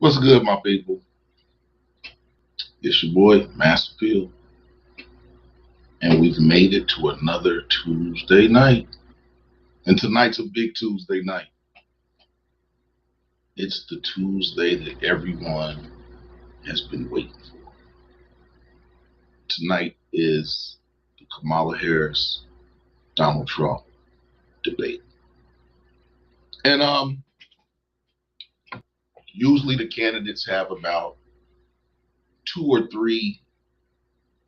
What's good, my people? It's your boy, Mass Apeal, and we've made it to another Tuesday night. And tonight's a big Tuesday night. It's the Tuesday that everyone has been waiting for. Tonight is the Kamala Harris Donald Trump debate. And usually the candidates have about two or three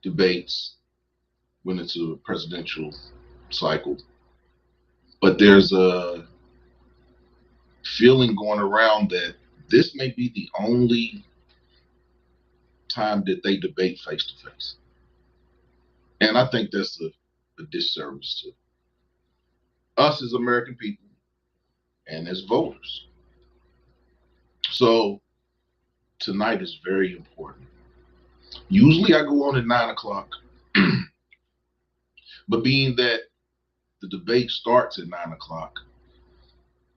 debates when it's a presidential cycle. But there's a feeling going around that this may be the only time that they debate face to face. And I think that's a disservice to us as American people and as voters. So tonight is very important. Usually I go on at 9 o'clock, but being that the debate starts at 9 o'clock,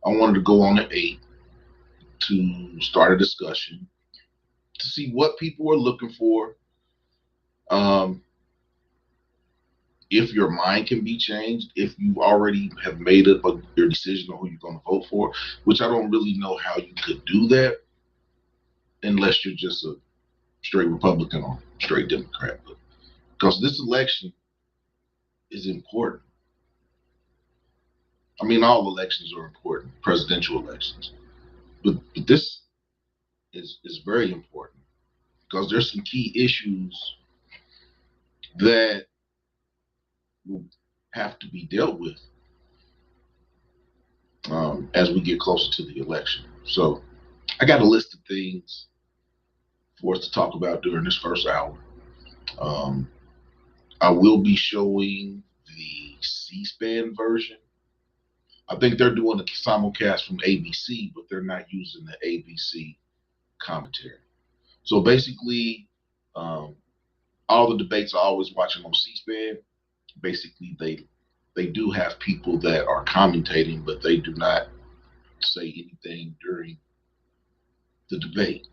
I wanted to go on at 8 to start a discussion to see what people are looking for. Um, if your mind can be changed, if you already have made up your decision on who you're going to vote for, which I don't really know how you could do that unless you're just a straight Republican or straight Democrat. Because this election is important. I mean, all elections are important, presidential elections. But this is very important because there's some key issues that will have to be dealt with as we get closer to the election. So I got a list of things for us to talk about during this first hour. Um, I will be showing the C-SPAN version. I think they're doing a simulcast from ABC, but they're not using the ABC commentary. So basically, um, all the debates I always watching on C-SPAN. Basically, they do have people that are commentating, but they do not say anything during the debate.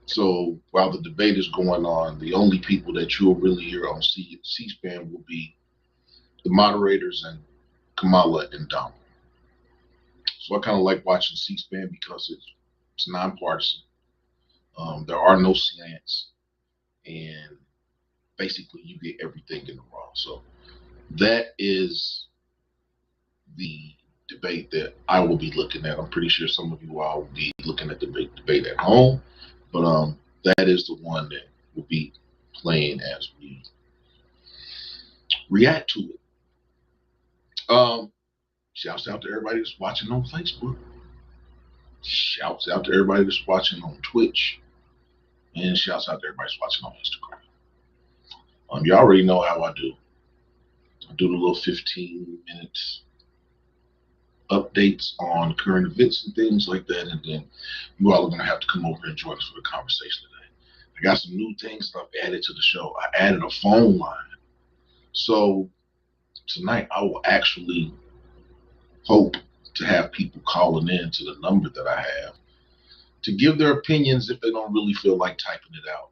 So while the debate is going on, the only people that you'll really hear on C-SPAN will be the moderators and Kamala and Donald. So I kind of like watching C-SPAN because it's nonpartisan. There are no slants, and basically you get everything in the raw. So that is the debate that I will be looking at. I'm pretty sure some of you all will be looking at the debate at home, but that is the one that will be playing as we react to it. Shouts out to everybody that's watching on Facebook. Shouts out to everybody that's watching on Twitch. And shouts out to everybody that's watching on Instagram. You already know how I do. I do the little 15 minutes updates on current events and things like that, and then you all are going to have to come over and join us for the conversation today. I got some new things that I've added to the show. I added a phone line. So tonight I will actually hope to have people calling in to the number that I have to give their opinions if they don't really feel like typing it out.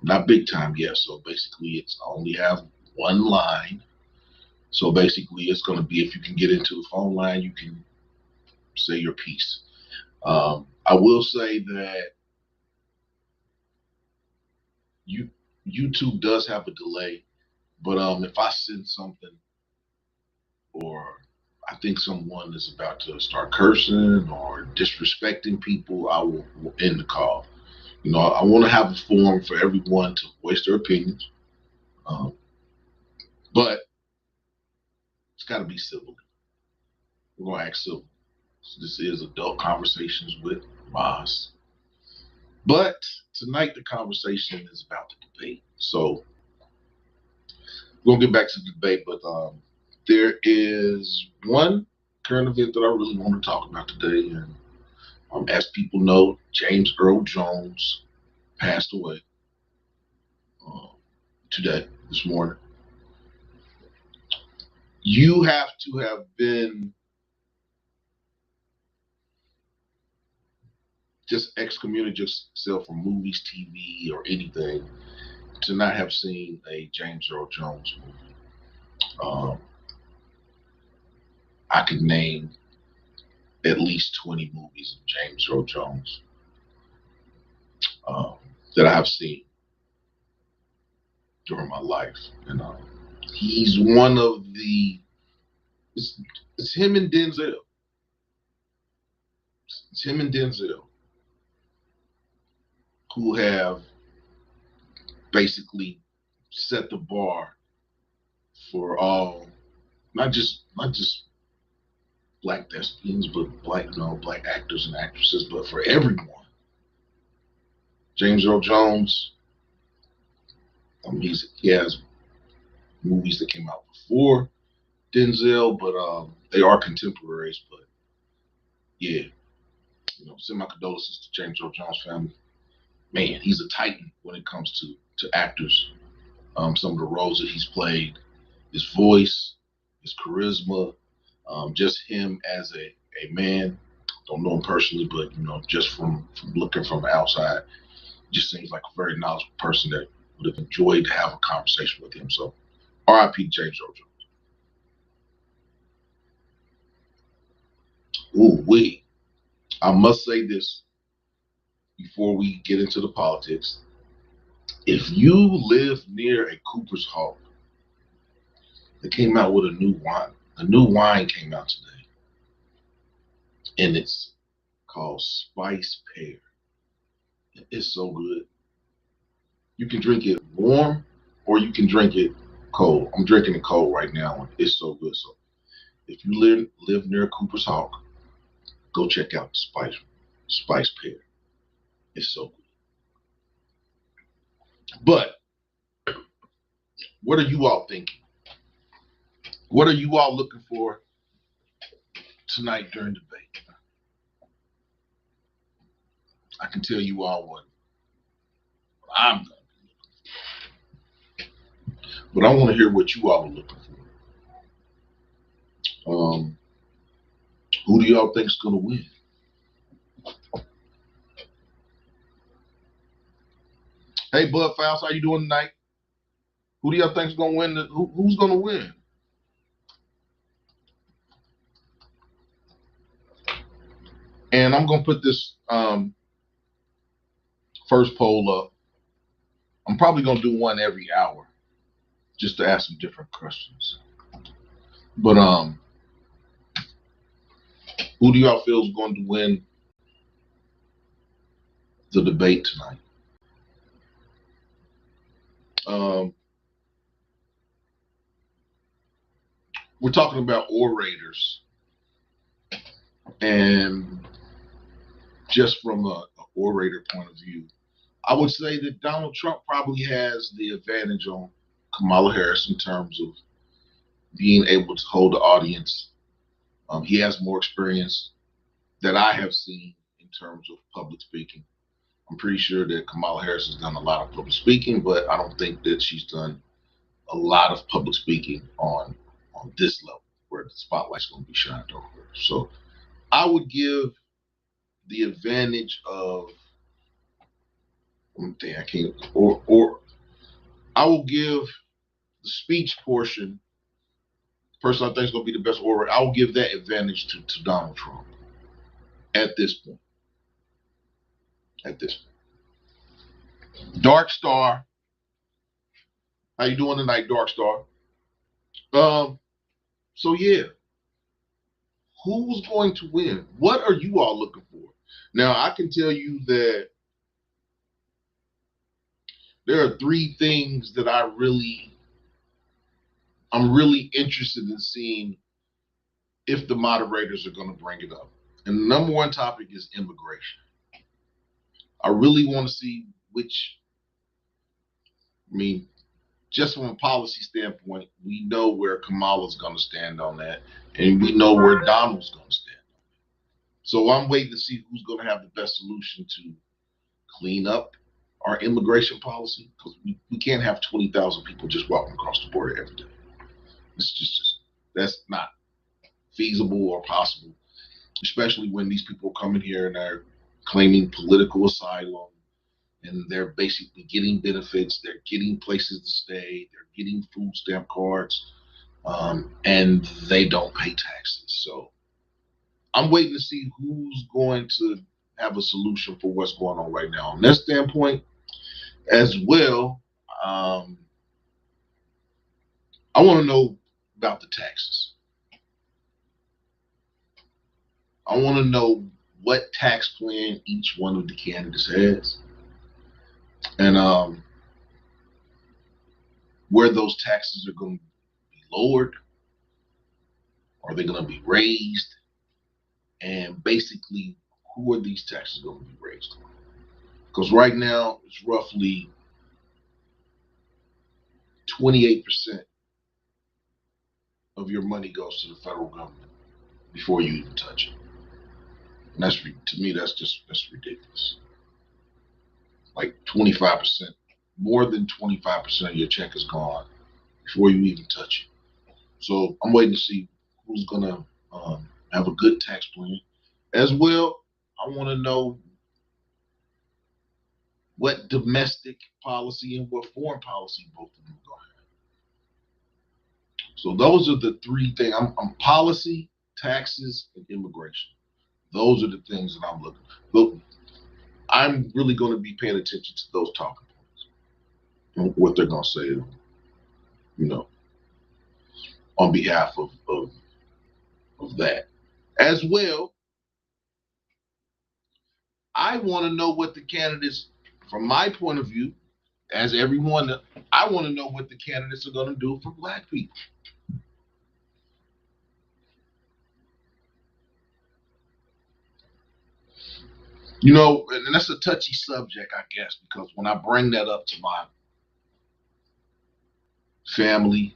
Not big time yet, so basically I only have one line. So basically it's going to be, if you can get into the phone line, you can say your piece. I will say that YouTube does have a delay, but if I send something or I think someone is about to start cursing or disrespecting people, I will end the call. I want to have a forum for everyone to voice their opinions, but it's got to be civil. We're going to act civil. So this is Adult Conversations with Maas. But tonight the conversation is about the debate. So we're going to get back to the debate, but there is one current event that I really want to talk about today. And as people know, James Earl Jones passed away today, this morning. You have to have been just excommunicate yourself from movies, TV, or anything to not have seen a James Earl Jones movie. Um, I could name at least 20 movies of James Earl Jones um, that I have seen during my life. And he's one of the, it's, it's him and Denzel. It's him and Denzel who have basically set the bar for all, not just black thespians, but black actors and actresses, but for everyone. James Earl Jones, he has movies that came out before Denzel, but they are contemporaries. But yeah, send my condolences to James Earl Jones' family. Man, he's a titan when it comes to actors. Some of the roles that he's played, his voice, his charisma, just him as a man. Don't know him personally, but just from looking from the outside, just seems like a very knowledgeable person that would have enjoyed to have a conversation with him. So, R.I.P. James Earl Jones. Ooh, I must say this before we get into the politics. If you live near a Cooper's Hawk, they came out with a new wine. A new wine came out today, and it's called Spice Pear. It's so good. You can drink it warm, or you can drink it cold. I'm drinking it cold right now. It's so good. So if you live near Cooper's Hawk, go check out Spice Pear. It's so good. But what are you all thinking? What are you all looking for tonight during debate? I can tell you all what I'm going to be looking for. But I want to hear what you all are looking for. Who do y'all think is going to win? Hey, Bud Fouls, how you doing tonight? Who do y'all think is going to win? Who's going to win? And I'm going to put this first poll up. I'm probably going to do one every hour just to ask some different questions. But who do y'all feel is going to win the debate tonight? We're talking about orators, and just from an orator point of view, I would say that Donald Trump probably has the advantage on Kamala Harris in terms of being able to hold the audience. He has more experience that I have seen in terms of public speaking. I'm pretty sure that Kamala Harris has done a lot of public speaking, but I don't think that she's done a lot of public speaking on this level where the spotlight's going to be shined over her. So I would give the advantage of I will give the speech portion. Person I think is going to be the best orator. I will give that advantage to Donald Trump at this point. Dark Star, how you doing tonight, Dark Star? So yeah, who's going to win? What are you all looking for? Now I can tell you that there are three things that I'm really interested in seeing if the moderators are going to bring it up. And the number one topic is immigration. I really want to see just from a policy standpoint, we know where Kamala's going to stand on that, and we know where Donald's going to stand on it. So I'm waiting to see who's going to have the best solution to clean up our immigration policy, because we can't have 20,000 people just walking across the border every day. It's just that's not feasible or possible, especially when these people come in here and they're claiming political asylum, and they're basically getting benefits. They're getting places to stay. They're getting food stamp cards, and they don't pay taxes. So I'm waiting to see who's going to have a solution for what's going on right now. On that standpoint, as well, I want to know about the taxes. I want to know what tax plan each one of the candidates has, and where those taxes are going to be lowered, are they going to be raised, and basically, who are these taxes going to be raised on? Because right now, it's roughly 28% of your money goes to the federal government before you even touch it. And that's, to me, that's ridiculous. Like 25%, more than 25% of your check is gone before you even touch it. So I'm waiting to see who's gonna have a good tax plan. As well, I want to know what domestic policy and what foreign policy both of them are gonna have. So those are the three things. I'm policy, taxes, and immigration. Those are the things that I'm looking for. Look, I'm really going to be paying attention to those talking points and what they're going to say, on behalf of that. As well, I want to know what the candidates, from my point of view, as everyone, I want to know what the candidates are going to do for Black people. And that's a touchy subject, I guess, because when I bring that up to my family,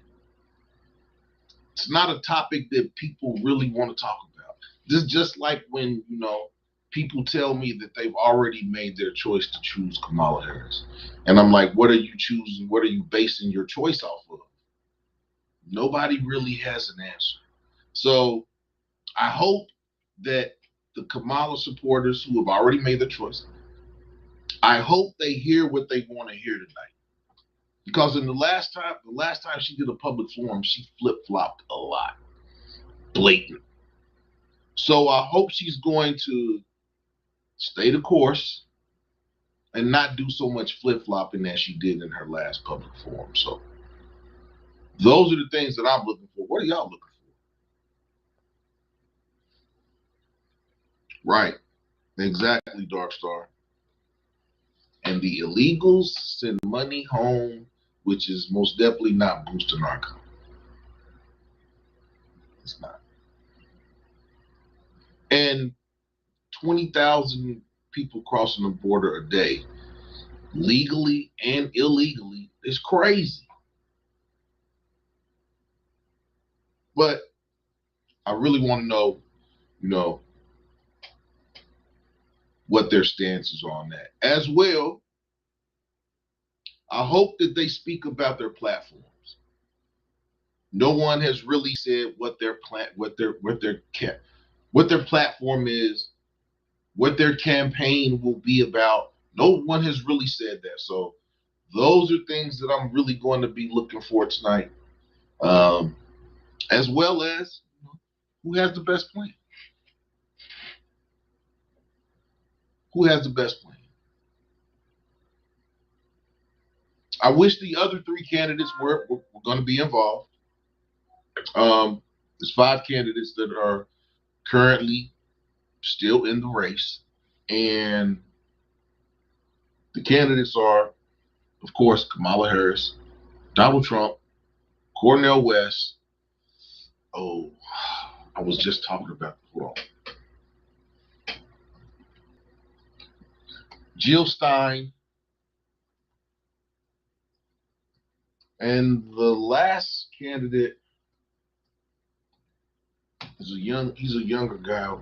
it's not a topic that people really want to talk about. This is just like when, people tell me that they've already made their choice to choose Kamala Harris. And I'm like, what are you choosing? What are you basing your choice off of? Nobody really has an answer. So I hope that the Kamala supporters who have already made the choice, I hope they hear what they want to hear tonight. Because the last time she did a public forum, she flip-flopped a lot. Blatant. So I hope she's going to stay the course and not do so much flip-flopping as she did in her last public forum. So those are the things that I'm looking for. What are y'all looking for? Right. Exactly, Dark Star. And the illegals send money home, which is most definitely not boosting our economy. It's not. And 20,000 people crossing the border a day, legally and illegally, is crazy. But I really want to know, what their stance is on that. As well, I hope that they speak about their platforms. No one has really said what their platform is, what their campaign will be about. No one has really said that. So those are things that I'm really going to be looking for tonight, as well as who has the best plan. Who has the best plan? I wish the other three candidates were going to be involved. There's 5 candidates that are currently still in the race, and the candidates are, of course, Kamala Harris, Donald Trump, Cornel West. Oh, I was just talking about Jill Stein, and the last candidate is he's a younger guy.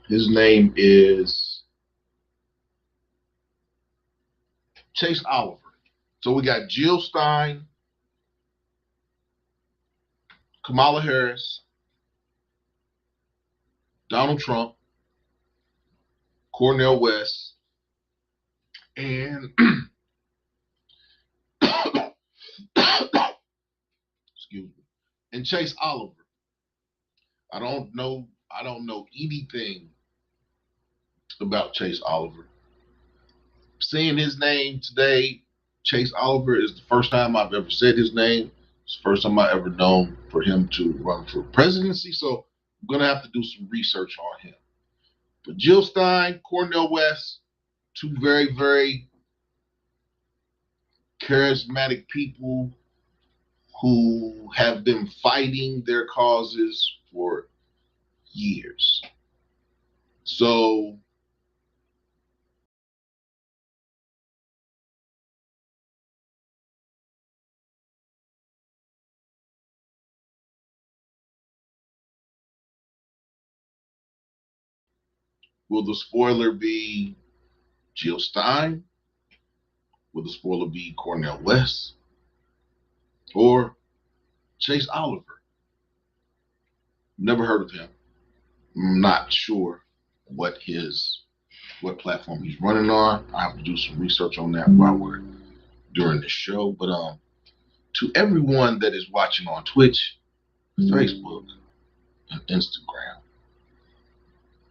His name is Chase Oliver. So we got Jill Stein, Kamala Harris, Donald Trump, Cornel West, and excuse me, and Chase Oliver. I don't know anything about Chase Oliver. Seeing his name today, Chase Oliver, is the first time I've ever said his name. It's the first time I ever known for him to run for presidency. So I'm gonna have to do some research on him. But Jill Stein, Cornel West, two very, very charismatic people who have been fighting their causes for years. So will the spoiler be Jill Stein? Will the spoiler be Cornel West? Or Chase Oliver? Never heard of him. I'm not sure what platform he's running on. I have to do some research on that while we're during the show. But to everyone that is watching on Twitch, Facebook, and Instagram,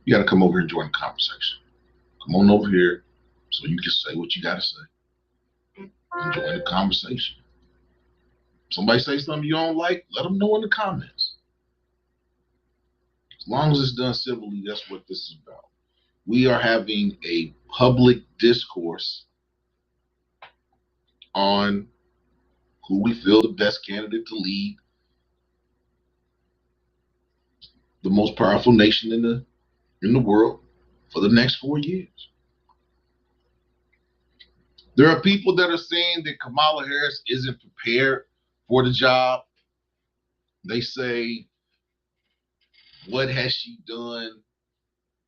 you got to come over and join the conversation. Come on over here so you can say what you got to say and join the conversation. Somebody say something you don't like, let them know in the comments. As long as it's done civilly, that's what this is about. We are having a public discourse on who we feel the best candidate to lead the most powerful nation in the world for the next 4 years. There are people that are saying that Kamala Harris isn't prepared for the job. They say, what has she done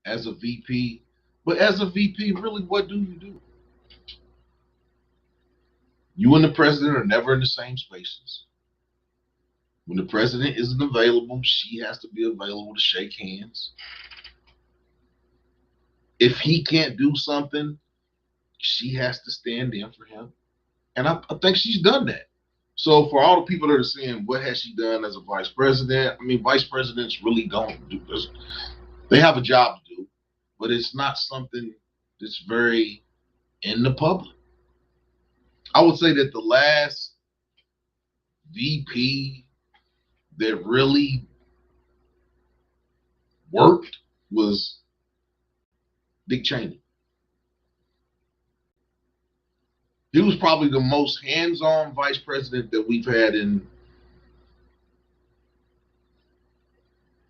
as a VP? But as a VP, really, what do you do? You and the president are never in the same spaces. When the president isn't available, she has to be available to shake hands. If he can't do something, she has to stand in for him. And I think she's done that. So for all the people that are saying, what has she done as a vice president? I mean, vice presidents really don't do this. They have a job to do, but it's not something that's very in the public. I would say that the last VP that really worked was Dick Cheney. He was probably the most hands-on vice president that we've had in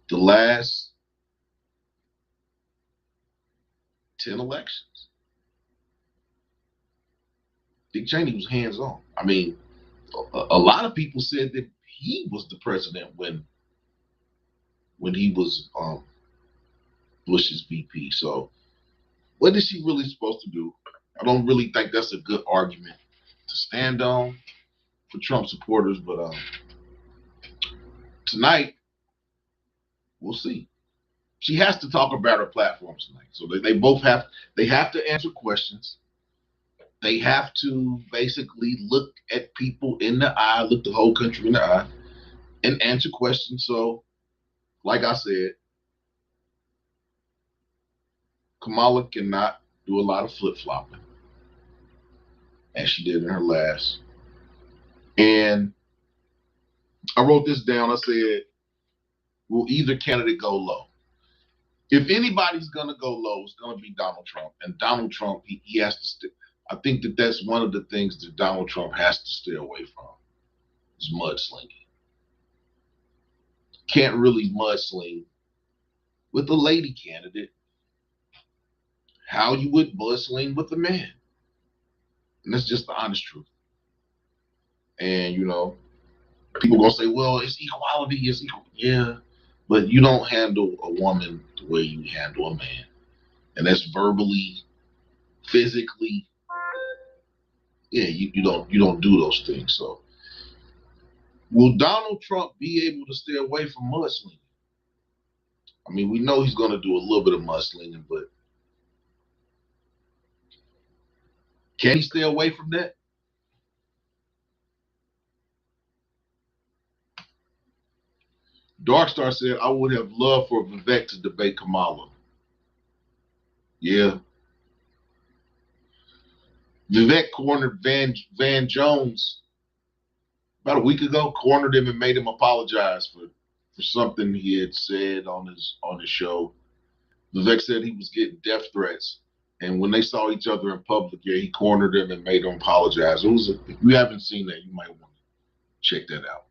the last 10 elections. Dick Cheney was hands-on. I mean, a lot of people said that he was the president when he was Bush's VP. So what is she really supposed to do? I don't really think that's a good argument to stand on for Trump supporters, but tonight we'll see. She has to talk about her platforms tonight. So they both have to answer questions. They have to basically look at people in the eye, look the whole country in the eye, and answer questions. So, like I said, Kamala cannot do a lot of flip-flopping as she did in her last. And I wrote this down. I said, will either candidate go low? If anybody's going to go low, it's going to be Donald Trump. And Donald Trump, he has to stick. I think that that's one of the things that Donald Trump has to stay away from is mudslinging. Can't really mudsling with a lady candidate how you would mudsling with a man. And that's just the honest truth. And, you know, people going to say, well, it's equality. It's equal. Yeah, but you don't handle a woman the way you handle a man. And that's verbally, physically. Yeah, you don't do those things. So will Donald Trump be able to stay away from mudslinging? I mean, we know he's going to do a little bit of mudslinging, but Can he stay away from that? Darkstar said, I would have loved for Vivek to debate Kamala. Yeah. Vivek cornered Van Jones about a week ago, cornered him and made him apologize for something he had said on his show. Vivek said he was getting death threats. And when they saw each other in public, yeah, he cornered him and made him apologize. If you haven't seen that, you might want to check that out.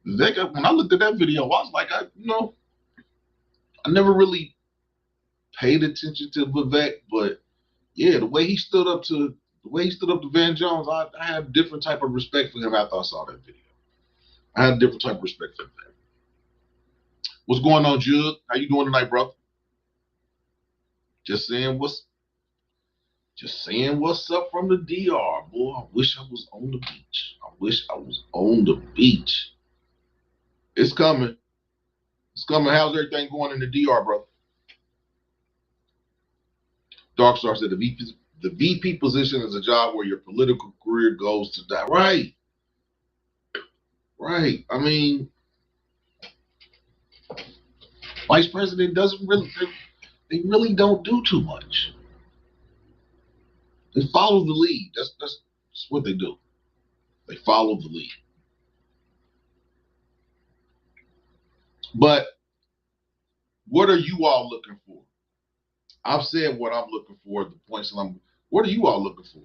Vivek, when I looked at that video, I was like, I never really paid attention to Vivek, but yeah, the way he stood up to Van Jones, I had a different type of respect for him after I saw that video. I had a different type of respect for him. What's going on, Jude? How you doing tonight, brother? Just saying what's up from the DR, boy. I wish I was on the beach. I wish I was on the beach. It's coming. It's coming. How's everything going in the DR, brother? Darkstar said the VP position is a job where your political career goes to die. Right. Right. I mean, vice president they really don't do too much. They follow the lead. That's what they do. They follow the lead. But what are you all looking for? I've said what I'm looking for, the points that what are you all looking for?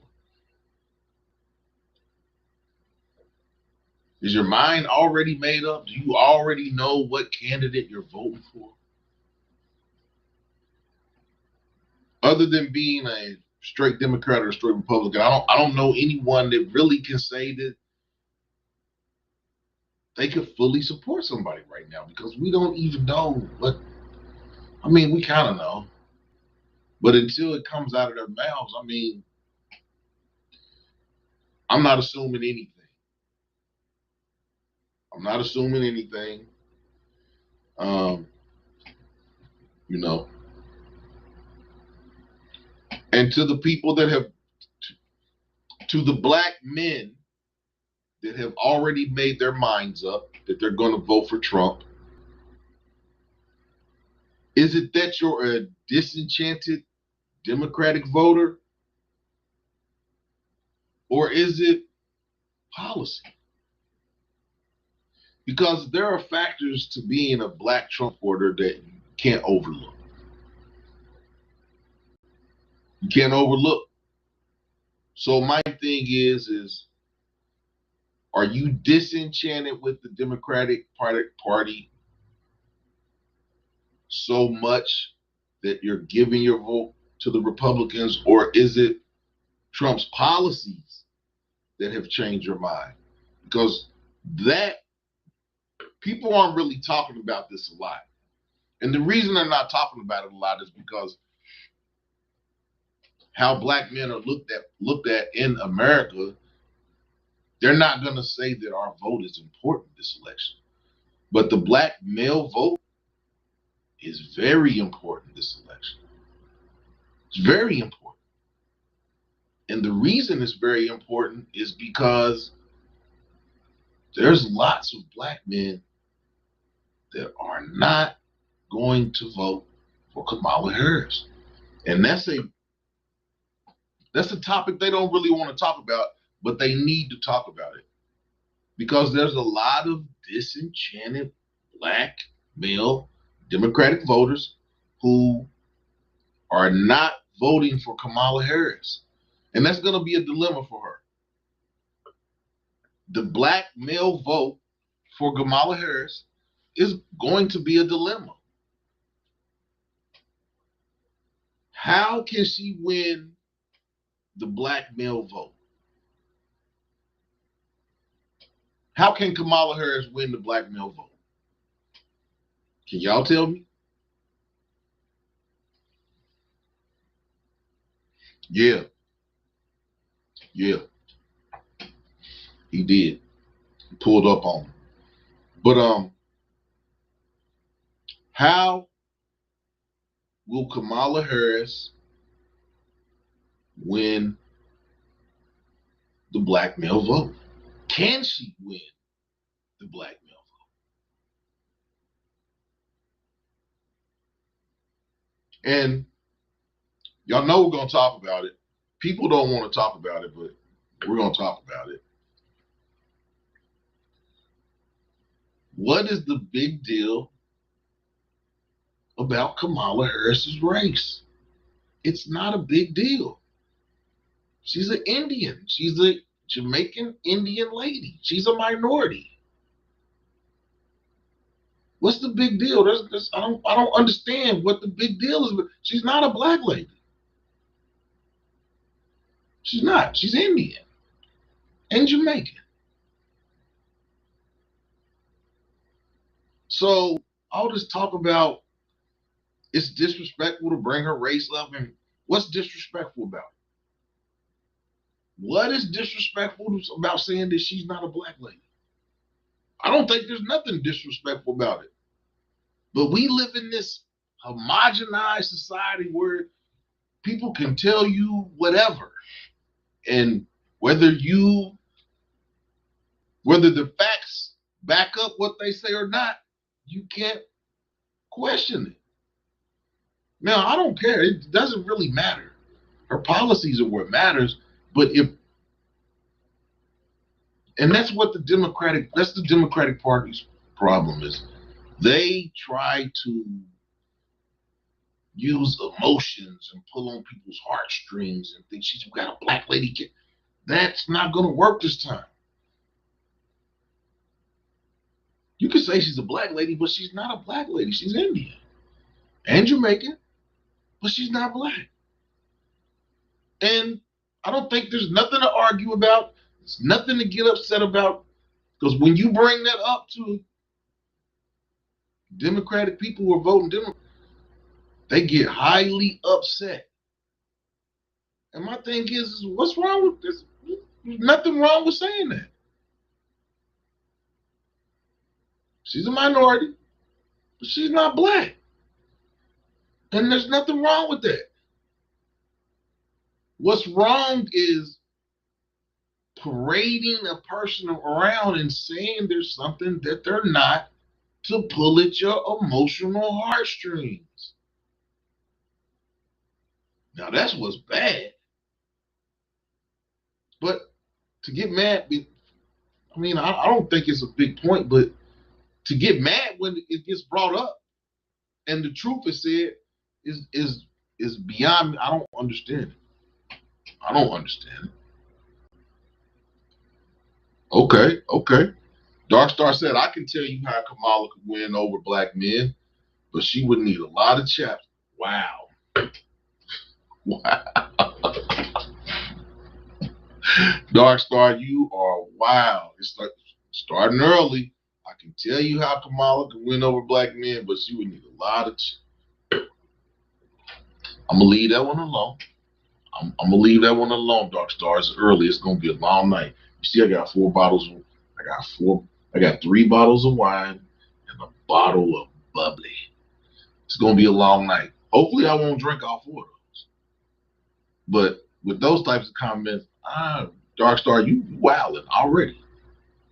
Is your mind already made up? Do you already know what candidate you're voting for? Other than being a straight Democrat or a straight Republican, I don't know anyone that really can say that they could fully support somebody right now, because we don't even know what. I mean, we kind of know, but until it comes out of their mouths, I mean, I'm not assuming anything. I'm not assuming anything. You know, and to the people that have, to the black men that have already made their minds up that they're going to vote for Trump, is it that you're a disenchanted Democratic voter, or is it policy? Because there are factors to being a black Trump voter that you can't overlook. You can't overlook. So my thing is, are you disenchanted with the Democratic Party so much that you're giving your vote to the Republicans, or is it Trump's policies that have changed your mind? Because that people aren't really talking about this a lot. And the reason they're not talking about it a lot is because how black men are looked at in America. They're not going to say that our vote is important this election, but the black male vote is very important this election. It's very important. And the reason it's very important is because there's lots of black men that are not going to vote for Kamala Harris. And that's a topic they don't really want to talk about, but they need to talk about it. Because there's a lot of disenchanted black male Democratic voters who are not voting for Kamala Harris. And that's going to be a dilemma for her. The black male vote for Kamala Harris is going to be a dilemma. How can she win the black male vote? How can Kamala Harris win the black male vote? Can y'all tell me? Yeah. Yeah. He did. He pulled up on him. But how will Kamala Harris win the black male vote? Can she win the black male vote? And y'all know we're going to talk about it. People don't want to talk about it, but we're going to talk about it. What is the big deal about Kamala Harris's race? It's not a big deal. She's an Indian. She's a Jamaican Indian lady. She's a minority. What's the big deal? I don't understand what the big deal is. She's not a black lady. She's not. She's Indian and Jamaican. So all this talk about it's disrespectful to bring her race up, and what's disrespectful about it? What is disrespectful about saying that she's not a black lady? I don't think there's nothing disrespectful about it. But we live in this homogenized society where people can tell you whatever. And whether the facts back up what they say or not, you can't question it. Now, I don't care. It doesn't really matter. Her policies are what matters. But that's the Democratic Party's problem is. They try to use emotions and pull on people's heartstrings and think she's got a black lady kid. That's not going to work this time. You can say she's a black lady, but she's not a black lady. She's Indian and Jamaican, but she's not black. And I don't think there's nothing to argue about. There's nothing to get upset about. Because when you bring that up to Democratic people who are voting Democrat, they get highly upset. And my thing is what's wrong with this? There's nothing wrong with saying that. She's a minority, but she's not black. And there's nothing wrong with that. What's wrong is parading a person around and saying there's something that they're not to pull at your emotional heartstrings. Now that's what's bad. But to get mad, I mean, I don't think it's a big point, but to get mad when it gets brought up and the truth is said is beyond me. I don't understand it. I don't understand it. Okay. Dark Star said, I can tell you how Kamala could win over black men, but she would need a lot of chaps. Wow. Dark Star, you are wild. It's like starting early. I can tell you how Kamala could win over black men, but she would need a lot of chaps. I'm going to leave that one alone. I'm going to leave that one alone, Dark Star. It's early. It's going to be a long night. You see, I got 4 bottles. I got 3 bottles of wine and a bottle of bubbly. It's going to be a long night. Hopefully, I won't drink all 4 of those. But with those types of comments, Dark Star, you wilding already.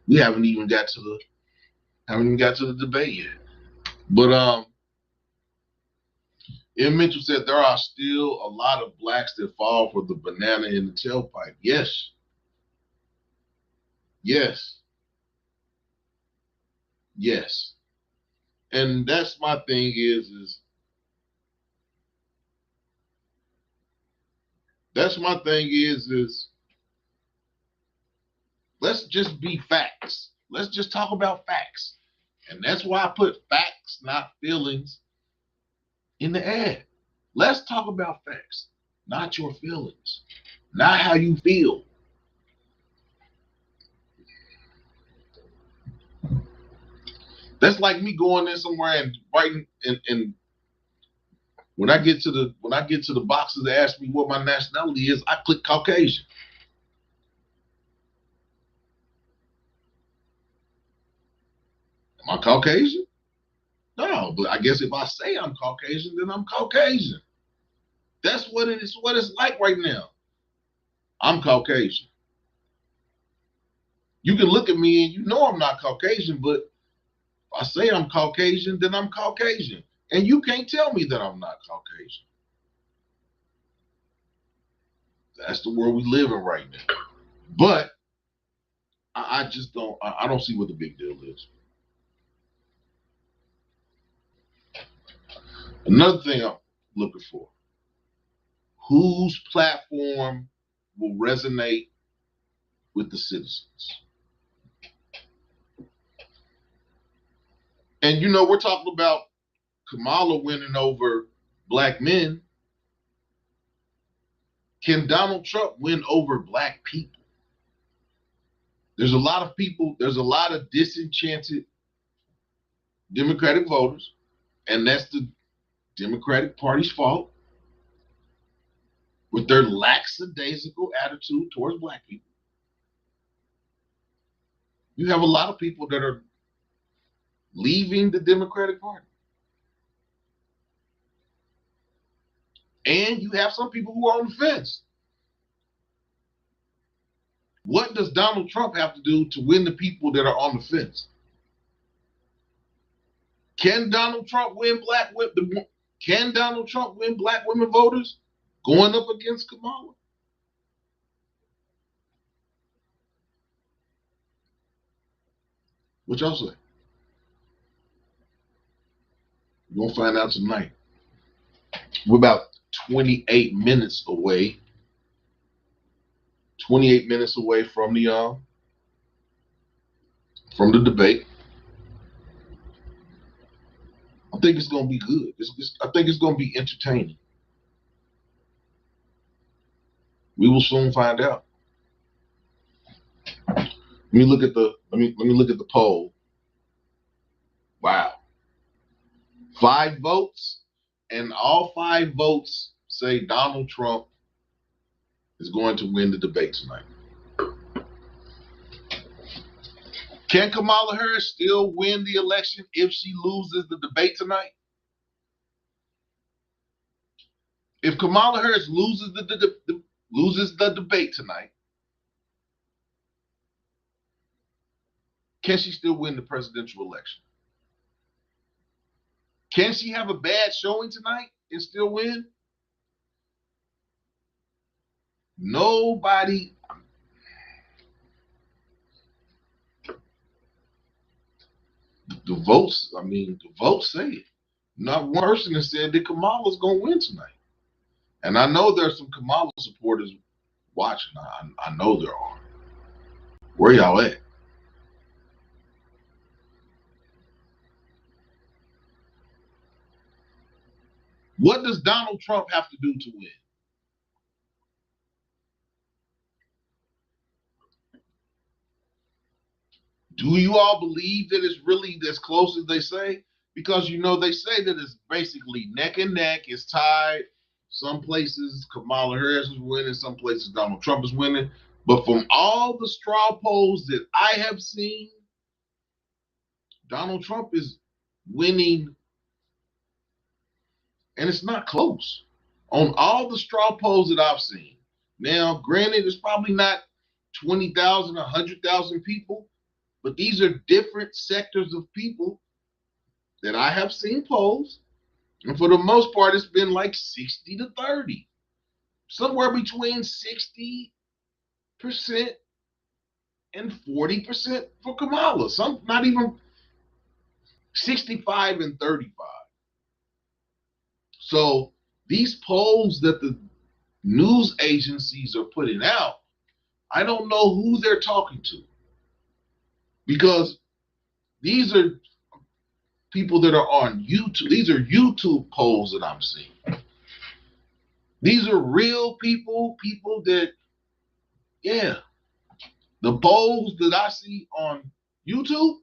We haven't even got to the debate yet. But M. Mitchell said there are still a lot of blacks that fall for the banana in the tailpipe. Yes. And that's my thing is let's just be facts. Let's just talk about facts. And that's why I put facts, not feelings, in the ad. Let's talk about facts, not your feelings, not how you feel. That's like me going in somewhere and writing and when I get to the boxes that ask me what my nationality is, I click Caucasian. Am I Caucasian? No, but I guess if I say I'm Caucasian, then I'm Caucasian. That's what it is. What it's like right now. I'm Caucasian. You can look at me and you know I'm not Caucasian, but if I say I'm Caucasian, then I'm Caucasian. And you can't tell me that I'm not Caucasian. That's the world we live in right now. But I just don't, I don't see what the big deal is. Another thing I'm looking for, whose platform will resonate with the citizens? And you know, we're talking about Kamala winning over black men. Can Donald Trump win over black people? There's a lot of people, there's a lot of disenchanted Democratic voters, and that's the Democratic Party's fault with their lackadaisical attitude towards black people. You have a lot of people that are leaving the Democratic Party. And you have some people who are on the fence. What does Donald Trump have to do to win the people that are on the fence? Can Donald Trump win black women? Can Donald Trump win black women voters going up against Kamala? What y'all say? We're gonna find out tonight. We're about 28 minutes away. 28 minutes away from the debate. I think it's gonna be good. I think it's gonna be entertaining. We will soon find out. Let me look at the poll. Wow. 5 votes, and all 5 votes say Donald Trump is going to win the debate tonight. Can Kamala Harris still win the election if she loses the debate tonight? If Kamala Harris loses the debate tonight, can she still win the presidential election? Can she have a bad showing tonight and still win? Nobody. The votes say it. Not one person has said that Kamala's going to win tonight. And I know there's some Kamala supporters watching. I know there are. Where y'all at? What does Donald Trump have to do to win? Do you all believe that it's really as close as they say? Because you know they say that it's basically neck and neck. It's tied. Some places Kamala Harris is winning. Some places Donald Trump is winning. But from all the straw polls that I have seen, Donald Trump is winning, and it's not close. On all the straw polls that I've seen. Now, granted, it's probably not 20,000, 100,000 people, but these are different sectors of people that I have seen polls. And for the most part, it's been like 60 to 30. Somewhere between 60% and 40% for Kamala. Some not even 65 and 35. So these polls that the news agencies are putting out, I don't know who they're talking to. Because these are people that are on YouTube. These are YouTube polls that I'm seeing. These are real people that, yeah. The polls that I see on YouTube,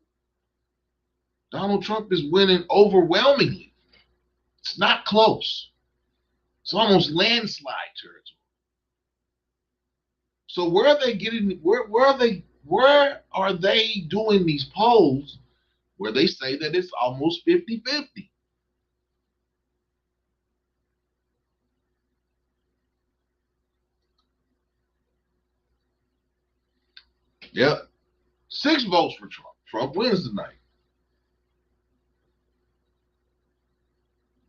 Donald Trump is winning overwhelmingly. It's not close. It's almost landslide territory. So where are they getting, where are they doing these polls where they say that it's almost 50-50? Yep. 6 votes for Trump. Trump wins tonight.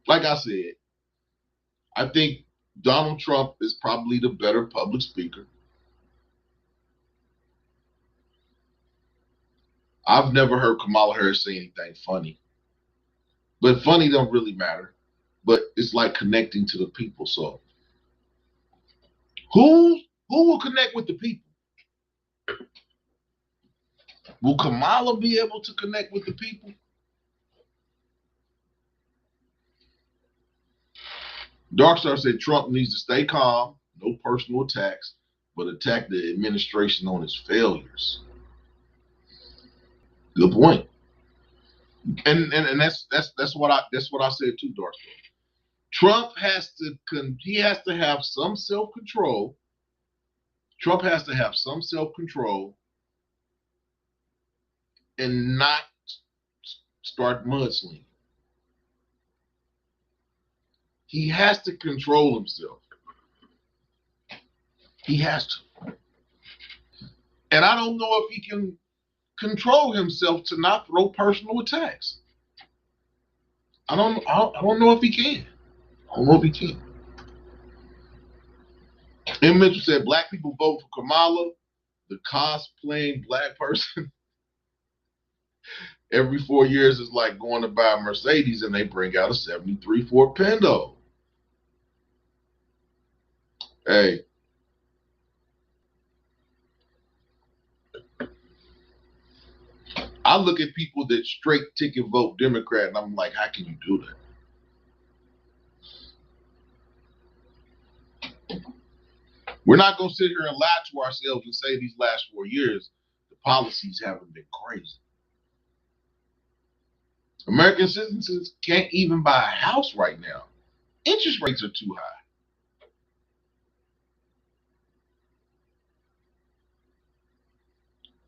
Like I said, I think Donald Trump is probably the better public speaker. I've never heard Kamala Harris say anything funny. But funny don't really matter. But it's like connecting to the people. So who will connect with the people? Will Kamala be able to connect with the people? Darkstar said Trump needs to stay calm, no personal attacks, but attack the administration on its failures. Good point. And that's what I said too, Darkstar. Trump has to have some self-control. Trump has to have some self-control and not start mudslinging. He has to control himself. He has to. And I don't know if he can control himself to not throw personal attacks. I don't know if he can. I don't know if he can. M. Mitchell said black people vote for Kamala, the cosplaying black person. Every 4 years is like going to buy a Mercedes and they bring out a 73 Ford Pinto. Hey. I look at people that straight ticket vote Democrat and I'm like, how can you do that? We're not going to sit here and lie to ourselves and say these last 4 years, the policies haven't been crazy. American citizens can't even buy a house right now. Interest rates are too high.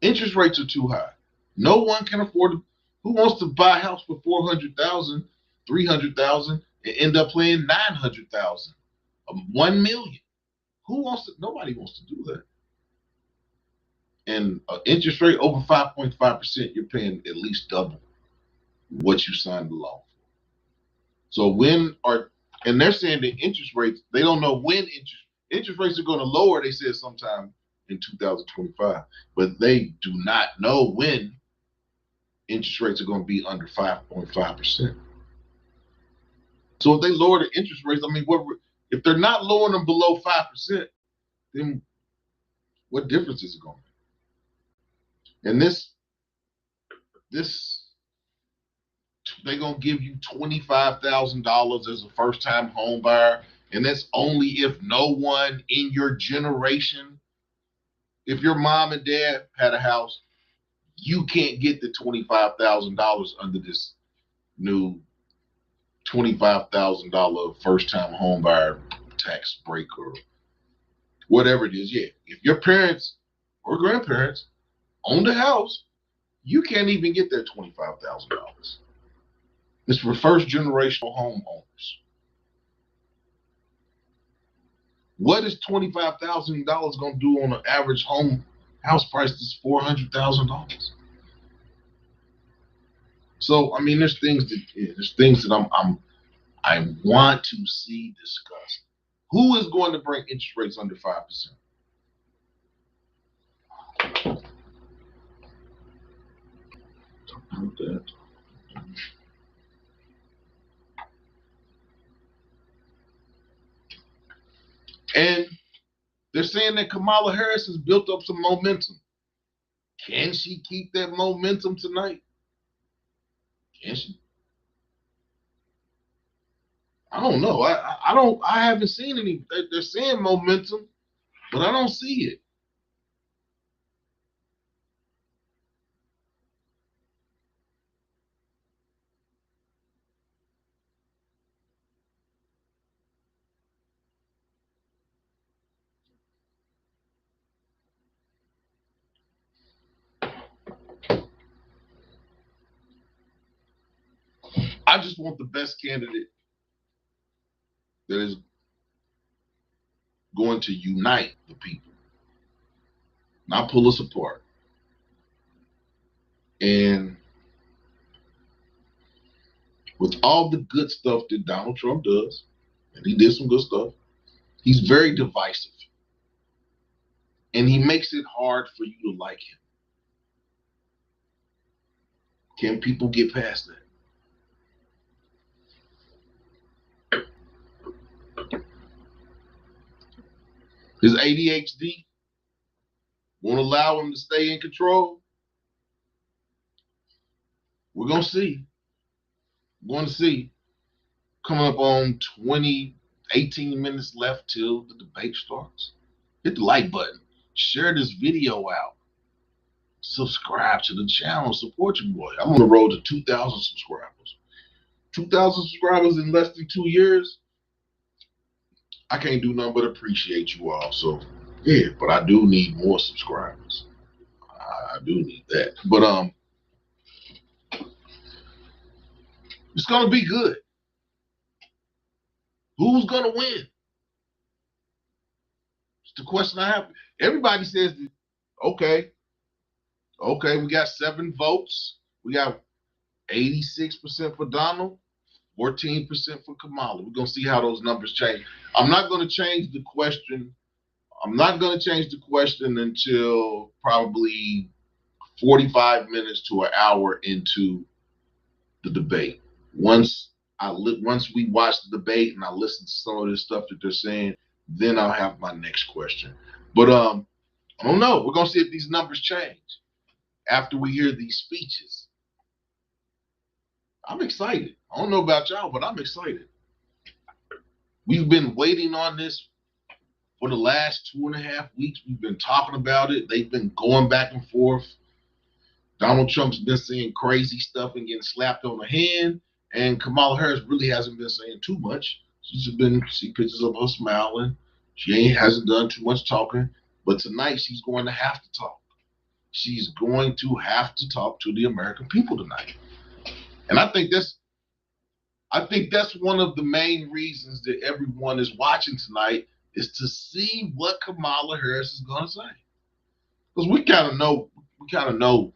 Interest rates are too high. No one can afford to. Who wants to buy a house for $400,000, $300,000, and end up paying $900,000, $1 million? Who wants to? Nobody wants to do that. And an interest rate over 5.5%, you're paying at least double what you signed the loan for. So and they're saying the interest rates, they don't know when interest rates are going to lower, they said sometime in 2025, but they do not know when interest rates are going to be under 5.5%. So if they lower the interest rates, I mean, if they're not lowering them below 5%, then what difference is it going to make? And this they're going to give you $25,000 as a first-time home buyer, and that's only if no one in your generation, if your mom and dad had a house, you can't get the $25,000 under this new $25,000 first-time home buyer tax break or whatever it is. Yeah, if your parents or grandparents owned a house, you can't even get that $25,000. It's for first-generational homeowners. What is $25,000 going to do on an average house price that's $400,000? So I mean, there's things that I want to see discussed. Who is going to bring interest rates under 5%? And they're saying that Kamala Harris has built up some momentum. Can she keep that momentum tonight? Can she? I don't know. I haven't seen any. They're saying momentum, but I don't see it. I just want the best candidate that is going to unite the people, not pull us apart. And with all the good stuff that Donald Trump does, and he did some good stuff, he's very divisive. And he makes it hard for you to like him. Can people get past that? His ADHD won't allow him to stay in control. We're going to see. We're going to see. Coming up on 18 minutes left till the debate starts. Hit the like button. Share this video out. Subscribe to the channel. Support your boy. I'm on the road to 2,000 subscribers. 2,000 subscribers in less than 2 years. I can't do nothing but appreciate you all. So, yeah, but I do need more subscribers. I do need that. But it's going to be good. Who's going to win? It's the question I have. Everybody says, okay, we got 7 votes. We got 86% for Donald, 14% for Kamala. We're going to see how those numbers change. I'm not going to change the question. I'm not going to change the question until probably 45 minutes to an hour into the debate. Once we watch the debate and I listen to some of this stuff that they're saying, then I'll have my next question. But I don't know. We're going to see if these numbers change after we hear these speeches. I'm excited. I don't know about y'all, but I'm excited. We've been waiting on this for the last 2.5 weeks. We've been talking about it. They've been going back and forth. Donald Trump's been saying crazy stuff and getting slapped on the hand. And Kamala Harris really hasn't been saying too much. She's been see pictures of her smiling. She hasn't done too much talking. But tonight she's going to have to talk. She's going to have to talk to the American people tonight. And I think that's one of the main reasons that everyone is watching tonight, is to see what Kamala Harris is going to say. Because we kind of know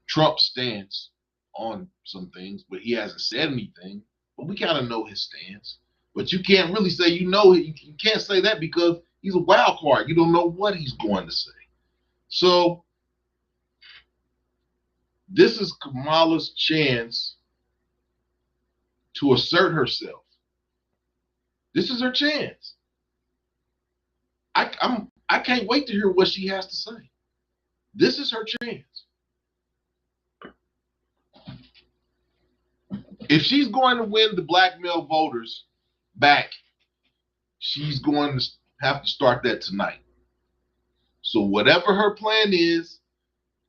Trump's stance on some things, but he hasn't said anything. But we kind of know his stance. But you can't really say you can't say that because he's a wild card. You don't know what he's going to say. So this is Kamala's chance to assert herself. This is her chance. I can't wait to hear what she has to say. This is her chance. If she's going to win the black male voters back, she's going to have to start that tonight. So whatever her plan is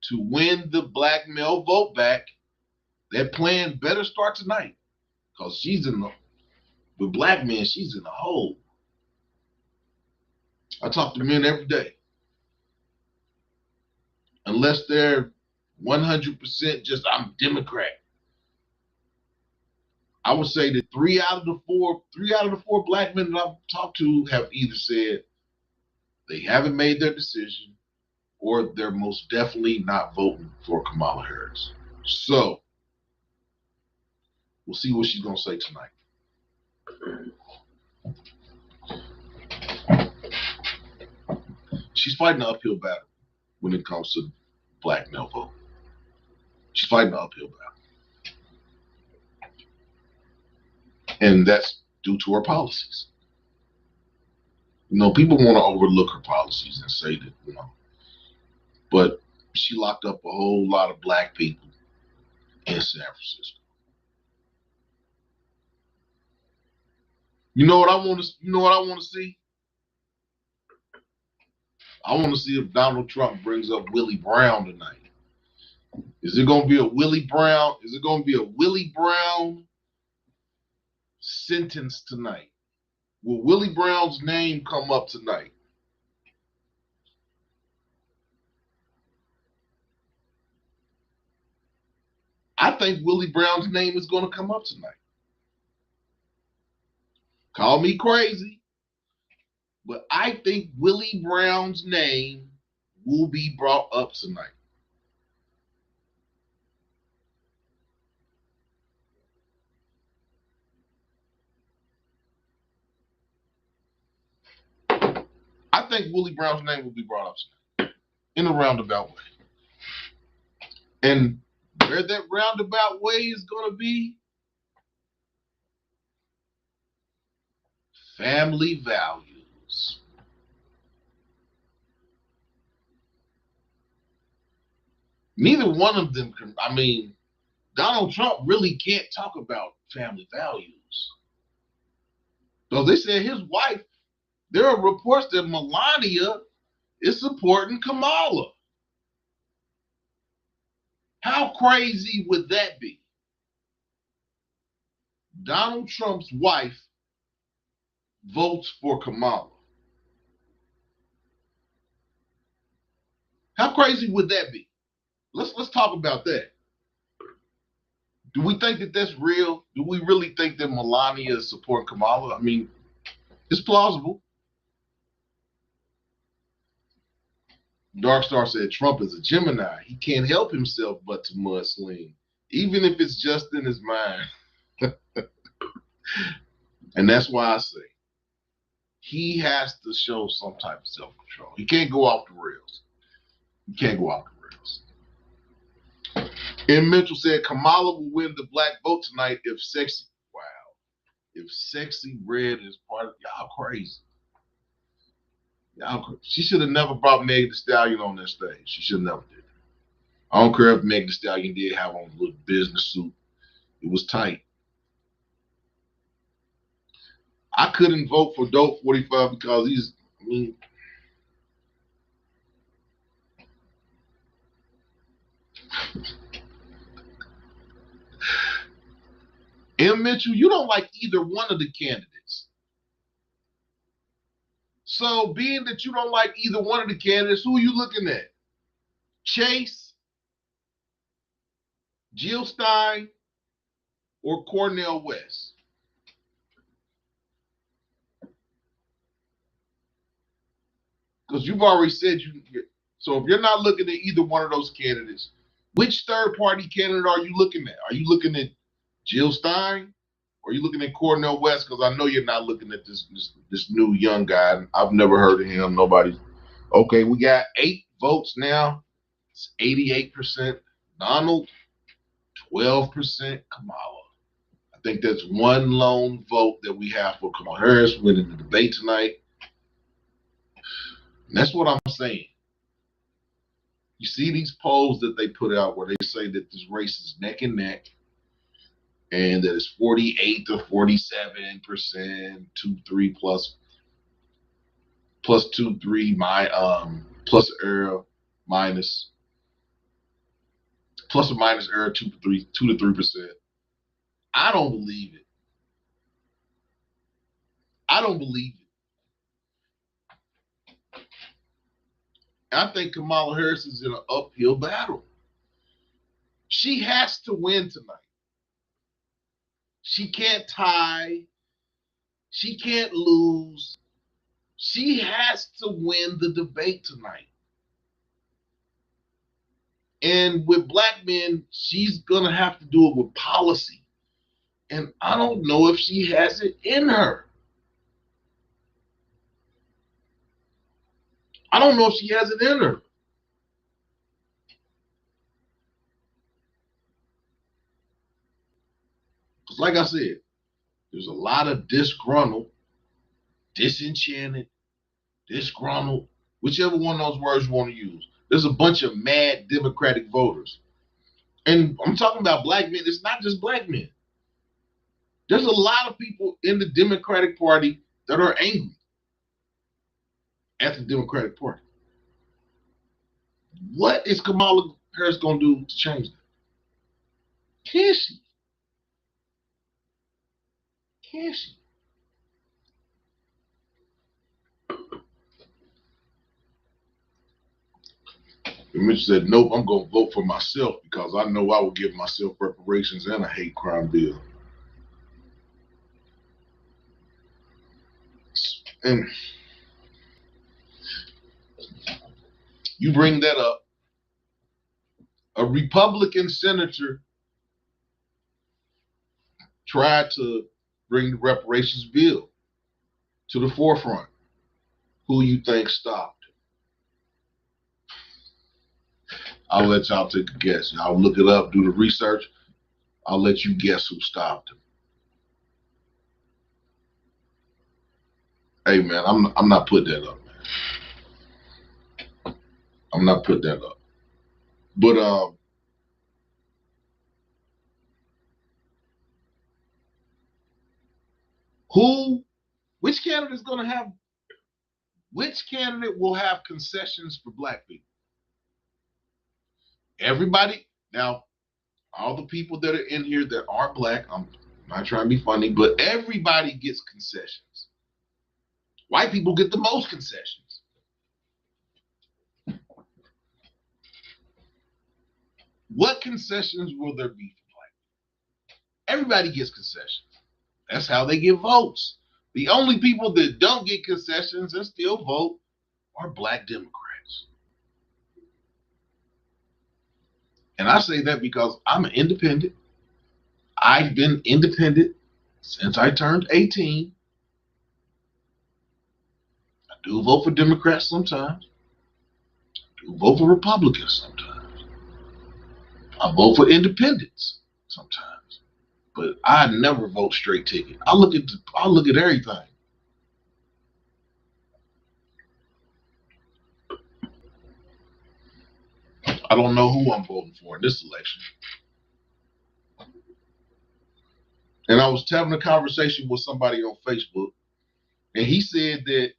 to win the black male vote back, that plan better start tonight. Because with black men, she's in the hole. I talk to men every day. Unless they're 100% just, I'm Democrat. I would say that 3 out of the 4 black men that I've talked to have either said they haven't made their decision or they're most definitely not voting for Kamala Harris. So we'll see what she's going to say tonight. She's fighting an uphill battle when it comes to black male vote. She's fighting an uphill battle. And that's due to her policies. People want to overlook her policies and say that, but she locked up a whole lot of black people in San Francisco. You know what I want to see? I want to see if Donald Trump brings up Willie Brown tonight. Is it going to be a Willie Brown? Is it going to be a Willie Brown sentence tonight? Will Willie Brown's name come up tonight? I think Willie Brown's name is going to come up tonight. Call me crazy, but I think Willie Brown's name will be brought up tonight. I think Willie Brown's name will be brought up tonight in a roundabout way. And where that roundabout way is going to be, family values. Neither one of them can, I mean, Donald Trump really can't talk about family values. So they said his wife, there are reports that Melania is supporting Kamala. How crazy would that be? Donald Trump's wife votes for Kamala. How crazy would that be? Let's talk about that. Do we think that that's real? Do we really think that Melania is supporting Kamala? I mean, it's plausible. Dark Star said Trump is a Gemini. He can't help himself but to mudsling, even if it's just in his mind. And that's why I say he has to show some type of self-control. He can't go off the rails. He can't go off the rails. And Mitchell said Kamala will win the black vote tonight if sexy. Wow. If Sexy Red is part of y'all crazy. She should have never brought Meg Thee Stallion on that stage. She should have never did. I don't care if Meg Thee Stallion did have on a little business suit. It was tight. I couldn't vote for Dope 45 because he's, I mean, M. Mitchell, you don't like either one of the candidates. So being that you don't like either one of the candidates, who are you looking at? Chase, Jill Stein, or Cornel West? Because you've already said you. So if you're not looking at either one of those candidates, which third-party candidate are you looking at? Are you looking at Jill Stein, or are you looking at Cornel West? Because I know you're not looking at this new young guy. I've never heard of him. Nobody. Okay, we got 8 votes now. It's 88% Donald, 12% Kamala. I think that's one lone vote that we have for Kamala Harris winning the debate tonight. And that's what I'm saying. You see these polls that they put out where they say that this race is neck and neck, and that it's 48 to 47%, 2-3 plus 2-3 plus error minus plus or minus error 2 to 3%. I don't believe it. I don't believe it. I think Kamala Harris is in an uphill battle. She has to win tonight. She can't tie. She can't lose. She has to win the debate tonight. And with black men, she's going to have to do it with policy. And I don't know if she has it in her. I don't know if she has it in her. Because like I said, there's a lot of disgruntled, disenchanted, disgruntled, whichever one of those words you want to use. There's a bunch of mad Democratic voters. And I'm talking about black men. It's not just black men. There's a lot of people in the Democratic Party that are angry at the Democratic Party. What is Kamala Harris going to do to change that? Can she? Can she? And Mitch said, nope, I'm going to vote for myself because I know I will give myself reparations and a hate crime bill. And you bring that up. A Republican senator tried to bring the reparations bill to the forefront. Who you think stopped him? I'll let y'all take a guess. I'll look it up, do the research. I'll let you guess who stopped him. Hey man, I'm not putting that up, man. I'm not putting that up. But which candidate will have concessions for black people? Everybody now, all the people that are in here that aren't black, I'm not trying to be funny, but everybody gets concessions. White people get the most concessions. What concessions will there be for black people? Everybody gets concessions. That's how they get votes. The only people that don't get concessions and still vote are black Democrats. And I say that because I'm an independent. I've been independent since I turned 18. I do vote for Democrats sometimes. I do vote for Republicans sometimes. I vote for independents sometimes. But I never vote straight ticket. I look at everything. I don't know who I'm voting for in this election. And I was having a conversation with somebody on Facebook, and he said that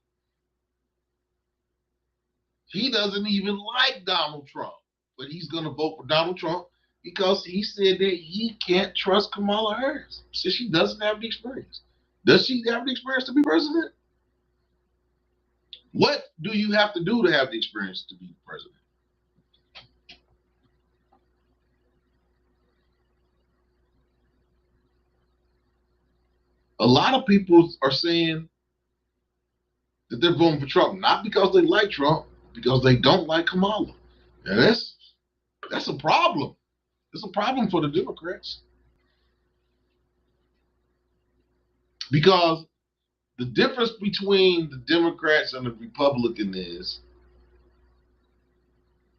he doesn't even like Donald Trump, but he's going to vote for Donald Trump because he said that he can't trust Kamala Harris since she doesn't have the experience. Does she have the experience to be president? What do you have to do to have the experience to be president? A lot of people are saying that they're voting for Trump, not because they like Trump, because they don't like Kamala. And that's a problem. It's a problem for the Democrats. Because the difference between the Democrats and the Republican is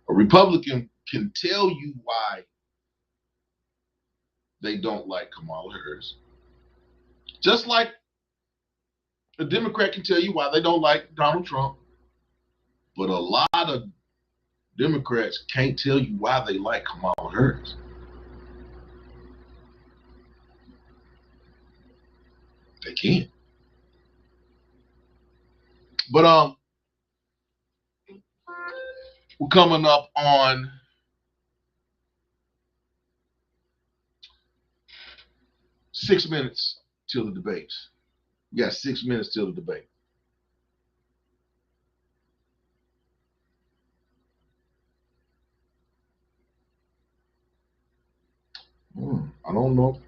a Republican can tell you why they don't like Kamala Harris. Just like a Democrat can tell you why they don't like Donald Trump. But a lot of Democrats can't tell you why they like Kamala Harris. They can't. But we're coming up on 6 minutes till the debate. You got 6 minutes till the debate. I don't know.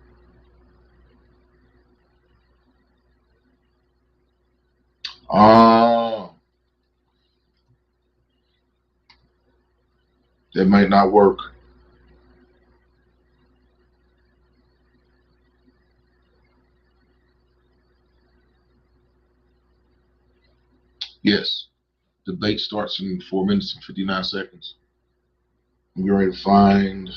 That might not work. Yes. Debate starts in 4 minutes and 59 seconds. I'm getting ready to find.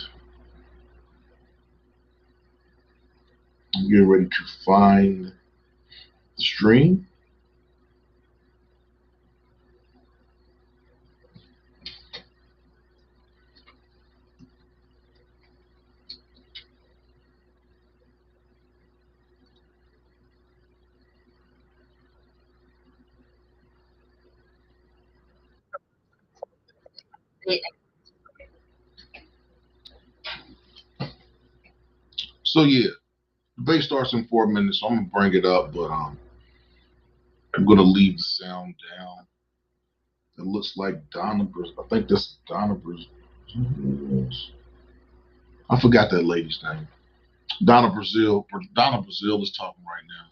I'm getting ready to find the stream. So yeah, debate starts in 4 minutes. So I'm gonna bring it up, but I'm gonna leave the sound down. It looks like Donna. I think that's Donna. I forgot that lady's name. Donna Brazil. Donna Brazil is talking right now.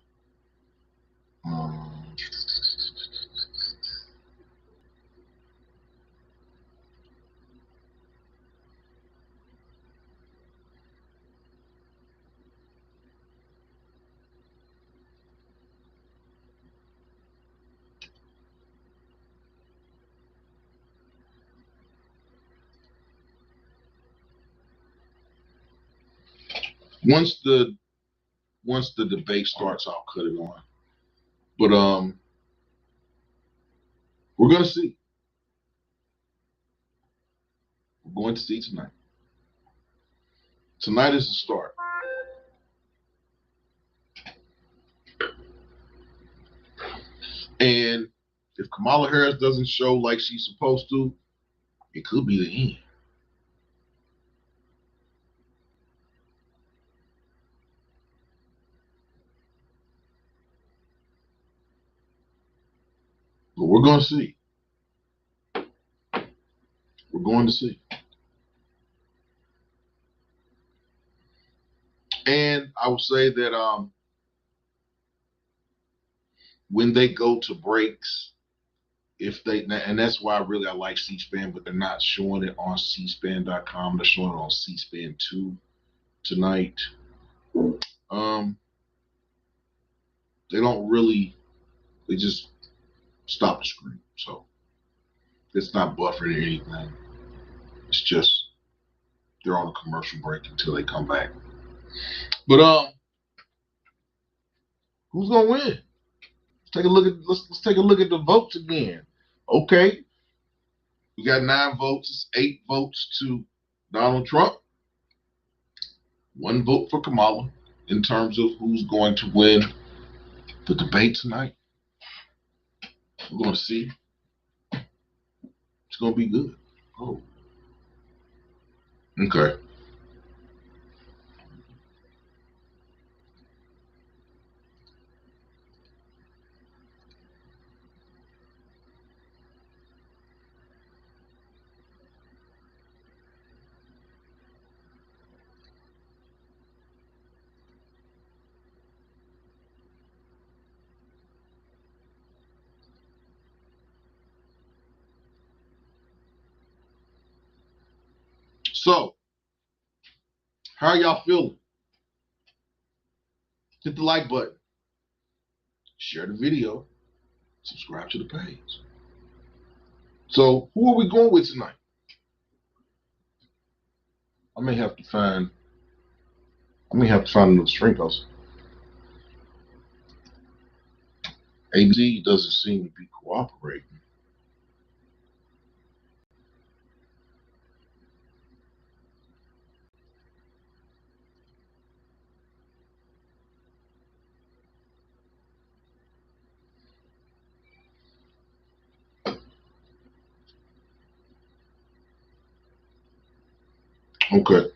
Once the debate starts, I'll cut it on. But we're gonna see. We're going to see tonight. Tonight is the start. And if Kamala Harris doesn't show like she's supposed to, it could be the end. But we're going to see. We're going to see. And I will say that when they go to breaks, and that's why really I like C-SPAN, but they're not showing it on cspan.com. They're showing it on C-SPAN 2 tonight. They don't really, they just stop the screen. So it's not buffering or anything. It's just they're on a commercial break until they come back. But who's gonna win? Let's take a look at the votes again. Okay, we got 9 votes. It's 8 votes to Donald Trump. 1 vote for Kamala in terms of who's going to win the debate tonight. We're going to see. It's going to be good. Oh, okay. So, how are y'all feeling? Hit the like button. Share the video. Subscribe to the page. So, who are we going with tonight? I may have to find another string house. ABC doesn't seem to be cooperating. Okay.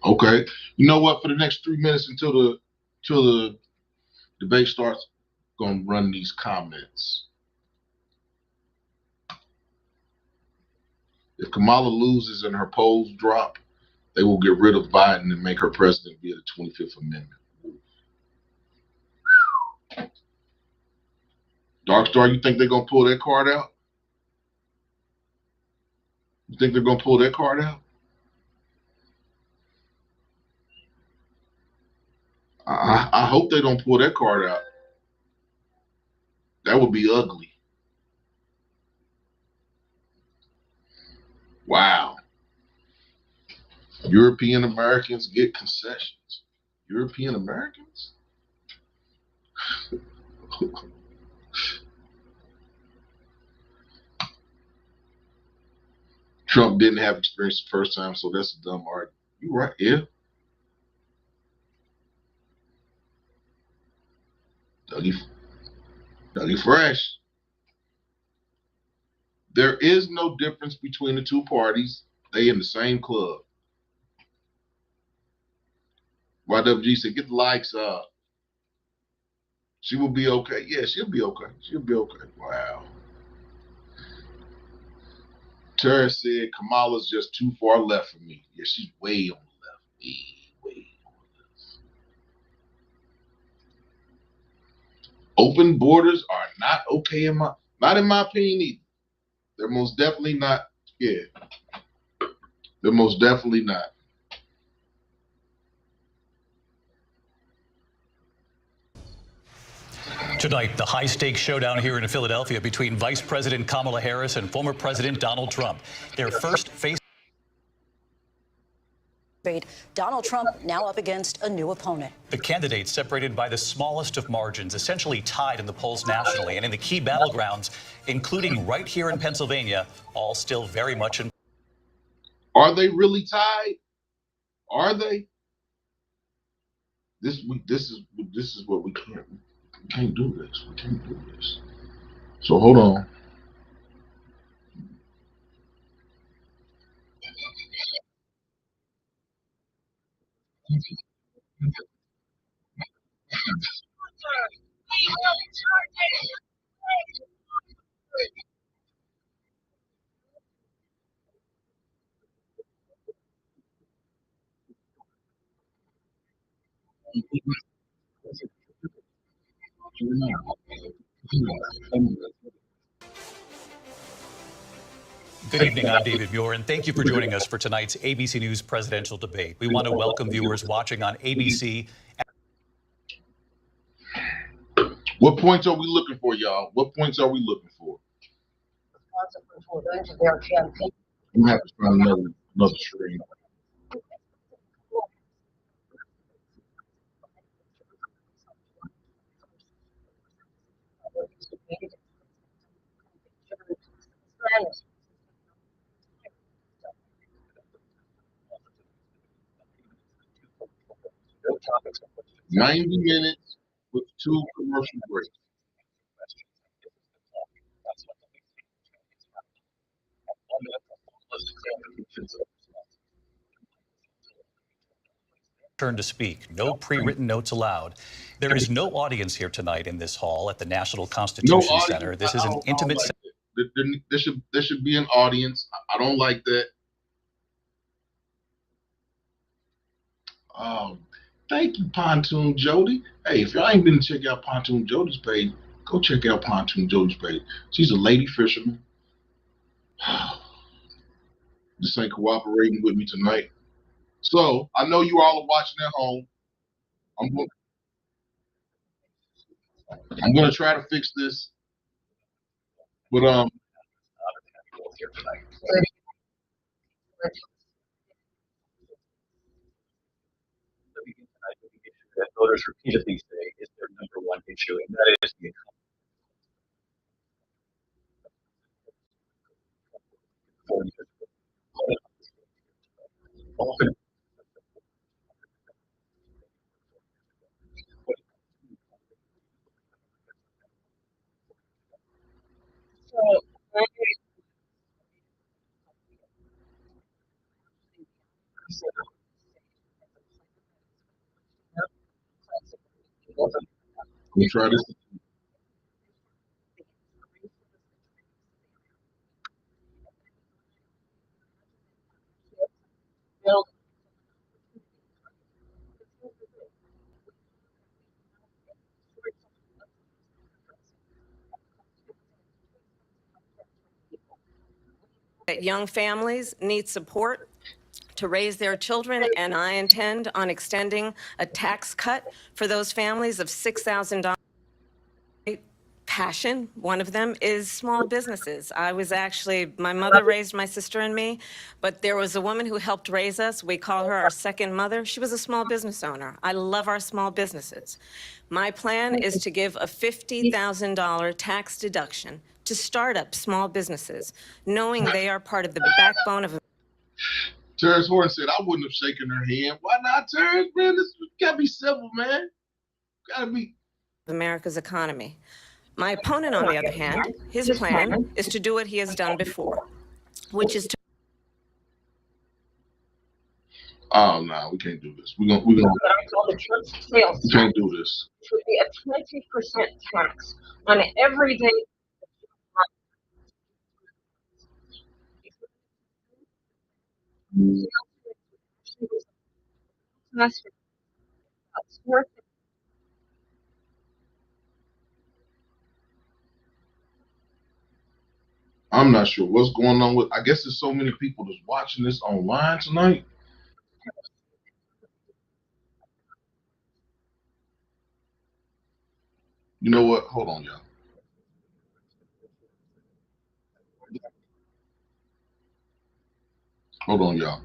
Okay. You know what? For the next 3 minutes until the debate starts, I'm gonna run these comments. If Kamala loses and her polls drop, they will get rid of Biden and make her president via the 25th Amendment. Dark Star, you think they're gonna pull that card out? You think they're gonna pull that card out? I hope they don't pull that card out. That would be ugly. Wow. European Americans get concessions. European Americans? Trump didn't have experience the first time, so that's a dumb argument. You're right, yeah. Dougie Fresh. There is no difference between the two parties. They in the same club. YWG said, get the likes up. She will be okay. Yeah, she'll be okay. She'll be okay. Wow. Tara said, Kamala's just too far left for me. Yeah, she's way on the left. Way on the left. Open borders are not okay not in my opinion either. They're most definitely not. Yeah. They're most definitely not. Tonight, the high-stakes showdown here in Philadelphia between Vice President Kamala Harris and former President Donald Trump. Their first face. Donald Trump now up against a new opponent. The candidates separated by the smallest of margins, essentially tied in the polls nationally and in the key battlegrounds, including right here in Pennsylvania, all still very much in. Are they really tied? Are they? This is what we can't. We can't do this. We can't do this. So hold on. Good evening, I'm David Muir, and thank you for joining us for tonight's ABC News presidential debate. We want to welcome viewers watching on ABC. What points are we looking for, y'all? What points are we looking for? I'm gonna have to find another screen. Topics. 90 minutes with 2 commercial breaks. Turn to speak. No pre-written notes allowed. There is no audience here tonight in this hall at the National Constitution Center. This is an intimate. There should be an audience. I don't like that. Thank you, Pontoon Jody. Hey, if y'all ain't been to check out Pontoon Jody's page, go check out Pontoon Jody's page. She's a lady fisherman. This ain't cooperating with me tonight. So I know you all are watching at home. I'm gonna try to fix this. But that voters repeatedly say is their number one issue, and that is the economy. we try this. Young families need support to raise their children, and I intend on extending a tax cut for those families of $6,000. Passion, one of them, is small businesses. My mother raised my sister and me, but there was a woman who helped raise us. We call her our second mother. She was a small business owner. I love our small businesses. My plan is to give a $50,000 tax deduction to start up small businesses, knowing they are part of the backbone of. Terrence Horton said, I wouldn't have shaken her hand. Why not, Terrence? Man, this gotta be civil, man. Gotta be. America's economy. My opponent, on the other hand, his plan is to do what he has done before, which is to. Oh no, we can't do this. We can't do this. It would be a 20% tax on everyday. I'm not sure what's going on with. I guess there's so many people that's watching this online tonight. You know what? Hold on, y'all. Hold on, y'all.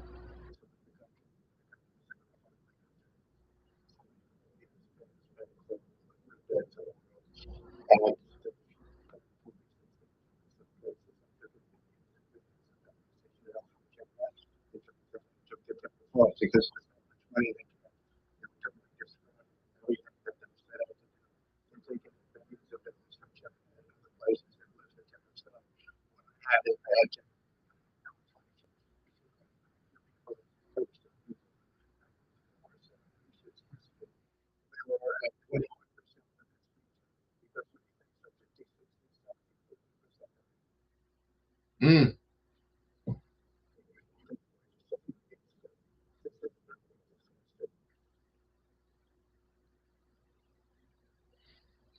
Because money Mm.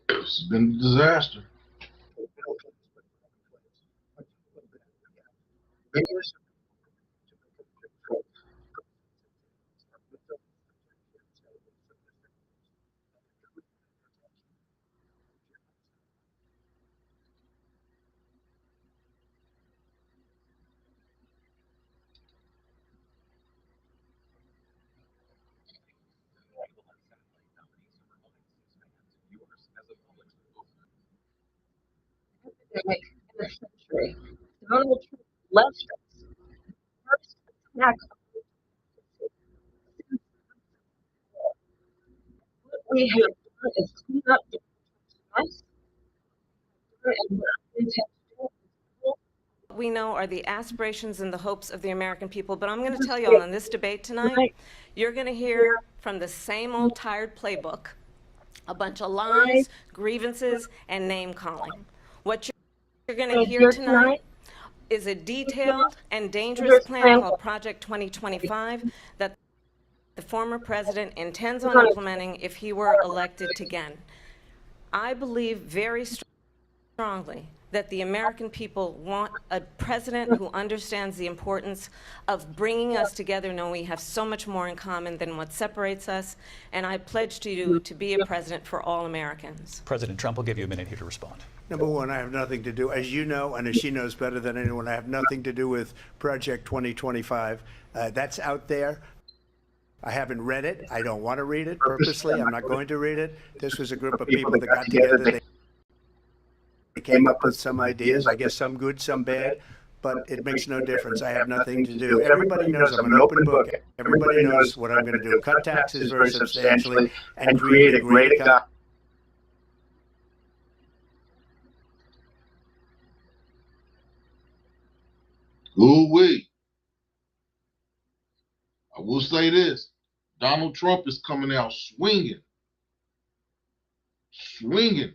It's been a disaster. epidemic in a century. Donald Trump left us first attack what we have done is clean up the mess and what we intend to do We know are the aspirations and the hopes of the American people. But I'm going to is tell you all in this debate tonight, tonight you're going to hear from the same old tired playbook, a bunch of I lies, grievances, and name calling. What you're going to want to hear hear tonight tonight is a detailed and dangerous dangerous plan plan called Project 2025 that the former president intends we're on going implementing if he were elected again. I believe very strongly that the American people want a president who understands the importance of bringing us together, knowing we have so much more in common than what separates us. And I pledge to you to be a president for all Americans. President Trump will give you a minute here to respond. Number one, I have nothing to do, as you know, and as she knows better than anyone, I have nothing to do with Project 2025. That's out there. I haven't read it. I don't want to read it purposely. I'm not going to read it. This was a group of people that got together. They came up with some ideas, I guess some good, some bad, but it makes no difference. I have nothing to do. Everybody knows I'm an open book. Everybody knows what I'm going to do. Cut taxes very substantially and create a great economy. Ooh-wee. I will say this. Donald Trump is coming out swinging. Swinging.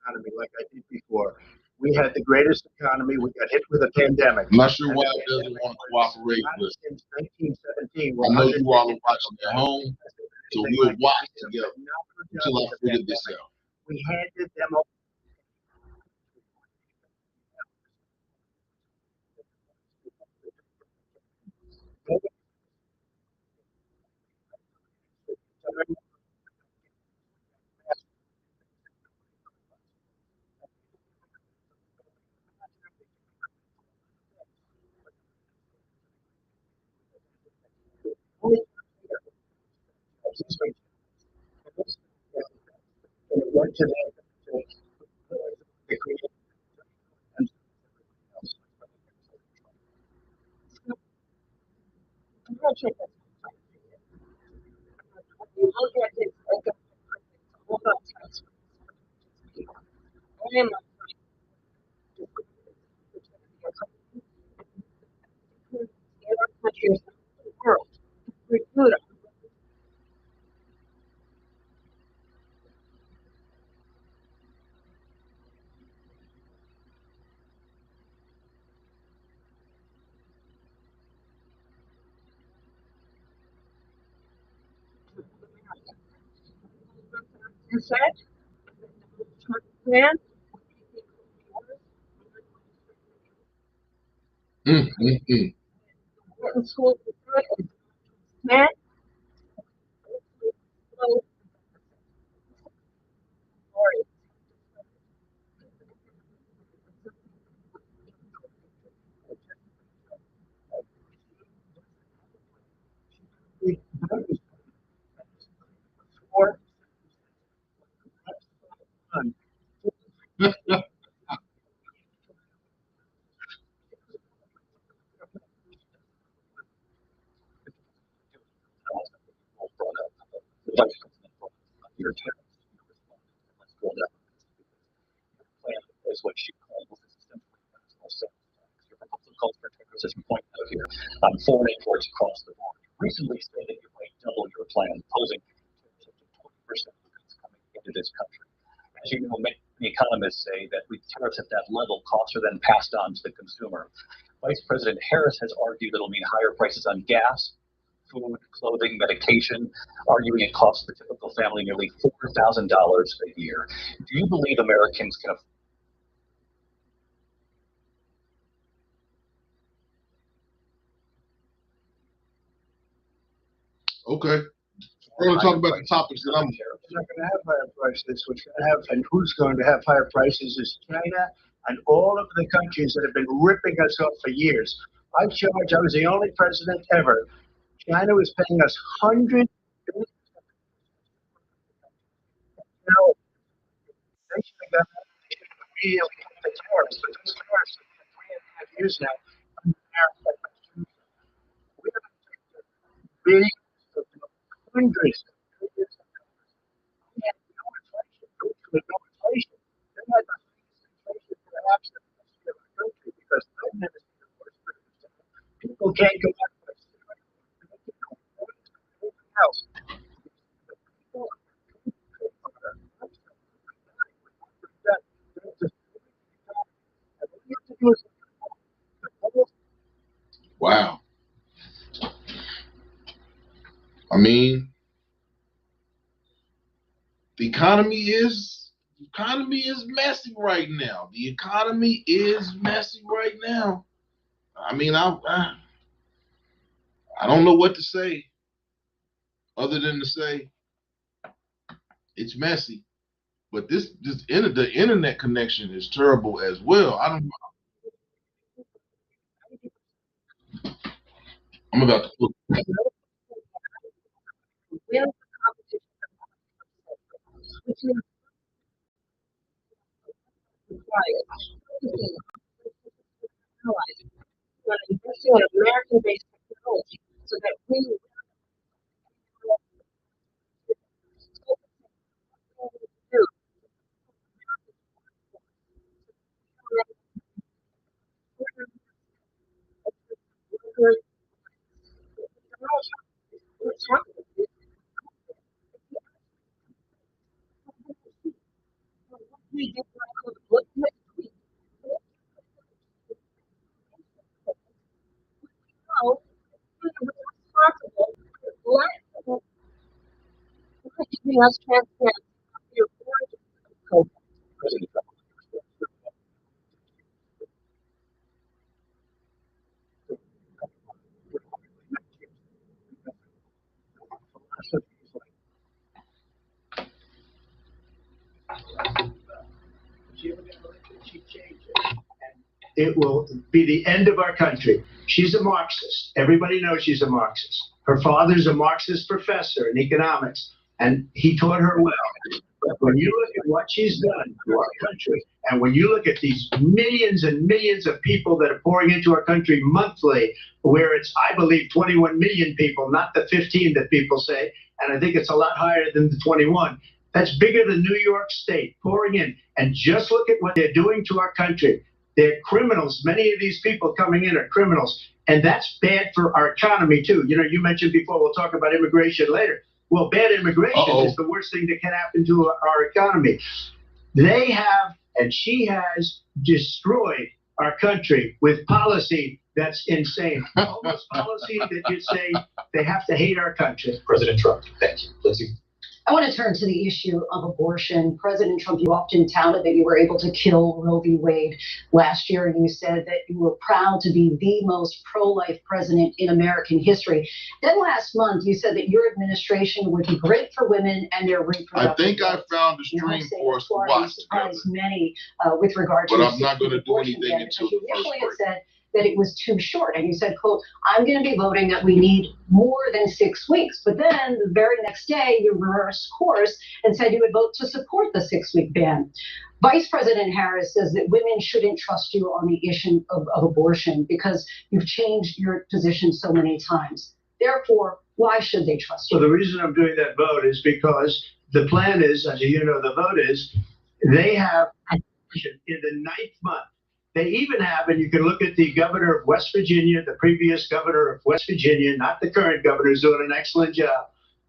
economy like I did before. We had the greatest economy. We got hit with a pandemic. I'm not sure why it doesn't want to cooperate with. Since 1917. I know you all are watching at home, so we'll watch together until I figure this out. We handed them over. Went to I'm not sure that's you look at it like a whole lot of times. I am in our countries, the world, recruit inside. Plan. In school, man. Vice President, your tariffs, your response, let's go down. Your plan is what she calls essentially national sales tax. Your proposal calls for tariffs, as you point out here, on foreign imports across the board. You recently said that you might double your plan, imposing tariffs up to 20% of goods coming into this country. As you know, many economists say that with tariffs at that level, costs are then passed on to the consumer. Vice President Harris has argued it'll mean higher prices on gas, food, clothing, medication, arguing it costs the typical family nearly $4,000 a year. Do you believe Americans can afford? Okay. We're going to talk about the topics that I'm. We're not going to have higher prices. What's going to have, and who's going to have higher prices is China and all of the countries that have been ripping us off for years. I was the only president ever. China was paying us hundreds of billions. Now, they should have got really the tariffs, but those tariffs have been 3.5 years now. We have billions of hundreds of billions of dollars. We had no inflation. With no inflation. They had the highest inflation perhaps in the history of our country because I've never seen the worst president. People can't go out to anything else. Wow. I mean, the economy is messy right now. The economy is messy right now. I mean, I don't know what to say other than to say it's messy. But the internet connection is terrible as well. I don't know. I'm about to put. Investing in American-based technology so that we less transparent. It will be the end of our country. She's a Marxist. Everybody knows she's a Marxist. Her father's a Marxist professor in economics, and he taught her well. But when you look at what she's done to our country, and when you look at these millions and millions of people that are pouring into our country monthly, where it's, I believe, 21 million people, not the 15 that people say, and I think it's a lot higher than the 21. That's bigger than New York State pouring in. And just look at what they're doing to our country. They're criminals. Many of these people coming in are criminals. And that's bad for our economy, too. You know, you mentioned before, we'll talk about immigration later. Well, bad immigration is the worst thing that can happen to our economy. They have, and she has, destroyed our country with policy that's insane. Almost policy that you say they have to hate our country. President Trump, thank you. Tulsi. I want to turn to the issue of abortion. President Trump, you often touted that you were able to kill Roe v. Wade last year, and you said that you were proud to be the most pro-life president in American history. Then last month, you said that your administration would be great for women and their reproductive I think I rights. found a stream for us to watch together. Many with regard to. But I'm not going to do anything until the first initially break. said that it was too short. And you said, quote, I'm going to be voting that we need more than 6 weeks. But then the very next day, you reversed course and said you would vote to support the 6-week ban. Vice President Harris says that women shouldn't trust you on the issue of abortion because you've changed your position so many times. Therefore, why should they trust you? So the reason I'm doing that vote is because the plan is, as you know, the vote is they have in the 9th month. They even have, and you can look at the governor of West Virginia, the previous governor of West Virginia, not the current governor, who's doing an excellent job,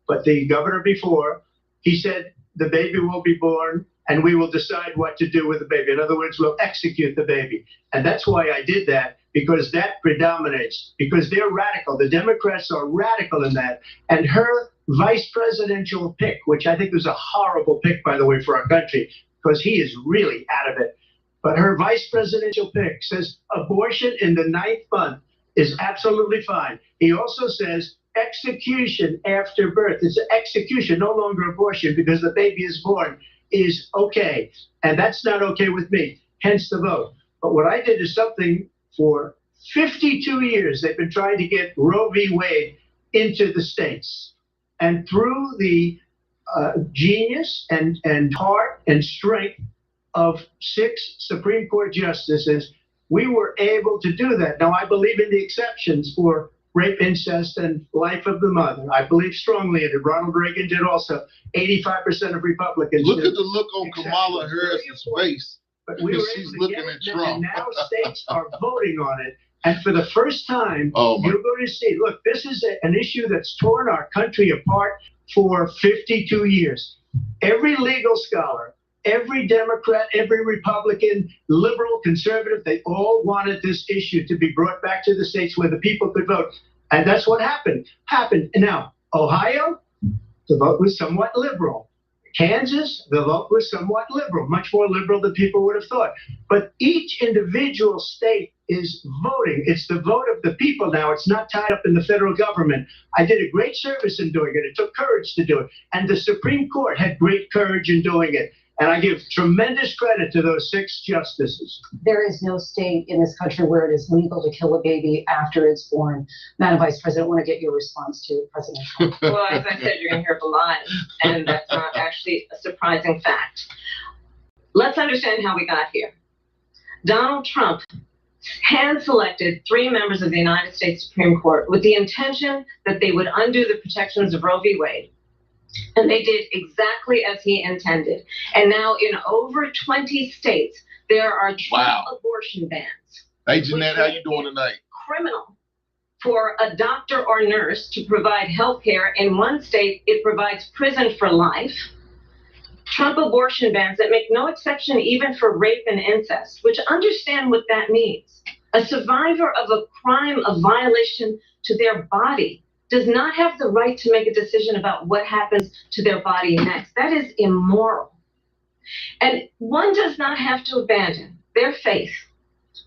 but the governor before, he said the baby will be born and we will decide what to do with the baby. In other words, we'll execute the baby. And that's why I did that, because that predominates, because they're radical. The Democrats are radical in that. And her vice presidential pick, which I think was a horrible pick, by the way, for our country, because he is really out of it. But her vice presidential pick says abortion in the 9th month is absolutely fine. He also says execution after birth. It's execution, no longer abortion, because the baby is born, is okay. And that's not okay with me, hence the vote. But what I did is something for 52 years. They've been trying to get Roe v. Wade into the states. And through the genius and heart and strength of 6 Supreme Court justices, we were able to do that. Now, I believe in the exceptions for rape, incest, and life of the mother. I believe strongly in it. Ronald Reagan did also. 85% of Republicans Look did. at the look on Kamala Harris's face. But we were She's able to looking get at it, Trump. and now states are voting on it. And for the first time, Oh, my. you're going to see, look, this is an issue that's torn our country apart for 52 years. Every legal scholar, every Democrat, every Republican, liberal, conservative, they all wanted this issue to be brought back to the states where the people could vote. And that's what happened. Now, Ohio, the vote was somewhat liberal. Kansas, the vote was somewhat liberal, much more liberal than people would have thought. But each individual state is voting. It's the vote of the people now. It's not tied up in the federal government. I did a great service in doing it. It took courage to do it. And the Supreme Court had great courage in doing it. And I give tremendous credit to those 6 justices. There is no state in this country where it is legal to kill a baby after it's born. Madam Vice President, I want to get your response to President Trump. Well, as I said, you're going to hear the lies, and that's not actually a surprising fact. Let's understand how we got here. Donald Trump hand-selected 3 members of the United States Supreme Court with the intention that they would undo the protections of Roe v. Wade. And they did exactly as he intended. And now in over 20 states, there are Trump abortion bans. Hey, Jeanette, how you doing tonight? Criminal for a doctor or nurse to provide health care. In one state, it provides prison for life. Trump abortion bans that make no exception even for rape and incest, which understand what that means. A survivor of a crime of violation to their body does not have the right to make a decision about what happens to their body next. That is immoral. And one does not have to abandon their faith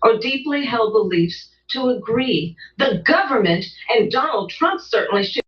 or deeply held beliefs to agree. The government, and Donald Trump certainly should.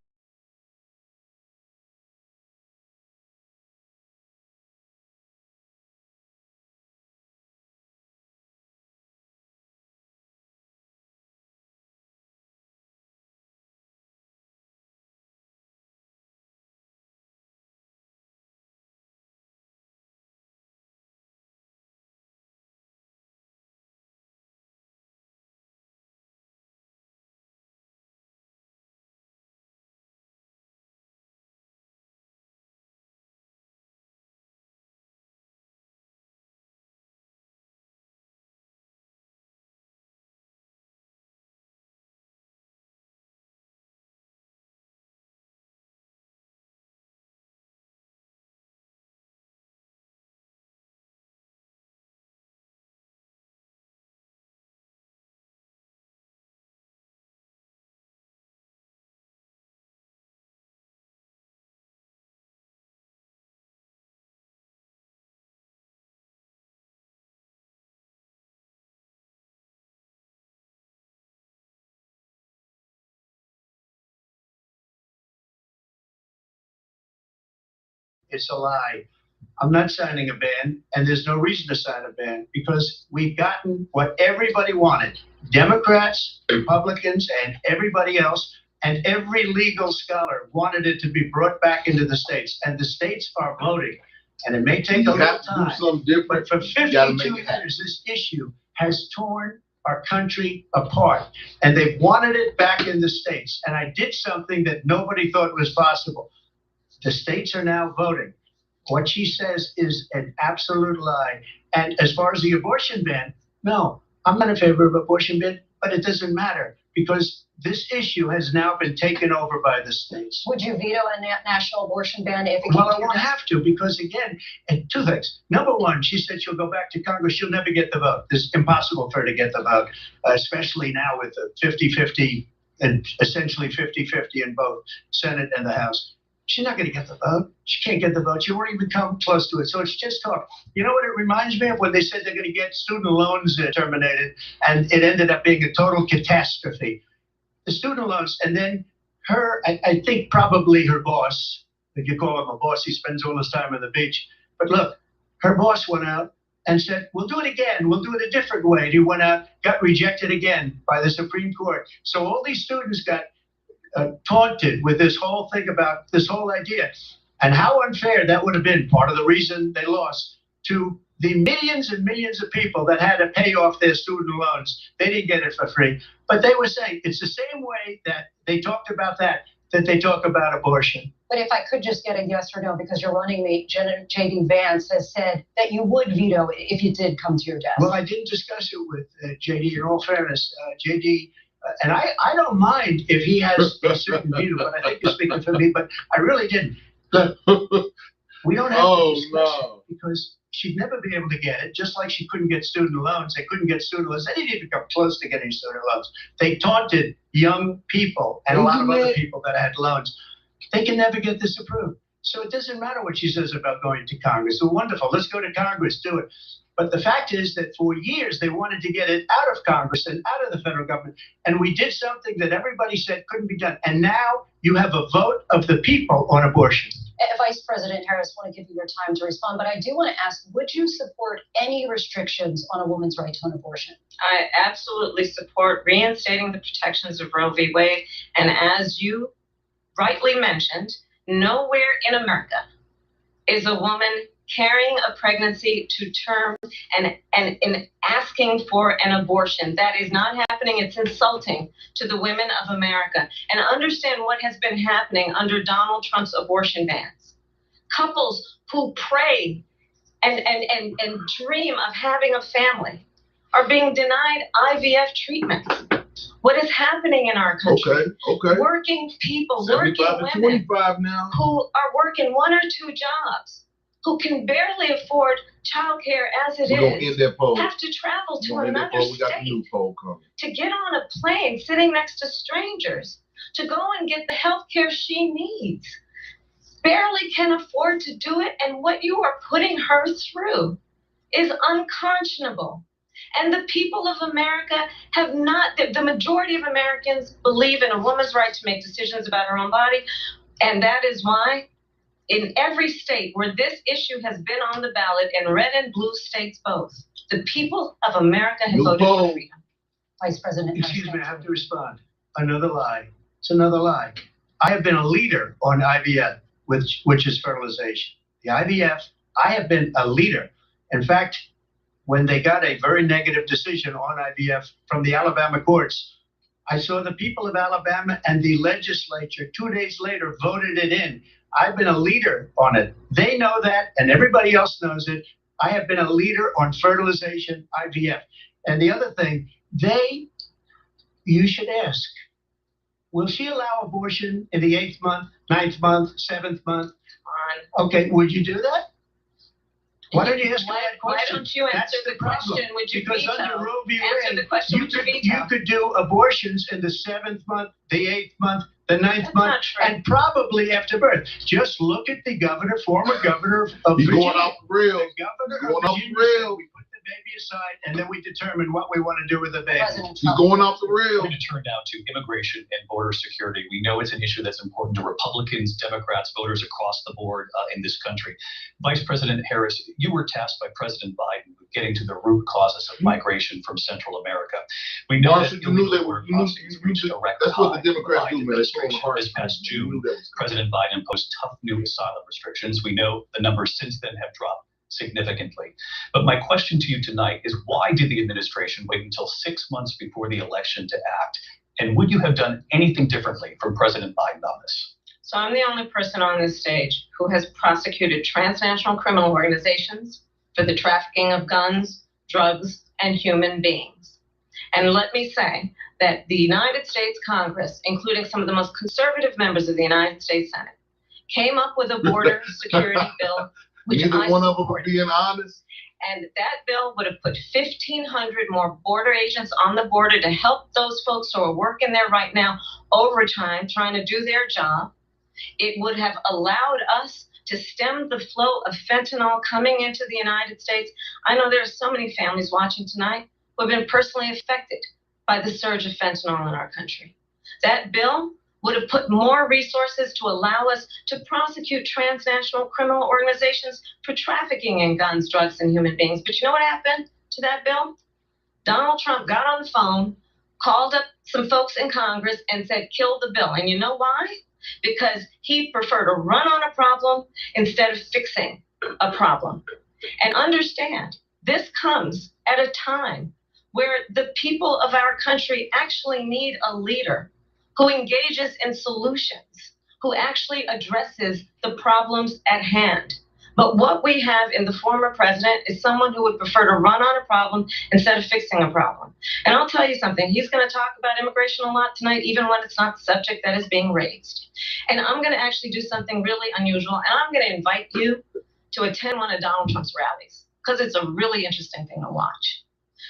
It's a lie. I'm not signing a ban, and there's no reason to sign a ban because we've gotten what everybody wanted. Democrats, Republicans, and everybody else, and every legal scholar wanted it to be brought back into the states, and the states are voting. And it may take a little time, but for 52 years, this issue has torn our country apart. And they wanted it back in the states. And I did something that nobody thought was possible. The states are now voting. What she says is an absolute lie. And as far as the abortion ban, no, I'm not in favor of abortion ban, but it doesn't matter because this issue has now been taken over by the states. Would you veto a national abortion ban if it Well, came I won't have to because, again, and two things. Number one, she said she'll go back to Congress. She'll never get the vote. It's impossible for her to get the vote, especially now with the 50-50 and essentially 50-50 in both Senate and the House. She's not going to get the vote. She can't get the vote. She won't even come close to it. So it's just talk. You know what it reminds me of? When they said they're going to get student loans terminated, and it ended up being a total catastrophe. The student loans, and then her, I think probably her boss, if you call him a boss, he spends all his time on the beach. But look, her boss went out and said, we'll do it again. We'll do it a different way. And he went out, got rejected again by the Supreme Court. So all these students got taunted with this whole thing about this whole idea. And how unfair that would have been, part of the reason they lost, to the millions and millions of people that had to pay off their student loans. They didn't get it for free. But they were saying it's the same way that they talked about that they talk about abortion. But if I could just get a yes or no, because your running mate, J.D. Vance, has said that you would veto it if it did come to your desk. Well, I didn't discuss it with J.D. In all fairness, J.D., and I don't mind if he has a certain view, but I think you're speaking for me, but I really didn't. Look, we don't have to discuss it because she'd never be able to get it, just like she couldn't get student loans. They couldn't get student loans. They didn't even come close to getting student loans. They taunted young people and a lot of other people that had loans. They can never get this approved. So it doesn't matter what she says about going to Congress. Well, wonderful. Let's go to Congress, do it. But the fact is that for years, they wanted to get it out of Congress and out of the federal government. And we did something that everybody said couldn't be done. And now you have a vote of the people on abortion. Vice President Harris, I want to give you your time to respond, but I do want to ask, would you support any restrictions on a woman's right to an abortion? I absolutely support reinstating the protections of Roe v. Wade. And as you rightly mentioned, nowhere in America is a woman carrying a pregnancy to term and asking for an abortion. That is not happening. It's insulting to the women of America. And understand what has been happening under Donald Trump's abortion bans. Couples who pray and dream of having a family are being denied IVF treatment. What is happening in our country? Okay. Working people, working women now, who are working 1 or 2 jobs, who can barely afford childcare as it We're gonna end that poll. have to travel to We're gonna end that another poll. We got the new state poll coming. to get on a plane sitting next to strangers, to go and get the health care she needs. Barely can afford to do it, and what you are putting her through is unconscionable. And the people of America have not, the majority of Americans believe in a woman's right to make decisions about her own body, and that is why in every state where this issue has been on the ballot, in red and blue states both, the people of America have voted for freedom. Vice President. Excuse me, I have to respond. Another lie. It's another lie. I have been a leader on IVF, which is fertilization. The IVF, I have been a leader. In fact, when they got a very negative decision on IVF from the Alabama courts, I saw the people of Alabama and the legislature 2 days later voted it in. I've been a leader on it. They know that, and everybody else knows it. I have been a leader on fertilization, IVF. And the other thing, you should ask, will she allow abortion in the 8th month, 9th month, 7th month? Okay, would you do that? Why don't you ask me that question? Why don't you answer the question? Would you because veto? under Roe v. Answer Wade, the question. Would you veto? you could do abortions in the 7th month, the 8th month, the 9th That's month, not true. and probably after birth. Just look at the former governor of He's Virginia. going off the rails. The governor Going of off the Virginia said rails. we put the baby aside, and then we determine what we want to do with the baby. President He's Trump. going off the We're rails. going to turn now to immigration and border security. We know it's an issue that's important to Republicans, Democrats, voters across the board in this country. Vice President Harris, you were tasked by President Biden with getting to the root causes of migration from Central America. We know Marshall, that you knew illegal that. work You knew, crossings reached a record that's what high. the Democrats Biden do, man. They throw administration. hard. This past You knew June, that was coming. President Biden imposed tough new asylum restrictions. We know the numbers since then have dropped significantly. But my question to you tonight is, why did the administration wait until 6 months before the election to act? And would you have done anything differently from President Biden on this? So I'm the only person on this stage who has prosecuted transnational criminal organizations for the trafficking of guns, drugs, and human beings. And let me say that the United States Congress, including some of the most conservative members of the United States Senate, came up with a border security bill, which Neither I one of them supported. being honest. And that bill would have put 1,500 more border agents on the border to help those folks who are working there right now overtime, trying to do their job. It would have allowed us to stem the flow of fentanyl coming into the United States. I know there are so many families watching tonight who have been personally affected by the surge of fentanyl in our country. That bill would have put more resources to allow us to prosecute transnational criminal organizations for trafficking in guns, drugs, and human beings. But you know what happened to that bill? Donald Trump got on the phone, called up some folks in Congress, and said, kill the bill. And you know why? Because he preferred to run on a problem instead of fixing a problem. And understand, this comes at a time where the people of our country actually need a leader who engages in solutions, who actually addresses the problems at hand. But what we have in the former president is someone who would prefer to run on a problem instead of fixing a problem. And I'll tell you something, he's going to talk about immigration a lot tonight, even when it's not the subject that is being raised. And I'm going to actually do something really unusual, and I'm going to invite you to attend one of Donald Trump's rallies, because it's a really interesting thing to watch.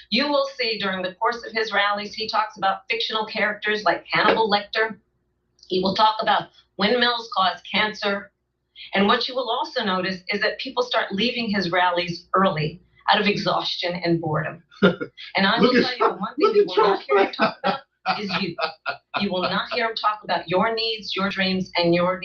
You will see during the course of his rallies, he talks about fictional characters like Hannibal Lecter. He will talk about windmills cause cancer. And what you will also notice is that people start leaving his rallies early out of exhaustion and boredom. And I will tell you, the one thing you will not hear him talk about is you. You will not hear him talk about your needs, your dreams, and your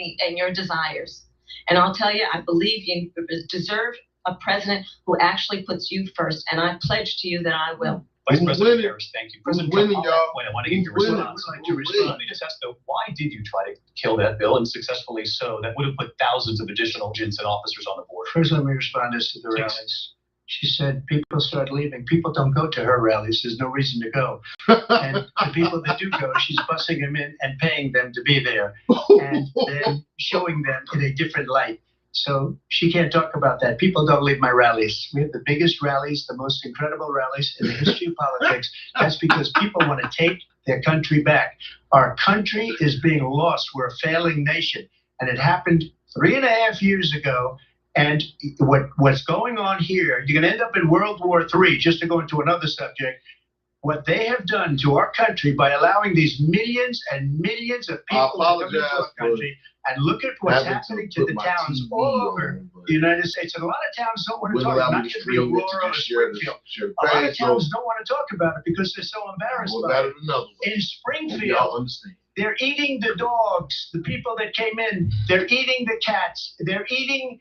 desires. And I'll tell you, I believe you deserve a president who actually puts you first, and I pledge to you that I will. Vice President Harris, thank you. President Trump, on y'all? that point, I want to get your response. I'd like to respond. Let me just ask, though, why did you try to kill that bill, and successfully so? That would have put thousands of additional agents and officers on the board. First, let me respond as to the rallies. She said people start leaving. People don't go to her rallies. There's no reason to go. And the people that do go, she's bussing them in and paying them to be there, and then showing them in a different light. So she can't talk about that. People don't leave my rallies. We have the biggest rallies, the most incredible rallies in the history of politics. That's because people want to take their country back. Our country is being lost. We're a failing nation. And it happened 3.5 years ago. And what's going on here, you're going to end up in World War III, just to go into another subject. What they have done to our country by allowing these millions and millions of people to come into our country, and look at what's happening to the towns all over the United States. And a lot of towns don't want to talk, not just Aurora or Springfield. A lot of towns don't want to talk about it because they're so embarrassed by it. In Springfield, they're eating the dogs, the people that came in. They're eating the cats. They're eating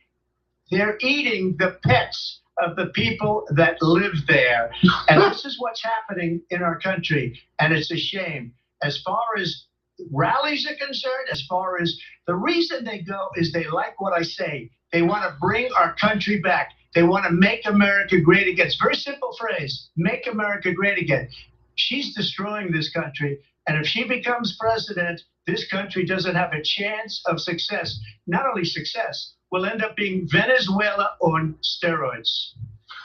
the pets of the people that live there. And this is what's happening in our country. And it's a shame. As far as rallies are concerned, as far as the reason they go is they like what I say. They want to bring our country back. They want to make America great again. It's a very simple phrase, make America great again. She's destroying this country. And if she becomes president, this country doesn't have a chance of success. Not only success, we'll end up being Venezuela on steroids.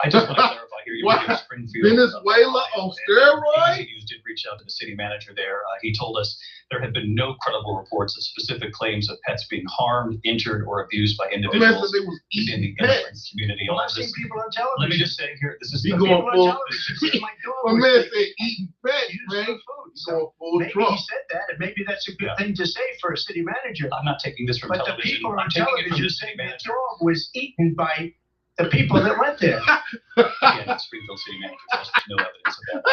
I just want to clarify here. You were in Springfield. Venezuela on steroids? You did reach out to the city manager there. He told us there have been no credible reports of specific claims of pets being harmed, injured, or abused by individuals within the immigrant community. Well, I've seen people on television. Let me just say here, this is He the going people full. on television. My dog My was man sick. said eating pets, man. Food. He's going full Maybe Trump. he said that, and maybe that's a good thing to say for a city manager. I'm not taking this from But the television. people I'm on taking it from television the say city the manager. dog was eaten by the people that went there. Again, the Springfield city manager says there's no evidence of that.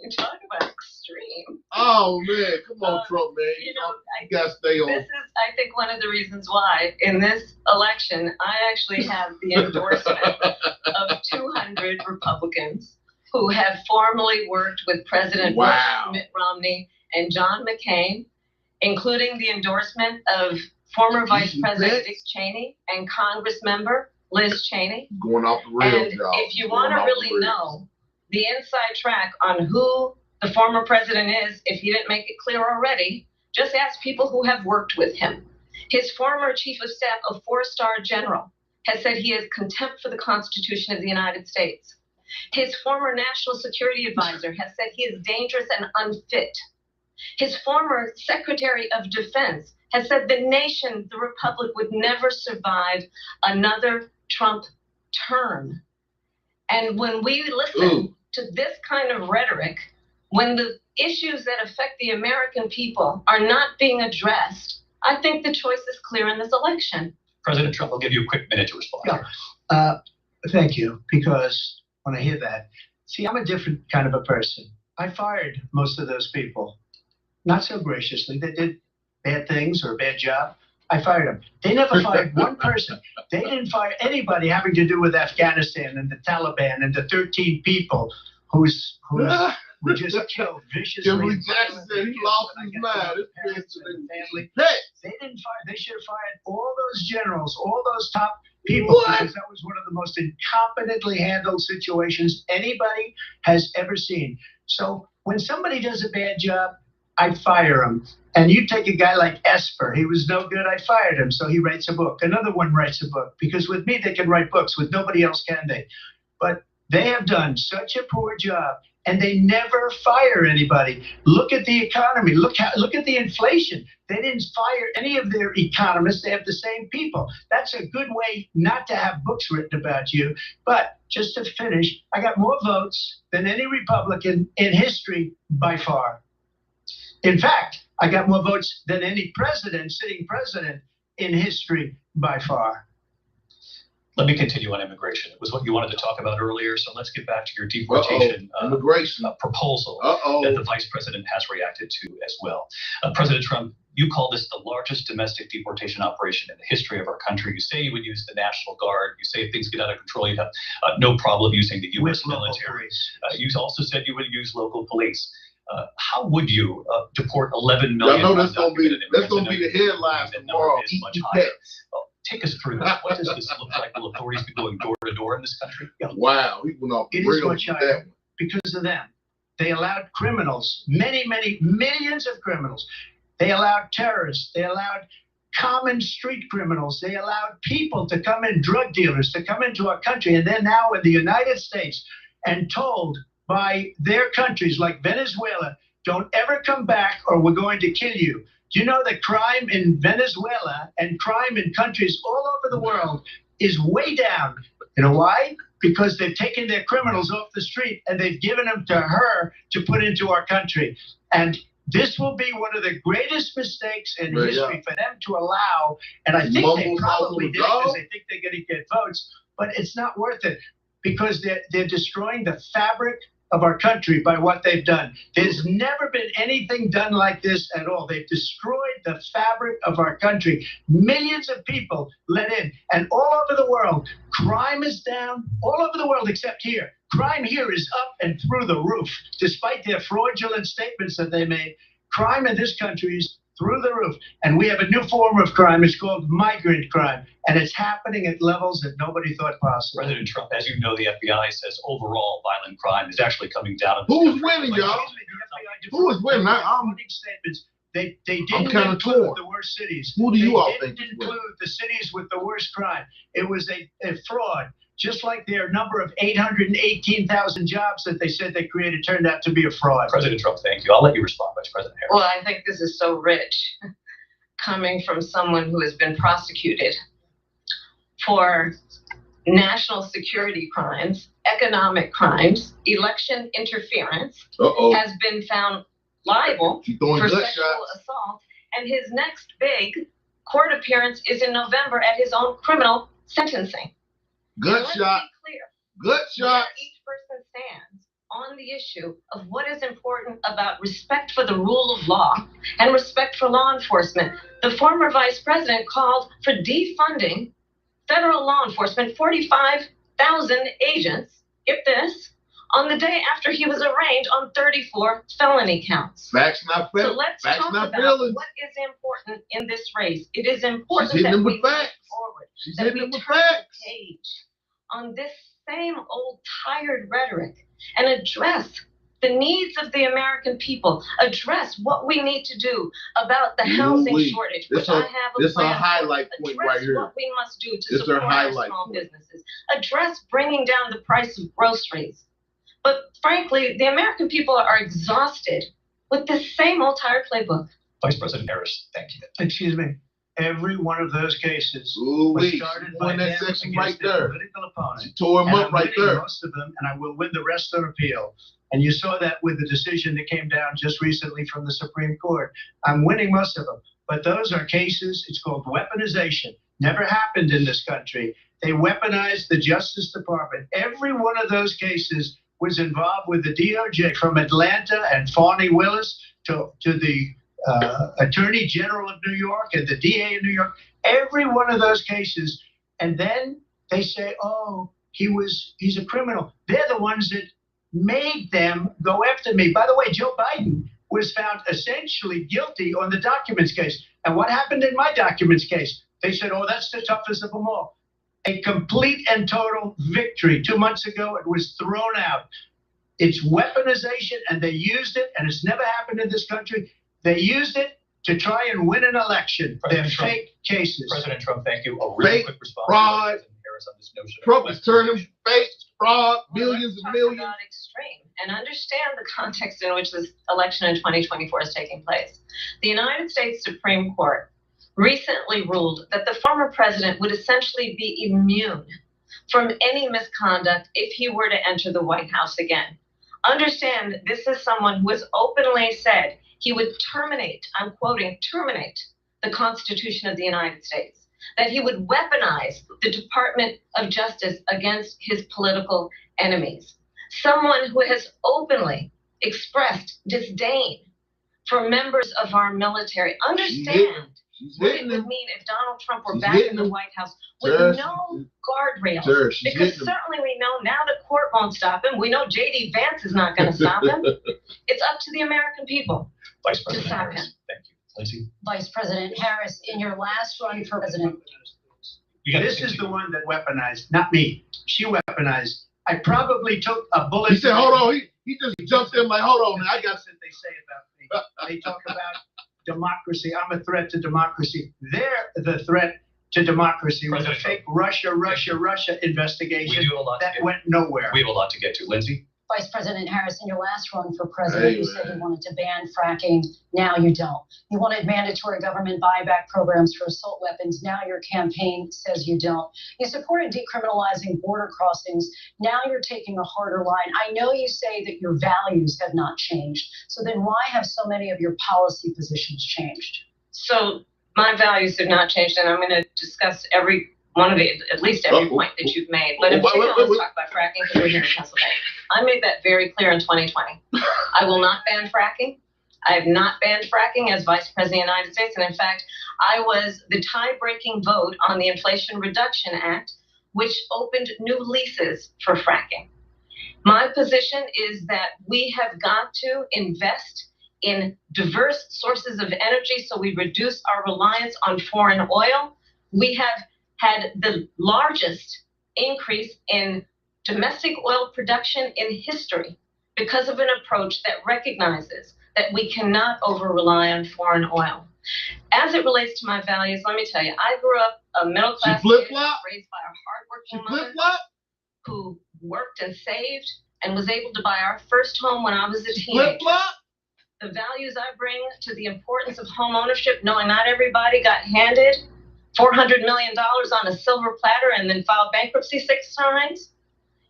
You talk about extreme. Oh, man. Come on, Trump, man. You know, You got to stay on. this is, I think, one of the reasons why in this election, I actually have the endorsement of 200 Republicans who have formally worked with President Wow. Bush, Mitt Romney, and John McCain, including the endorsement of former Vice President Dick Cheney and Congress member Liz Cheney. Going off the rails, And y'all. if you want to really know the inside track on who the former president is, if he didn't make it clear already, just ask people who have worked with him. His former chief of staff, a 4-star general, has said he has contempt for the Constitution of the United States. His former national security advisor has said he is dangerous and unfit. His former Secretary of Defense has said the nation, the republic, would never survive another Trump term. And when we listen to this kind of rhetoric, when the issues that affect the American people are not being addressed, I think the choice is clear in this election. President Trump, I'll give you a quick minute to respond. Yeah. Thank you, because when I hear that, see, I'm a different kind of a person. I fired most of those people, not so graciously. They did bad things or a bad job. I fired them. They never fired one person. They didn't fire anybody having to do with Afghanistan and the Taliban and the 13 people who just killed viciously. Jimmy Jackson said he lost his mind. Family. They didn't fire. They should have fired all those generals, all those top people, because that was one of the most incompetently handled situations anybody has ever seen. So when somebody does a bad job, I fire him. And you take a guy like Esper, he was no good, I fired him, so he writes a book. Another one writes a book, because with me they can write books, with nobody else can they? But they have done such a poor job, and they never fire anybody. Look at the economy, look at the inflation. They didn't fire any of their economists, they have the same people. That's a good way not to have books written about you. But just to finish, I got more votes than any Republican in history by far. In fact, I got more votes than any sitting president in history by far. Let me continue on immigration. It was what you wanted to talk about earlier, so let's get back to your deportation proposal that the vice president has reacted to as well. President Trump, you call this the largest domestic deportation operation in the history of our country. You say you would use the National Guard. You say if things get out of control, you'd have no problem using the U.S. military. You also said you would use local police. How would you deport 11 million? I know that's going to be the headlines tomorrow. Take us through that. What does this look like? Will authorities be going door to door in this country? Wow, he went off the rails with that one. Because of them. They allowed criminals, many millions of criminals. They allowed terrorists. They allowed common street criminals. They allowed people to come in, drug dealers, to come into our country. And they're now in the United States and told by their countries like Venezuela, don't ever come back or we're going to kill you. Do you know that crime in Venezuela and crime in countries all over the world is way down? You know why? Because they've taken their criminals off the street and they've given them to her to put into our country. And this will be one of the greatest mistakes in history for them to allow. And I think they probably did it because they think they're going to get votes. But it's not worth it because they're destroying the fabric of our country by what they've done. There's never been anything done like this at all. They've destroyed the fabric of our country. Millions of people let in, and all over the world, crime is down, all over the world except here. Crime here is up and through the roof, despite their fraudulent statements that they made. Crime in this country is through the roof, and we have a new form of crime. It's called migrant crime, and it's happening at levels that nobody thought possible. President Trump, as you know, the FBI says overall violent crime is actually coming down. Who's winning, y'all? Who is winning? Statements. They didn't include the worst cities. Who do you all think? They didn't include the cities with the worst crime. It was a fraud. Just like their number of 818,000 jobs that they said they created turned out to be a fraud. President Trump, thank you. I'll let you respond, Vice President Harris. Well, I think this is so rich coming from someone who has been prosecuted for national security crimes, economic crimes, election interference, has been found liable for sexual assault, and his next big court appearance is in November at his own criminal sentencing. Good shot. Good shot. Each person stands on the issue of what is important about respect for the rule of law and respect for law enforcement. The former vice president called for defunding federal law enforcement, 45,000 agents, get this, on the day after he was arraigned on 34 felony counts. Facts not So feelings. let's Facts talk not about feelings. what is important in this race. It is important She's hitting that them we with move facts. forward, She's that hitting we them with turn the facts. page on this same old tired rhetoric and address the needs of the American people, address what we need to do about the housing shortage, which I have a This is a plan for. highlight point Address right here. what we must do to This is our support our highlight small point. businesses. Address bringing down the price of groceries. But frankly, the American people are exhausted with this same old tired playbook. Vice President Harris, thank you. Excuse me. Every one of those cases was Ooh-wee. started She by won that them section against right their there. political opponent. She tore him And up I'm right winning there. most of them, and I will win the rest on appeal. And you saw that with the decision that came down just recently from the Supreme Court. I'm winning most of them. But those are cases, it's called weaponization. Never happened in this country. They weaponized the Justice Department. Every one of those cases was involved with the DOJ, from Atlanta and Fani Willis to the Attorney General of New York and the DA of New York. Every one of those cases. And then they say, oh, he's a criminal. They're the ones that made them go after me. By the way, Joe Biden was found essentially guilty on the documents case. And what happened in my documents case? They said, oh, that's the toughest of them all. A complete and total victory. 2 months ago, it was thrown out. It's weaponization, and they used it, and it's never happened in this country. They used it to try and win an election. They're fake cases. President Trump, thank you. A really Fake, quick response fraud. to President Harris on this notion of Trump is turning weaponization. fake, fraud, Well, millions let's and talk millions. about extreme and understand the context in which this election in 2024 is taking place. The United States Supreme Court recently ruled that the former president would essentially be immune from any misconduct if he were to enter the White House again. Understand, this is someone who has openly said he would terminate, I'm quoting, terminate the Constitution of the United States, that he would weaponize the Department of Justice against his political enemies. Someone who has openly expressed disdain for members of our military. Understand what it would mean if Donald Trump were back in the White House with no guardrails. Because certainly we know now the court won't stop him. We know J.D. Vance is not going to stop him. It's up to the American people Vice to President stop Harris, him. thank you. Lindsay? Vice President Harris, in your last run for president. This is the one that weaponized, not me. She weaponized. I probably took a bullet. He said, hold on. He just jumped in like, hold on. I got what they say about me. They talk about democracy. I'm a threat to democracy. They're the threat to democracy with a fake Russia investigation We do have a lot to that get. went nowhere. We have a lot to get to. Lindsay? Vice President Harris, in your last run for president, you said you wanted to ban fracking. Now you don't. You wanted mandatory government buyback programs for assault weapons. Now your campaign says you don't. You supported decriminalizing border crossings. Now you're taking a harder line. I know you say that your values have not changed. So then why have so many of your policy positions changed? So my values have not changed, and I'm going to discuss every one of it, at least every point that you've made. But in particular, let's talk about fracking because we're here in Pennsylvania. I made that very clear in 2020. I will not ban fracking. I have not banned fracking as Vice President of the United States. And in fact, I was the tie-breaking vote on the Inflation Reduction Act, which opened new leases for fracking. My position is that we have got to invest in diverse sources of energy so we reduce our reliance on foreign oil. We have had the largest increase in domestic oil production in history because of an approach that recognizes that we cannot over-rely on foreign oil. As it relates to my values, let me tell you, I grew up a middle-class kid raised by a hardworking mother who worked and saved and was able to buy our first home when I was a teenager. The values I bring to the importance of home ownership, knowing not everybody got handed $400 million on a silver platter and then filed bankruptcy 6 times,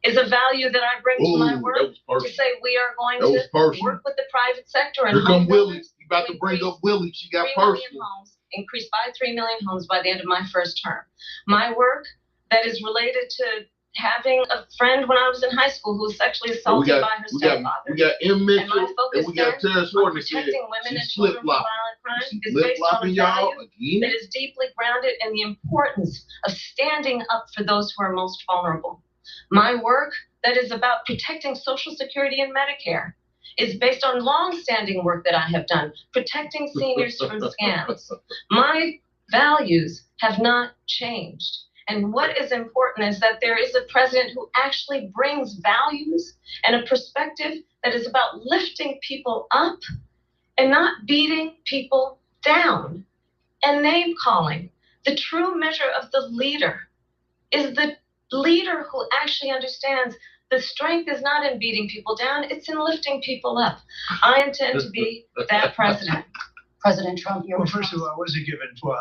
is a value that I bring to my work to say we are going to work with the private sector and home builders. You about to bring up Willie. She got 3 million homes, increase by 3 million homes by the end of my first term. My work that is related to having a friend when I was in high school who was sexually assaulted by her stepfather. We got M. Mitchell and my focus and we got Terrence on Horton. protecting women and children from violent crime is based on a value that is deeply grounded in the importance of standing up for those who are most vulnerable. My work that is about protecting Social Security and Medicare is based on long-standing work that I have done, protecting seniors from scams. My values have not changed. And what is important is that there is a president who actually brings values and a perspective that is about lifting people up and not beating people down and name calling. The true measure of the leader is the leader who actually understands the strength is not in beating people down, it's in lifting people up. I intend to be that president. President Trump, your Well, first of all, I wasn't given $400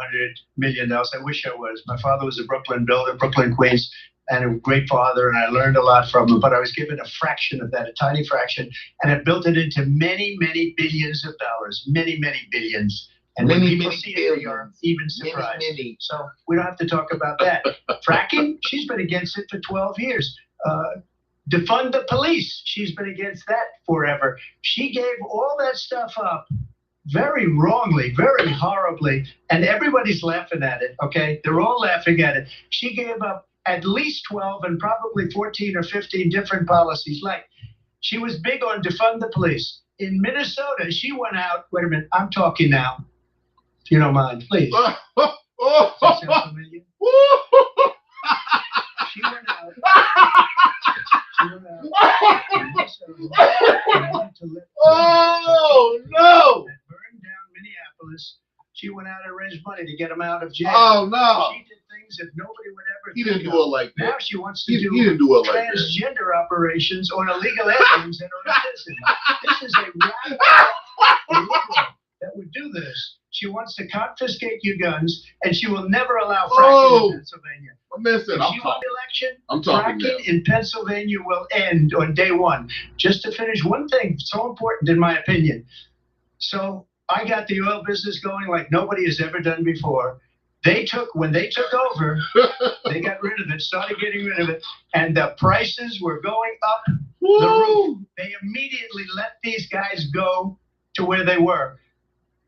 million. I wish I was. My father was a Brooklyn builder, Brooklyn, Queens, and a great father, and I learned a lot from him. But I was given a fraction of that, a tiny fraction, and I built it into many, many billions of dollars, many, many billions. And when people see it, they are even surprised. So we don't have to talk about that. Fracking, she's been against it for 12 years. Defund the police, she's been against that forever. She gave all that stuff up very wrongly, very horribly, and everybody's laughing at it, okay? They're all laughing at it. She gave up at least 12 and probably 14 or 15 different policies. Like, she was big on defund the police. In Minnesota, she went out, wait a minute, I'm talking now, if you don't mind, please. Does that sound familiar? She went out. Oh no! Burned down Minneapolis. She went out and raised money to get him out of jail. Oh no! She did things that nobody would ever. He didn't do it like that. Now she wants to He didn't do it like that. transgender operations on illegal aliens that are in prison. This is a radical that would do this. She wants to confiscate your guns, and she will never allow fracking in Pennsylvania. Listen, If she won the election, I'm talking fracking now. in Pennsylvania will end on day one. Just to finish, one thing so important in my opinion. So I got the oil business going like nobody has ever done before. When they took over, they got rid of it, started getting rid of it, and the prices were going up the roof. They immediately let these guys go to where they were.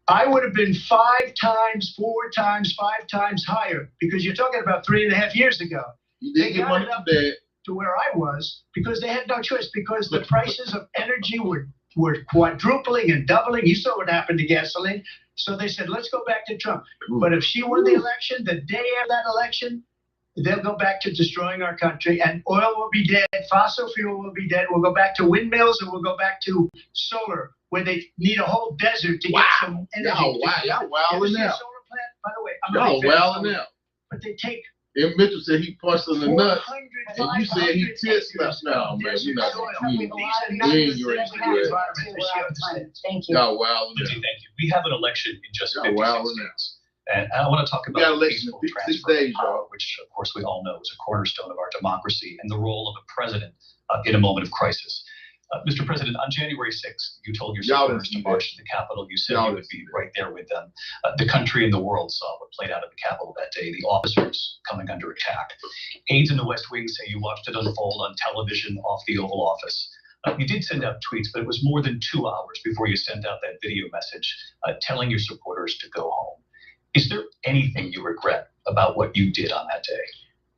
I would have been 5 times, 4 times, 5 times higher, because you're talking about 3.5 years ago. You did get money from that. To where I was, because they had no choice, because the prices of energy were quadrupling and doubling. You saw what happened to gasoline. So they said, let's go back to Trump. But if she won the election, the day after that election, they'll go back to destroying our country, and oil will be dead, fossil fuel will be dead. We'll go back to windmills, and we'll go back to solar, where they need a whole desert to get some energy. Y'all wilding out. Solar plant? By the way, I'm Y'all not a fan of wilding solar, out. but they take And Mitchell said he punched in the nuts. 400, And you said he 500 tits acres now, of man. desert We not soil. we These are we not ain't the ready same to do it. environment that she understands. Thank you. Y'all wilding Lindsay, out. thank you. We have an election in just Y'all 56 wilding days. And I want to talk We got about the election in peaceful 56 transfer of days, power, y'all. which of course we all know is a cornerstone of our democracy and the role of a president in a moment of crisis. Mr. President, on January 6th, you told your Y'all supporters to didn't see march to the Capitol. You said Y'all you would be right there with them. The country and the world saw what played out at the Capitol that day, the officers coming under attack. Aides in the West Wing say you watched it unfold on television off the Oval Office. You did send out tweets, but it was more than 2 hours before you sent out that video message telling your supporters to go home. Is there anything you regret about what you did on that day?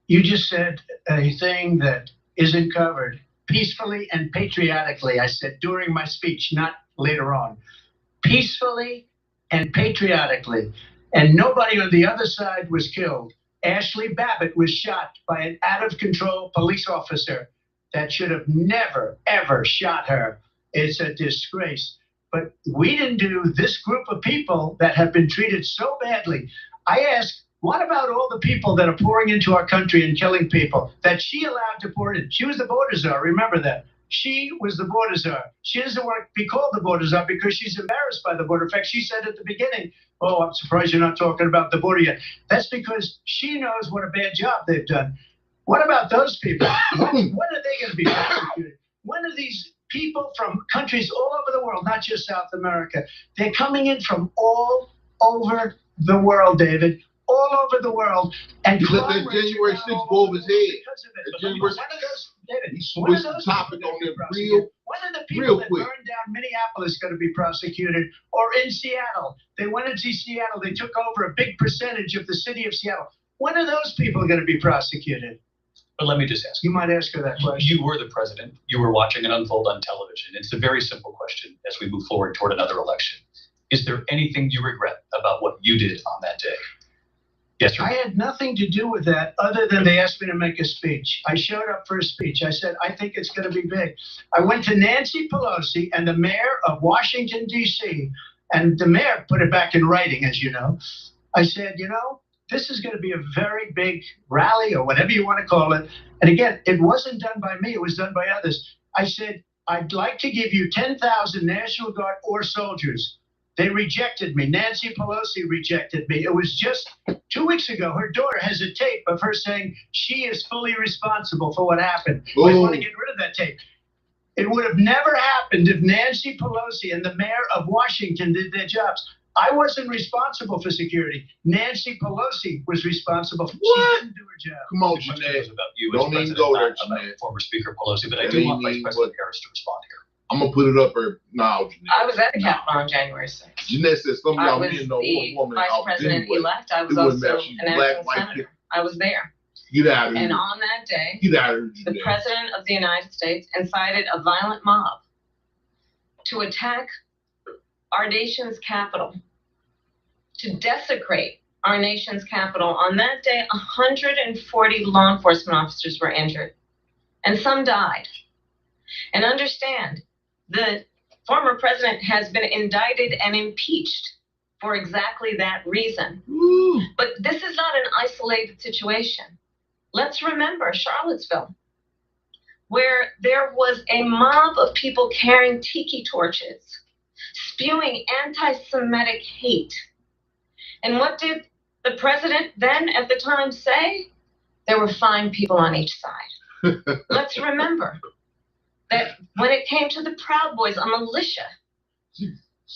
You just said a thing that isn't covered. Peacefully and patriotically, I said during my speech, not later on. Peacefully and patriotically. And nobody on the other side was killed. Ashley Babbitt was shot by an out-of-control police officer that should have never, ever shot her. It's a disgrace. But we didn't do this group of people that have been treated so badly. I asked, what about all the people that are pouring into our country and killing people that she allowed to pour in? She was the border czar. Remember that. She was the border czar. She doesn't want to be called the border czar because she's embarrassed by the border. In fact, she said at the beginning, oh, I'm surprised you're not talking about the border yet. That's because she knows what a bad job they've done. What about those people? When are they going to be prosecuted? When are these people from countries all over the world, not just South America, they're coming in from all over the world, David, all over the world. And You let that January 6th go over his head. That January 6th, he switched the topic on them real When are the people that quick. burned down Minneapolis going to be prosecuted? Or in Seattle? They went into Seattle. They took over a big percentage of the city of Seattle. When are those people going to be prosecuted? But let me just ask You might ask her that question. You were the president. You were watching it unfold on television. It's a very simple question as we move forward toward another election. Is there anything you regret about what you did on that day? Yes, sir. I had nothing to do with that other than they asked me to make a speech. I showed up for a speech. I said, I think it's going to be big. I went to Nancy Pelosi and the mayor of Washington, D.C., and the mayor put it back in writing, as you know. I said, you know, this is going to be a very big rally or whatever you want to call it. And again, it wasn't done by me. It was done by others. I said, I'd like to give you 10,000 National Guard or soldiers. They rejected me. Nancy Pelosi rejected me. It was just 2 weeks ago. Her daughter has a tape of her saying she is fully responsible for what happened. I want to get rid of that tape. It would have never happened if Nancy Pelosi and the mayor of Washington did their jobs. I wasn't responsible for security. Nancy Pelosi was responsible. She didn't do her job. Come on, This Jeanette. was about you Don't as even president, go there, not about Jeanette. former Speaker Pelosi, but I That do ain't want Vice mean President what- Harris to respond here. I'm gonna put it up there now, Jeanette. I was at the Capitol on January 6th. Jeanette said some of I y'all was men know the one woman vice out president anyway. elect. I was It wouldn't also matter. an She's acting black, white, senator. I was there. Get out of And here. on that day, Get out of here, the Jeanette. president of the United States incited a violent mob to attack our nation's capital, to desecrate our nation's capital. On that day, 140 law enforcement officers were injured, and some died. And understand, the former president has been indicted and impeached for exactly that reason. Woo. But this is not an isolated situation. Let's remember Charlottesville, where there was a mob of people carrying tiki torches, spewing anti-Semitic hate. And what did the president then at the time say? There were fine people on each side. Let's remember that when it came to the Proud Boys, a militia,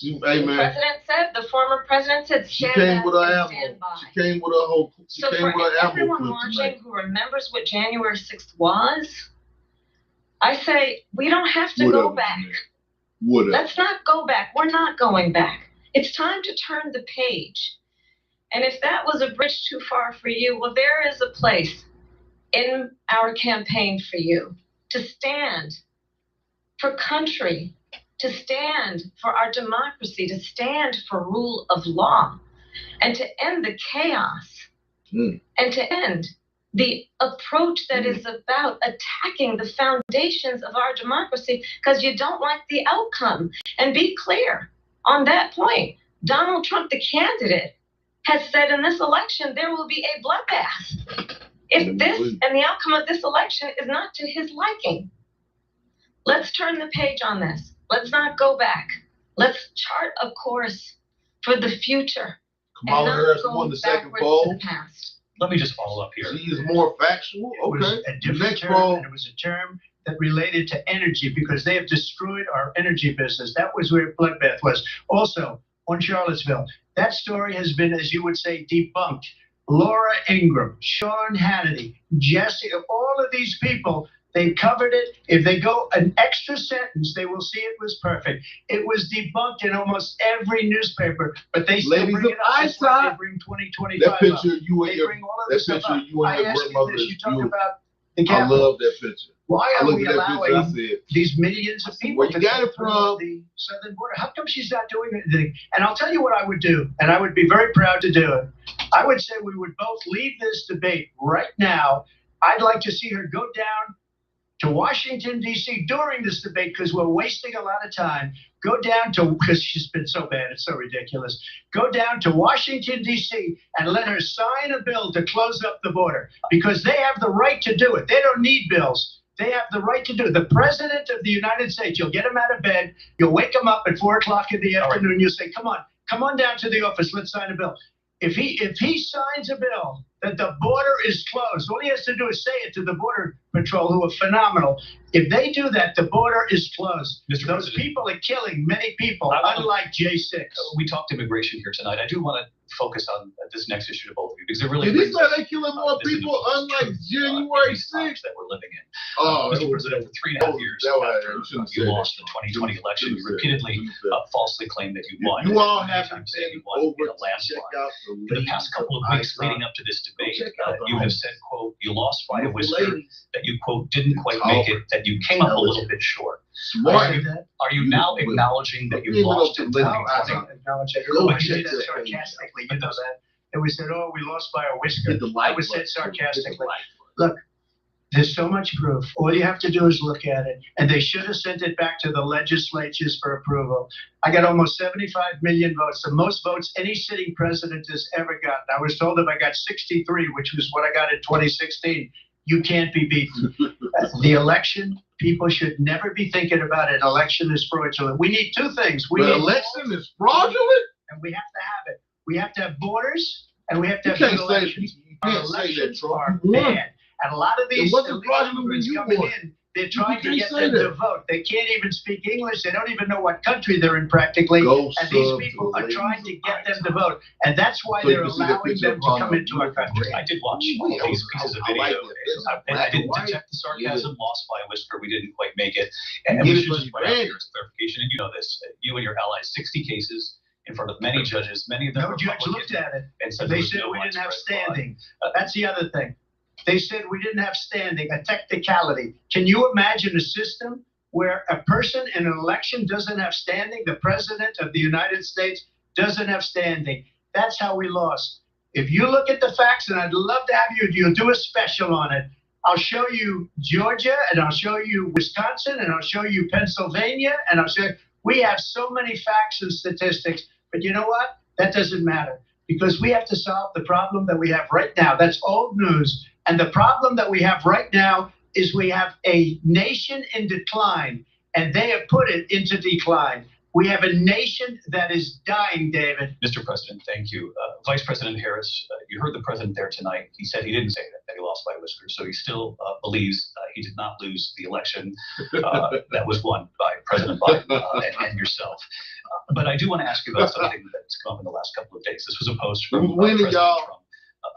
Hey, the man. president said, the former president said, She stand came back with her and ammo. stand by. She came with her whole. She So came for with her ammo everyone clip watching tonight. who remembers what January 6th was, I say, we don't have to Whatever, go back. Jeanette. Whatever. Let's not go back. We're not going back. It's time to turn the page. And if that was a bridge too far for you, well, there is a place in our campaign for you to stand for country, to stand for our democracy, to stand for rule of law, and to end the chaos, and to end the approach that is about attacking the foundations of our democracy because you don't like the outcome. And be clear on that point. Donald Trump, the candidate, has said in this election there will be a bloodbath if this and the outcome of this election is not to his liking. Let's turn the page on this. Let's not go back. Let's chart a course for the future. Kamala and not Harris go won the second backwards to poll. the past. Let me just follow up here. She is more factual. It was Okay. a different Next term, poll. and it was a term that related to energy because they have destroyed our energy business. That was where bloodbath was. Also, on Charlottesville, that story has been, as you would say, debunked. Laura Ingraham, Sean Hannity, Jesse, all of these people, they covered it. If they go an extra sentence, they will see it was perfect. It was debunked in almost every newspaper, but they still Ladies bring of it up. That's why eyesight. they bring 2025 That up. picture of you and They your bring all of that this stuff picture up. of you and I your ask you grandmother this, is you talk beautiful. about the I Capitol. love that picture. Why I are looked we at that picture. I allowing said, these millions of people where you to got come it through from? the southern border? How come she's not doing anything? And I'll tell you what I would do, and I would be very proud to do it. I would say we would both leave this debate right now. I'd like to see her go down to Washington, D.C. during this debate because we're wasting a lot of time. Go down to, because she's been so bad, it's so ridiculous. Go down to Washington, D.C. and let her sign a bill to close up the border because they have the right to do it. They don't need bills. They have the right to do it. The president of the United States, you'll get him out of bed, you'll wake him up at 4 o'clock in the afternoon, you'll say, come on down to the office, let's sign a bill. If he signs a bill that the border is closed, all he has to do is say it to the Border Patrol, who are phenomenal. If they do that, the border is closed. Mr. Those President. people are killing many people, I wanna- unlike J6. We talked immigration here tonight. I do want to focus on this next issue to both of you because it really did he brings say us, they killing more this people into unlike truth, January in these times 6th? that we're living in. Oh, Mr. President, for 3.5 years after you lost the 2020 election, you repeatedly falsely claimed that you won. You all Many haven't times said been you won over in a to check landslide. out the For the past couple of weeks leading up to this debate, you have said, quote, you lost by a whisker, that you, quote, didn't quite make it, that you came up a little bit short. Are you now acknowledging that you lost in 2020? I said that sarcastically, you know that. And we said, oh, we lost by a whisker. I was said sarcastically. Look, there's so much proof. All you have to do is look at it. And they should have sent it back to the legislatures for approval. I got almost 75 million votes, the most votes any sitting president has ever gotten. I was told if I got 63, which was what I got in 2016, you can't be beaten. The election, people should never be thinking about an election is fraudulent. We need two things. The election is fraudulent? And we have to have it. We have to have borders, and we have to have good elections. You can't say that, Trump. Bad. And a lot of these immigrants coming in, they're trying to get them to vote. They can't even speak English. They don't even know what country they're in practically. And these people are trying to get them to vote. And that's why they're allowing them to come into our country. I did watch all these pieces of video. I didn't detect the sarcasm, lost by a whisker. We didn't quite make it. And we should just point out here as clarification, and you know this, you and your allies, 60 cases in front of many judges, many of them no judge looked at it, and said they said we didn't have standing. That's the other thing. They said we didn't have standing, a technicality. Can you imagine a system where a person in an election doesn't have standing? The president of the United States doesn't have standing. That's how we lost. If you look at the facts, and I'd love to have you'll do a special on it. I'll show you Georgia, and I'll show you Wisconsin, and I'll show you Pennsylvania, and I'll show you. We have so many facts and statistics. But you know what? That doesn't matter, because we have to solve the problem that we have right now. That's old news. And the problem that we have right now is we have a nation in decline, and they have put it into decline. We have a nation that is dying, David. Mr. President, thank you. Vice President Harris, you heard the president there tonight. He said he didn't say that he lost by a whisker, so he still believes he did not lose the election that was won by President Biden and yourself. But I do want to ask you about something that's come up in the last couple of days. This was a post from President Trump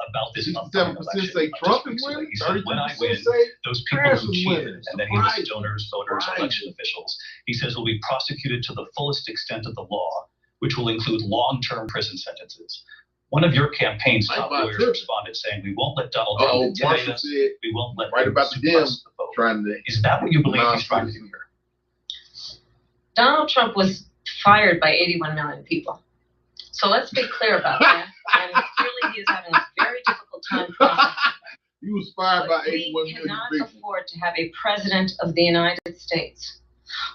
about this upcoming election. Say Trump is winning? He said, when I win, those people who cheated, and then he lists donors, voters, election officials, he says will be prosecuted to the fullest extent of the law, which will include long-term prison sentences. One of your campaign's top lawyers responded saying, we won't let Donald Trump intimidate us. We won't let him suppress the vote. Is that what you believe he's trying to do here? Donald Trump was fired by 81 million people. So let's be clear about that. And clearly he is having a very difficult time processing. He was fired by 81 million people. We cannot afford to have a president of the United States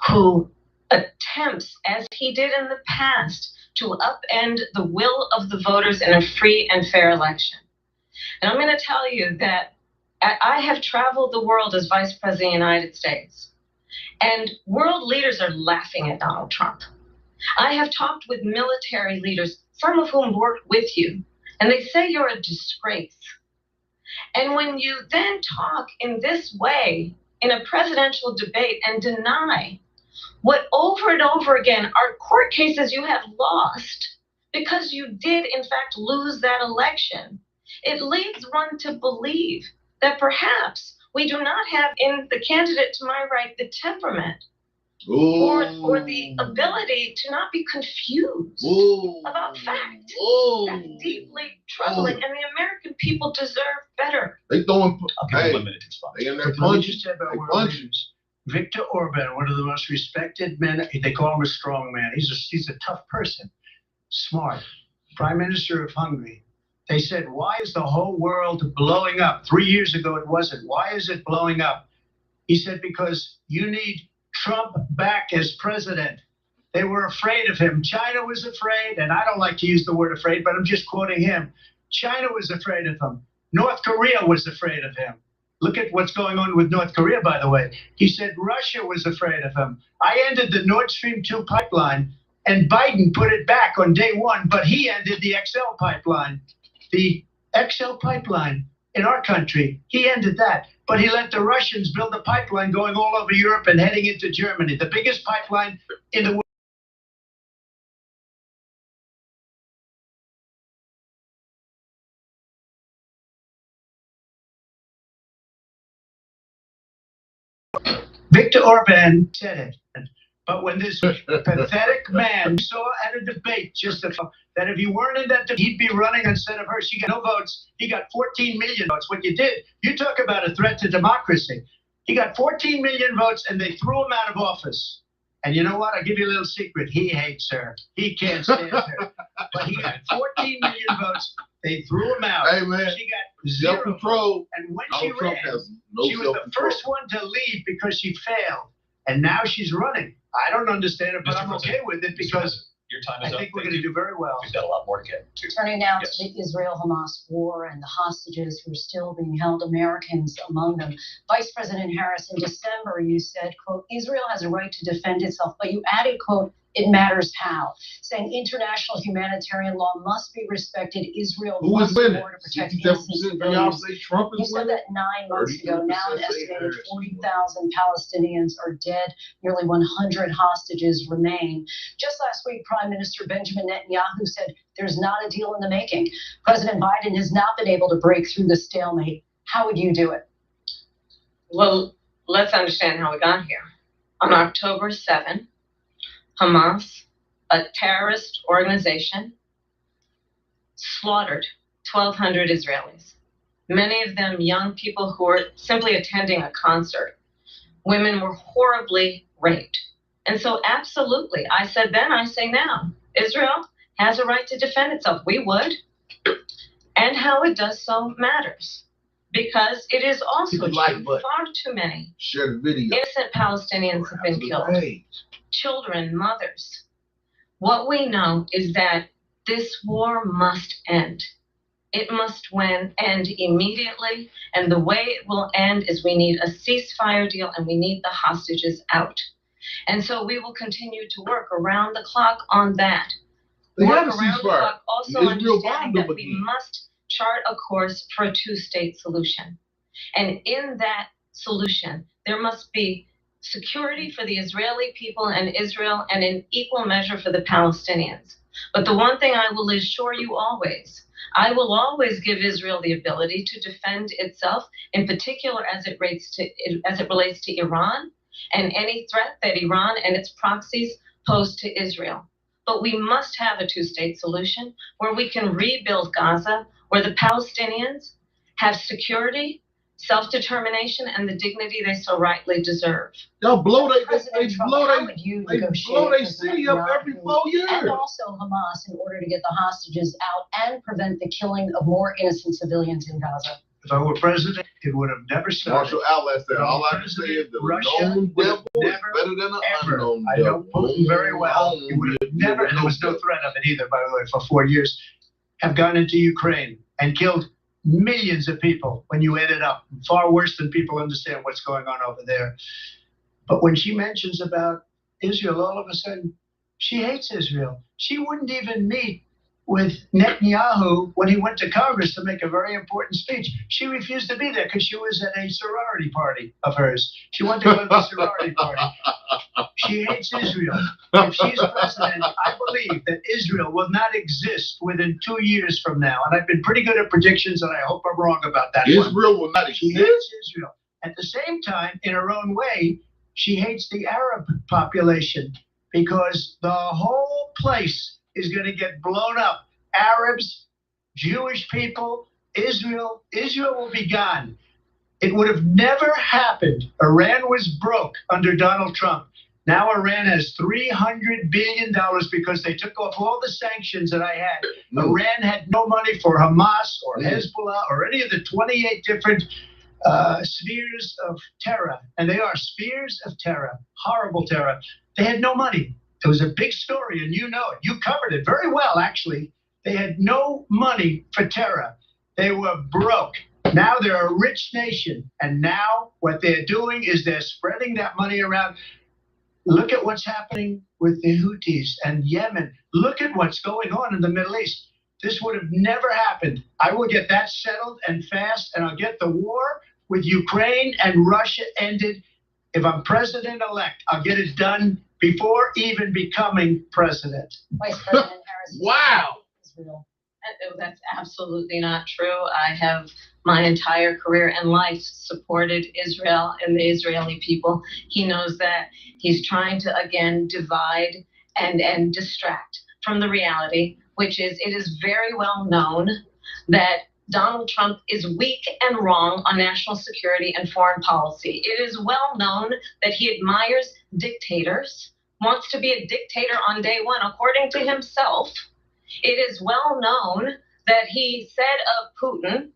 who attempts, as he did in the past, to upend the will of the voters in a free and fair election. And I'm going to tell you that I have traveled the world as Vice President of the United States, and world leaders are laughing at Donald Trump. I have talked with military leaders, some of whom worked with you, and they say you're a disgrace. And when you then talk in this way in a presidential debate and deny what over and over again are court cases you have lost because you did in fact lose that election, it leads one to believe that perhaps we do not have in the candidate to my right the temperament or the ability to not be confused about fact. That's deeply troubling, and the American people deserve better. They throwing. Hey, they in their punches. Viktor Orban, one of the most respected men. They call him a strong man. He's a tough person, smart. Prime Minister of Hungary. They said, why is the whole world blowing up? 3 years ago it wasn't. Why is it blowing up? He said, because you need Trump back as president. They were afraid of him. China was afraid, and I don't like to use the word afraid, but I'm just quoting him. China was afraid of him. North Korea was afraid of him. Look at what's going on with North Korea, by the way. He said Russia was afraid of him. I ended the Nord Stream 2 pipeline, and Biden put it back on day one, but he ended the XL pipeline. The XL pipeline in our country, he ended that. But he let the Russians build a pipeline going all over Europe and heading into Germany, the biggest pipeline in the world. Viktor Orban said it. But when this pathetic man saw at a debate that if he weren't in that debate, he'd be running instead of her. She got no votes. He got 14 million votes. What you did, you talk about a threat to democracy. He got 14 million votes and they threw him out of office. And you know what? I'll give you a little secret. He hates her. He can't stand her. But he got 14 million votes. They threw him out. Hey, man. She got zero. Self-control. And when Donald she Trump ran, has no she was the first one to leave because she failed. And now she's running. I don't understand it, but Mr. I'm okay with it because your time I is up. think we're going to do very well. We've got a lot more to get to. Turning now Yes. to the Israel-Hamas war and the hostages who are still being held, Americans among them. Vice President Harris, in December, you said, quote, Israel has a right to defend itself, but you added, quote, it matters how, saying international humanitarian law must be respected. Israel Who must is do winning? more to protect 67% innocent of y'all civilians. say Trump You is said winning? that 9 months ago. Now an 32% say estimated Harris is winning. 40,000 Palestinians are dead. Nearly 100 hostages remain. Just last week, Prime Minister Benjamin Netanyahu said there's not a deal in the making. President Biden has not been able to break through the stalemate. How would you do it? Well, let's understand how we got here. On October 7, Hamas, a terrorist organization, slaughtered 1,200 Israelis, many of them young people who were simply attending a concert. Women were horribly raped. And so absolutely, I said then, I say now, Israel has a right to defend itself. We would. And how it does so matters. Because it is also true, far too many Share the video. innocent Palestinians have been killed. Children, mothers. What we know is that this war must end. It must end immediately. And the way it will end is we need a ceasefire deal and we need the hostages out. And so we will continue to work around the clock on that. They Work had a around the ceasefire. clock, also Israel understanding bombed that them we again. must chart a course for a two-state solution. And in that solution, there must be security for the Israeli people and Israel, and in equal measure for the Palestinians. But the one thing I will assure you always, I will always give Israel the ability to defend itself, in particular as it relates to Iran and any threat that Iran and its proxies pose to Israel. But we must have a two-state solution where we can rebuild Gaza, where the Palestinians have security, self-determination, and the dignity they so rightly deserve. Y'all blow they President Trump, blow how they would you they negotiate blow they with city up every Netanyahu 4 years. and also Hamas in order to get the hostages out and prevent the killing of more innocent civilians in Gaza? If I were president, it would have never started. Marshall Outlet said, all I can say is the known devil is better than an unknown I know devil. Putin very well. He would have never, and there was no threat of it either, by the way, for 4 years, have gone into Ukraine and killed millions of people when you add it up. Far worse than people understand what's going on over there. But when she mentions about Israel, all of a sudden, she hates Israel. She wouldn't even meet with Netanyahu when he went to Congress to make a very important speech. She refused to be there because she was at a sorority party of hers. She wanted to go to the sorority party. She hates Israel. If she's president, I believe that Israel will not exist within 2 years from now. And I've been pretty good at predictions, and I hope I'm wrong about that one. Israel will not She exist. hates Israel. At the same time, in her own way, she hates the Arab population because the whole place is going to get blown up. Arabs, Jewish people, Israel will be gone. It would have never happened. Iran was broke under Donald Trump. Now Iran has $300 billion because they took off all the sanctions that I had. Iran had no money for Hamas or Hezbollah or any of the 28 different spheres of terror. And they are spheres of terror, horrible terror. They had no money. It was a big story, and you know it. You covered it very well, actually. They had no money for terror. They were broke. Now they're a rich nation, and now what they're doing is they're spreading that money around. Look at what's happening with the Houthis and Yemen. Look at what's going on in the Middle East. This would have never happened. I will get that settled and fast, and I'll get the war with Ukraine and Russia ended. If I'm president-elect, I'll get it done before even becoming president. Vice President Harris. Wow. Israel That's absolutely not true. I have my entire career and life supported Israel and the Israeli people. He knows that. He's trying to, again, divide and distract from the reality, which is it is very well known that Donald Trump is weak and wrong on national security and foreign policy. It is well known that he admires dictators, wants to be a dictator on day one, according to himself. It is well known that he said of Putin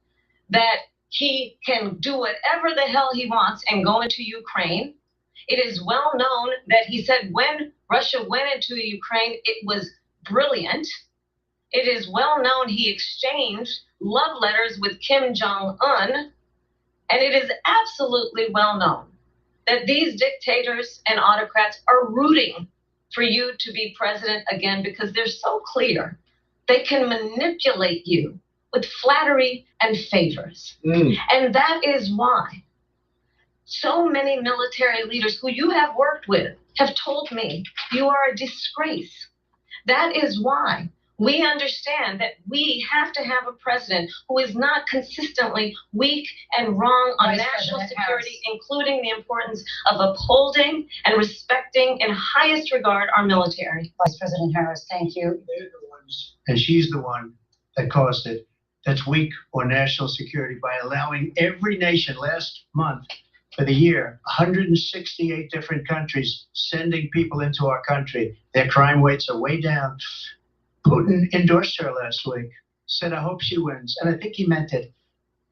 that he can do whatever the hell he wants and go into Ukraine. It is well known that he said when Russia went into Ukraine, it was brilliant. It is well known he exchanged love letters with Kim Jong-un. And it is absolutely well known that these dictators and autocrats are rooting for you to be president again because they're so clear. They can manipulate you with flattery and favors. And that is why so many military leaders who you have worked with have told me you are a disgrace. That is why we understand that we have to have a president who is not consistently weak and wrong on national security, including the importance of upholding and respecting in highest regard our military. Vice President Harris, thank you. They're the ones, and she's the one that caused it, that's weak on national security by allowing every nation last month for the year, 168 different countries sending people into our country. Their crime rates are way down. Putin endorsed her last week, said, I hope she wins. And I think he meant it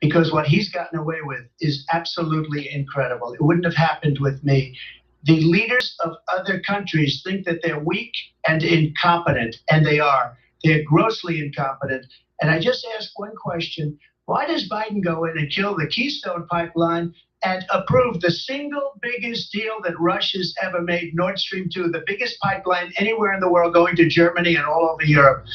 because what he's gotten away with is absolutely incredible. It wouldn't have happened with me. The leaders of other countries think that they're weak and incompetent, and they are. They're grossly incompetent. And I just ask one question. Why does Biden go in and kill the Keystone Pipeline and approve the single biggest deal that Russia's ever made, Nord Stream 2, the biggest pipeline anywhere in the world going to Germany and all over Europe?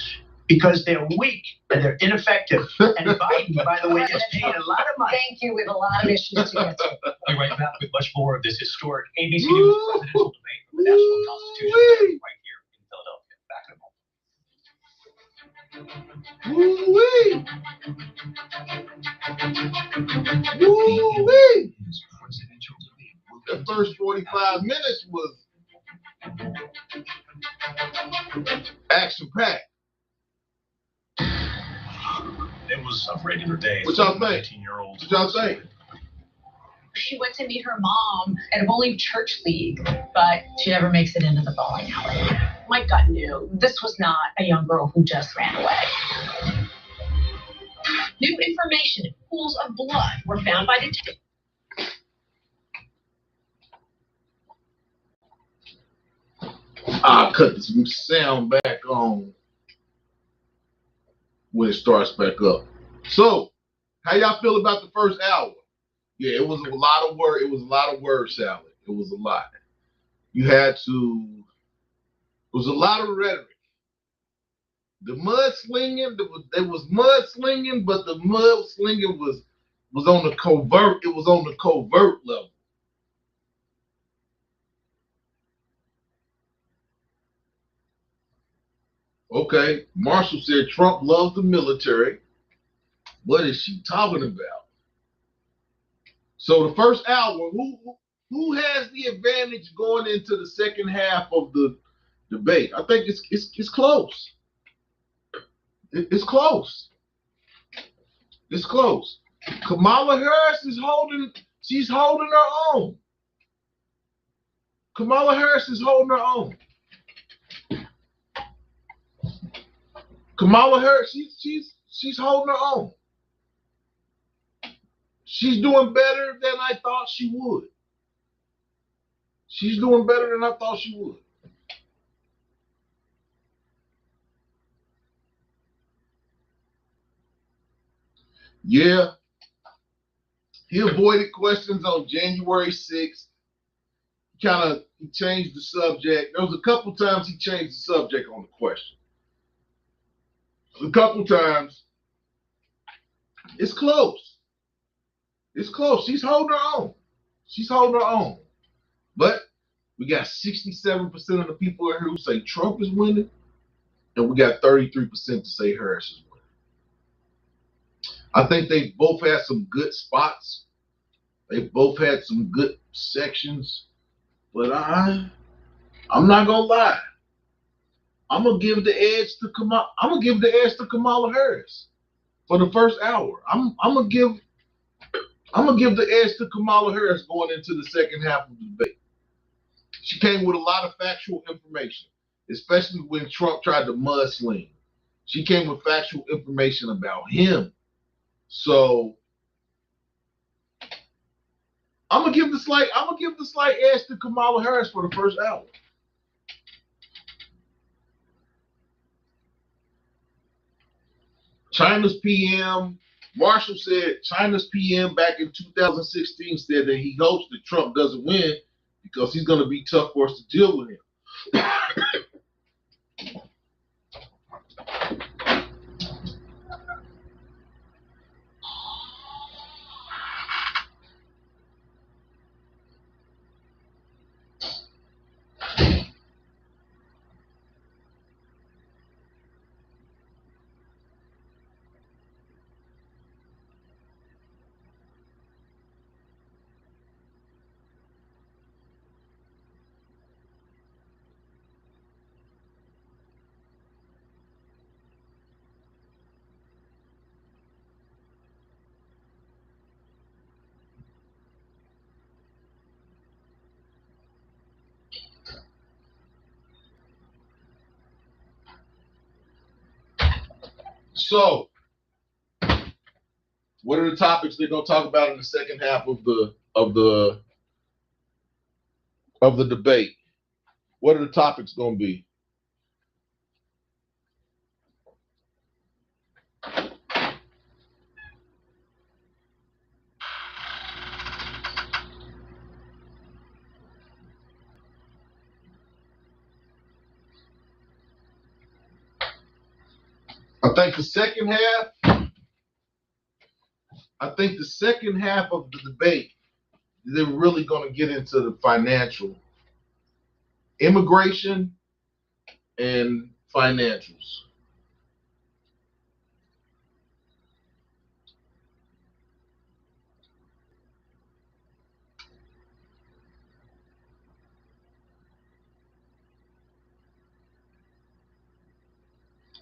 Because they're weak and they're ineffective. And Biden, by the way, has paid a lot of money. Thank you. We have a lot of issues to get to. We'll be right back with much more of this historic ABC News presidential debate from the National Constitution right here in Philadelphia. Back in a moment. Woo-wee. Woo-wee. The first 45 minutes was action-packed. It was a regular day. What y'all think? 18-year-olds. What y'all think? She went to meet her mom at a bowling church league, but she never makes it into the bowling alley. My gut knew this was not a young girl who just ran away. New information: pools of blood were found by detectives. I'll cut this sound back on when it starts back up. So, how y'all feel about the first hour? Yeah, it was a lot of word. It was a lot of word salad. It was a lot. You had to. It was a lot of rhetoric. The mudslinging, there was mudslinging, but the mudslinging was on the covert. It was on the covert level. Okay, Marshall said Trump loves the military. What is she talking about? So the first hour, who has the advantage going into the second half of the debate? I think it's close. It's close. It's close. Kamala Harris is she's holding her own. Kamala Harris is holding her own. Kamala Harris, she's holding her own. She's doing better than I thought she would. She's doing better than I thought she would. Yeah. He avoided questions on January 6th. He changed the subject. There was a couple times he changed the subject on the question. A couple times. It's close. It's close. She's holding her own. She's holding her own. But we got 67% of the people in here who say Trump is winning, and we got 33% to say Harris is winning. I think they both had some good spots. They both had some good sections. But I'm not gonna lie. I'm gonna give the edge to Kamala. I'm gonna give the edge to Kamala Harris for the first hour. I'm gonna give the edge to Kamala Harris going into the second half of the debate. She came with a lot of factual information, especially when Trump tried to mudsling. She came with factual information about him. So I'm gonna give the slight edge to Kamala Harris for the first hour. China's PM, Marshall said China's PM back in 2016 said that he hopes that Trump doesn't win because he's going to be tough for us to deal with him. So, what are the topics they're going to talk about in the second half of the debate? What are the topics going to be? I think the second half of the debate, they're really going to get into the financial, immigration and financials.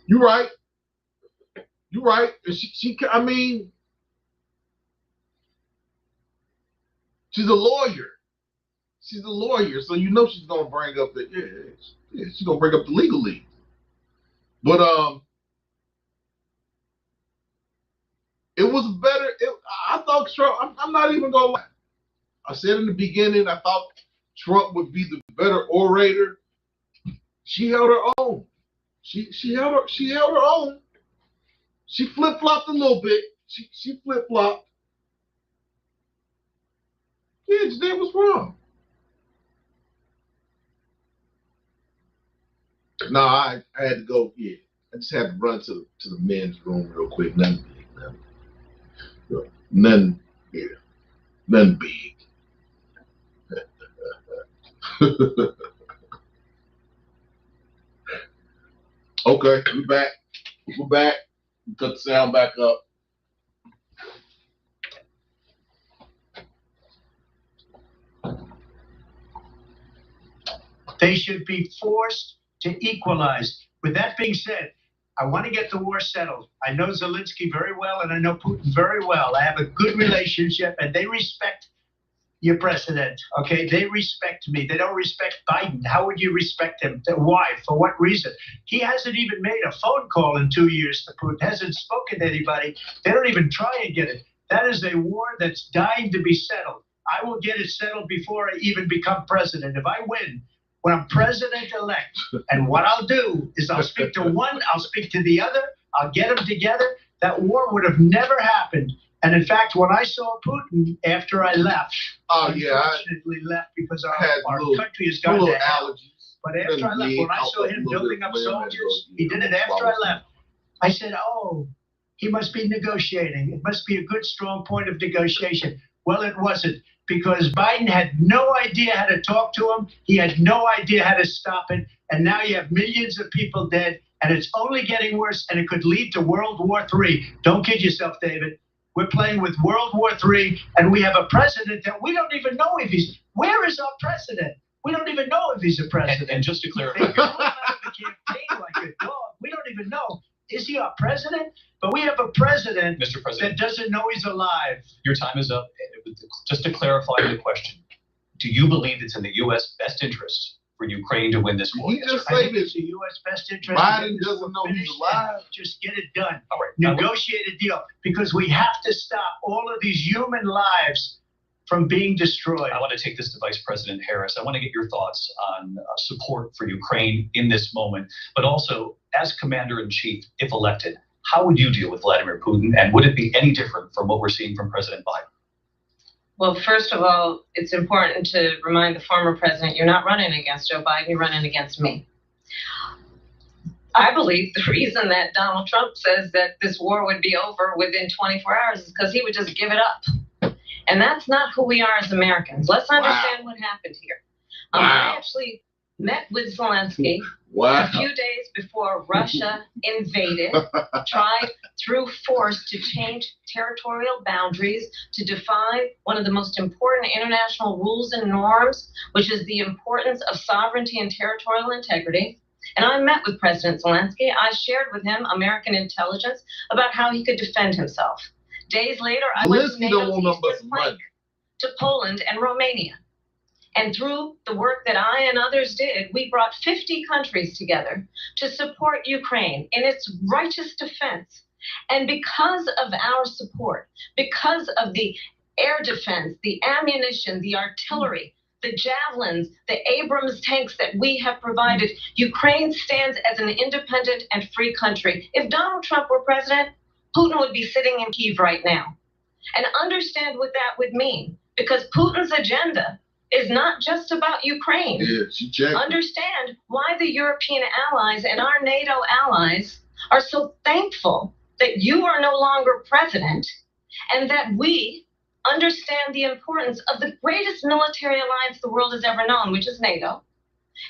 You're right. You're right. I mean, she's a lawyer. She's a lawyer, so you know she's gonna bring up she's gonna bring up the legalese. But it was better. I thought Trump. I'm not even gonna lie. I said in the beginning I thought Trump would be the better orator. She held her own. She held her own. She flip-flopped a little bit. She flip-flopped. Yeah, Janae was wrong. No, I had to go. Yeah, I just had to run to the men's room real quick. Nothing big. Nothing big. Okay, we're back. We're back. We cut the sound back up. They should be forced to equalize. With that being said, I want to get the war settled. I know Zelensky very well, and I know Putin very well. I have a good relationship, and they respect your president, okay? They respect me. They don't respect Biden. How would you respect him? Why? For what reason? He hasn't even made a phone call in 2 years to Putin, hasn't spoken to anybody. They don't even try and get it. That is a war that's dying to be settled. I will get it settled before I even become president. If I win, when I'm president-elect, and what I'll do is I'll speak to one, I'll speak to the other, I'll get them together. That war would have never happened. And in fact, when I saw Putin after I left, unfortunately left because our country has gone to hell. But after I left, when I saw him building up soldiers, he did it after I left. I said, oh, he must be negotiating. It must be a good, strong point of negotiation. Well, it wasn't, because Biden had no idea how to talk to him. He had no idea how to stop it. And now you have millions of people dead, and it's only getting worse, and it could lead to World War III. Don't kid yourself, David. We're playing with World War III, and we have a president that we don't even know if he's. Where is our president? We don't even know if he's a president. And just to clarify, They go out of the campaign like a dog. We don't even know. Is he our president? But we have a president, Mr. President, that doesn't know he's alive. your time is up. Just to clarify the question, do you believe it's in the U.S. best interest for Ukraine to win this war? He just I say think this. it's the U.S. best interest. Biden doesn't know he's alive. Just get it done. All right. Negotiate a deal, because we have to stop all of these human lives from being destroyed. I want to take this to Vice President Harris. I want to get your thoughts on support for Ukraine in this moment, but also as Commander-in-Chief, if elected, how would you deal with Vladimir Putin, and would it be any different from what we're seeing from President Biden? Well, first of all, it's important to remind the former president you're not running against Joe Biden, you're running against me. I believe the reason that Donald Trump says that this war would be over within 24 hours is because he would just give it up. And that's not who we are as Americans. Let's understand what happened here. I actually met with Zelensky a few days before Russia invaded, tried through force to change territorial boundaries, to defy one of the most important international rules and norms, which is the importance of sovereignty and territorial integrity. And I met with President Zelensky. I shared with him American intelligence about how he could defend himself. Days later, I went to NATO's eastern flank, to Poland and Romania. And through the work that I and others did, we brought 50 countries together to support Ukraine in its righteous defense. And because of our support, because of the air defense, the ammunition, the artillery, the javelins, the Abrams tanks that we have provided, Ukraine stands as an independent and free country. If Donald Trump were president, Putin would be sitting in Kyiv right now. And understand what that would mean, because Putin's agenda is not just about Ukraine. Understand why the European allies and our NATO allies are so thankful that you are no longer president, and that we understand the importance of the greatest military alliance the world has ever known, which is NATO,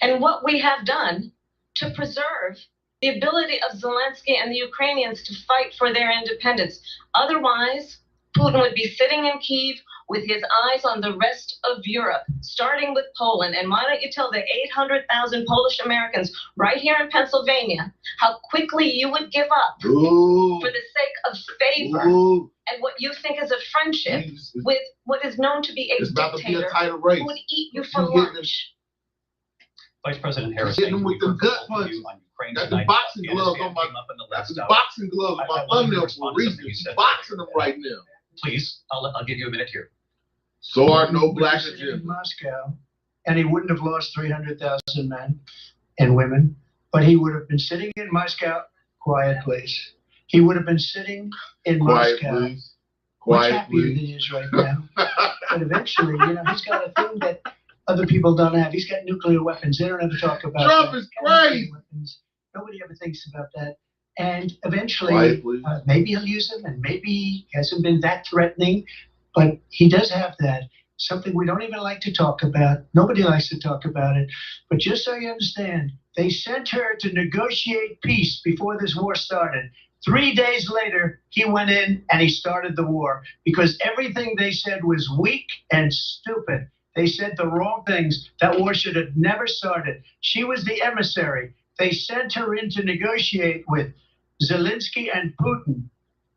and what we have done to preserve the ability of Zelensky and the Ukrainians to fight for their independence. Otherwise, Putin would be sitting in Kyiv with his eyes on the rest of Europe, starting with Poland. And why don't you tell the 800,000 Polish Americans right here in Pennsylvania how quickly you would give up for the sake of favor and what you think is a friendship with what is known to be a dictator who would eat you for lunch. Vice President Harris, Hitting him with them gut punches. Got the boxing gloves on my. Got the boxing gloves on my thumbnail for a reason. He's boxing them right now. Please, I'll give you a minute here. So are no black agenda. In Moscow, and he wouldn't have lost 300,000 men and women, but he would have been sitting in Moscow. Quiet, please. He would have been sitting in Moscow. Please. Much happier than he is right now. But eventually, he's got a thing that other people don't have. He's got nuclear weapons. They don't ever talk about Trump is crazy. Nobody ever thinks about that. And eventually, maybe he'll use them, and maybe he hasn't been that threatening, but he does have that. Something we don't even like to talk about. Nobody likes to talk about it. But just so you understand, they sent her to negotiate peace before this war started. 3 days later, he went in and he started the war because everything they said was weak and stupid. They said the wrong things. That war should have never started. She was the emissary. They sent her in to negotiate with Zelensky and Putin,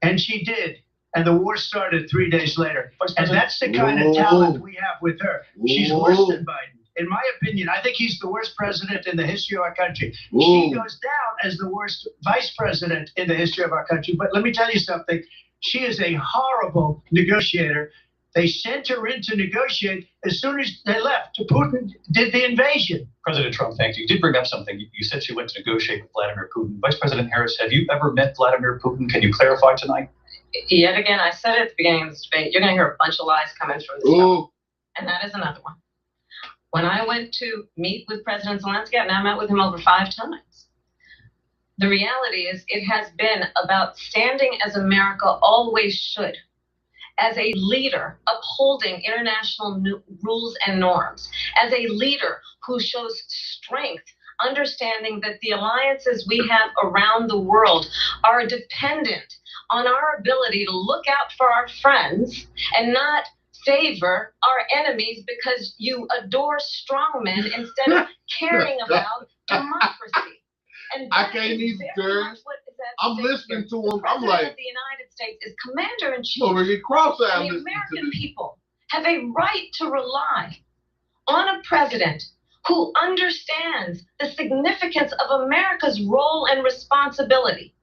and she did. And the war started 3 days later. And that's the kind of talent we have with her. She's worse than Biden. In my opinion, I think he's the worst president in the history of our country. She goes down as the worst vice president in the history of our country. But let me tell you something. She is a horrible negotiator. They sent her in to negotiate as soon as they left. Putin did the invasion. President Trump, thank you. You did bring up something. You said she went to negotiate with Vladimir Putin. Vice President Harris, have you ever met Vladimir Putin? Can you clarify tonight? Yet again, I said at the beginning of this debate, you're going to hear a bunch of lies coming from this show. And that is another one. When I went to meet with President Zelensky, and I met with him over 5 times, the reality is it has been about standing as America always should, as a leader upholding international rules and norms, as a leader who shows strength understanding that the alliances we have around the world are dependent on our ability to look out for our friends and not favor our enemies because you adore strongmen instead of caring about democracy. And I can't even turn. I'm listening to him. I'm like, the United States is commander-in-chief. over here cross-eyed. And the American people have a right to rely on a president who understands the significance of America's role and responsibility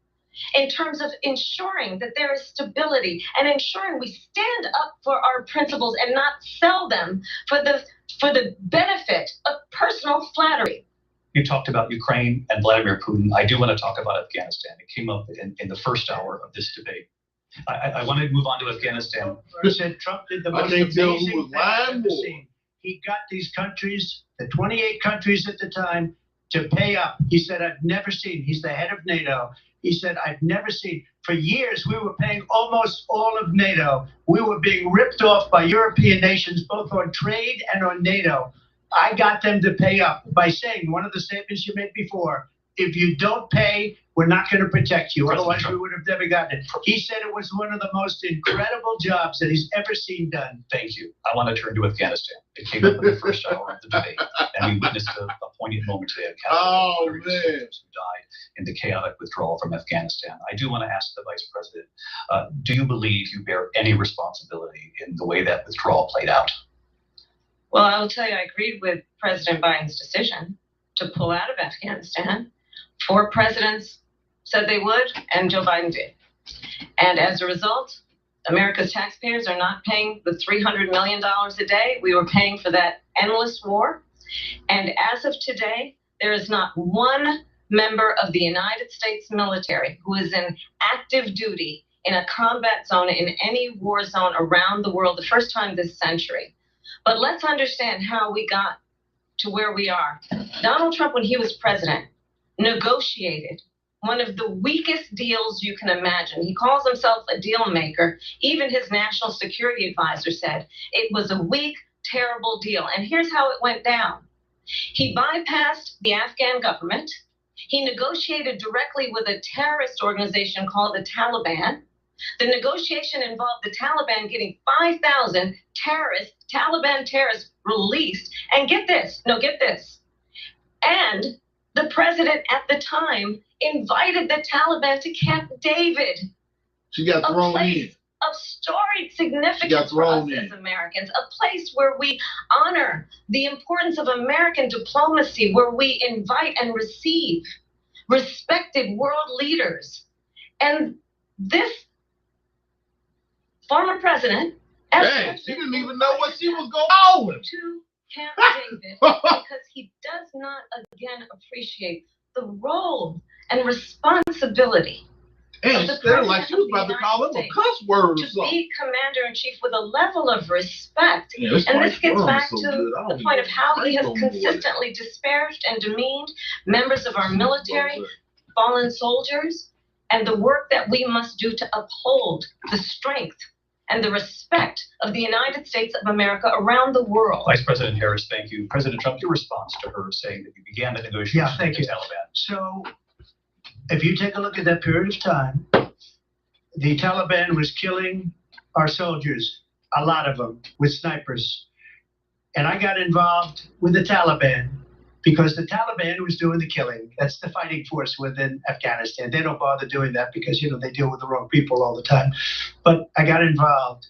in terms of ensuring that there is stability and ensuring we stand up for our principles and not sell them for the benefit of personal flattery. You talked about Ukraine and Vladimir Putin. I do want to talk about Afghanistan. It came up in the first hour of this debate. I want to move on to Afghanistan. Said Trump did the most amazing thing I've ever seen. He got these countries, the 28 countries at the time, to pay up. He said, I've never seen, he's the head of NATO. He said, I've never seen, for years we were paying almost all of NATO. We were being ripped off by European nations, both on trade and on NATO. I got them to pay up by saying one of the statements you made before, if you don't pay, we're not going to protect you. Otherwise, we would have never gotten it. He said it was one of the most incredible jobs that he's ever seen done. Thank you. I want to turn to Afghanistan. It came up in the first hour of the debate, and we witnessed a poignant moment today of who died in the chaotic withdrawal from Afghanistan. I do want to ask the Vice President, do you believe you bear any responsibility in the way that withdrawal played out? Well, I will tell you, I agreed with President Biden's decision to pull out of Afghanistan. 4 presidents said they would, and Joe Biden did. And as a result, America's taxpayers are not paying the $300 million a day we were paying for that endless war. And as of today, there is not one member of the United States military who is in active duty in a combat zone in any war zone around the world, the first time this century. But let's understand how we got to where we are. Donald Trump, when he was president, negotiated one of the weakest deals you can imagine. He calls himself a deal maker. Even his national security advisor said it was a weak, terrible deal. And here's how it went down. He bypassed the Afghan government. He negotiated directly with a terrorist organization called the Taliban. The negotiation involved the Taliban getting 5,000 Taliban terrorists released. And get this. And the president at the time invited the Taliban to Camp David. She got thrown in. Of storied significance for us as Americans, a place where we honor the importance of American diplomacy, where we invite and receive respected world leaders. And this former president, she didn't even know what she was going to Camp David because he does not again appreciate the role and responsibility. And they're like she was about to call him a cuss word or something. To be commander-in-chief with a level of respect. And this gets back to the point of how he has consistently disparaged and demeaned members of our military, fallen soldiers, and the work that we must do to uphold the strength and the respect of the United States of America around the world. Vice President Harris, thank you. President Trump, your response to her saying that you began the negotiations with the Taliban. So, if you take a look at that period of time, the Taliban was killing our soldiers, a lot of them, with snipers. And I got involved with the Taliban because the Taliban was doing the killing. That's the fighting force within Afghanistan. They don't bother doing that because, they deal with the wrong people all the time. But I got involved.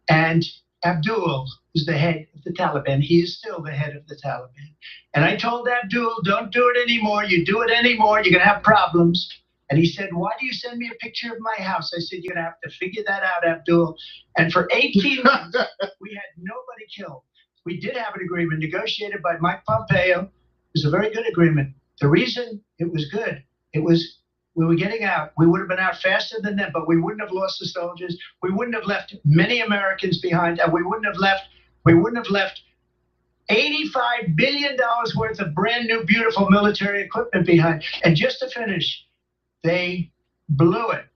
And Abdul is the head of the Taliban. He is still the head of the Taliban. And I told Abdul, don't do it anymore. You do it anymore, you're going to have problems. And he said, why do you send me a picture of my house? I said, you're going to have to figure that out, Abdul. And for 18 months, we had nobody killed. We did have an agreement negotiated by Mike Pompeo. It was a very good agreement. The reason it was good, we were getting out. We would have been out faster than them, but we wouldn't have lost the soldiers. We wouldn't have left many Americans behind, and we wouldn't have left $85 billion worth of brand new, beautiful military equipment behind. And just to finish, they blew it.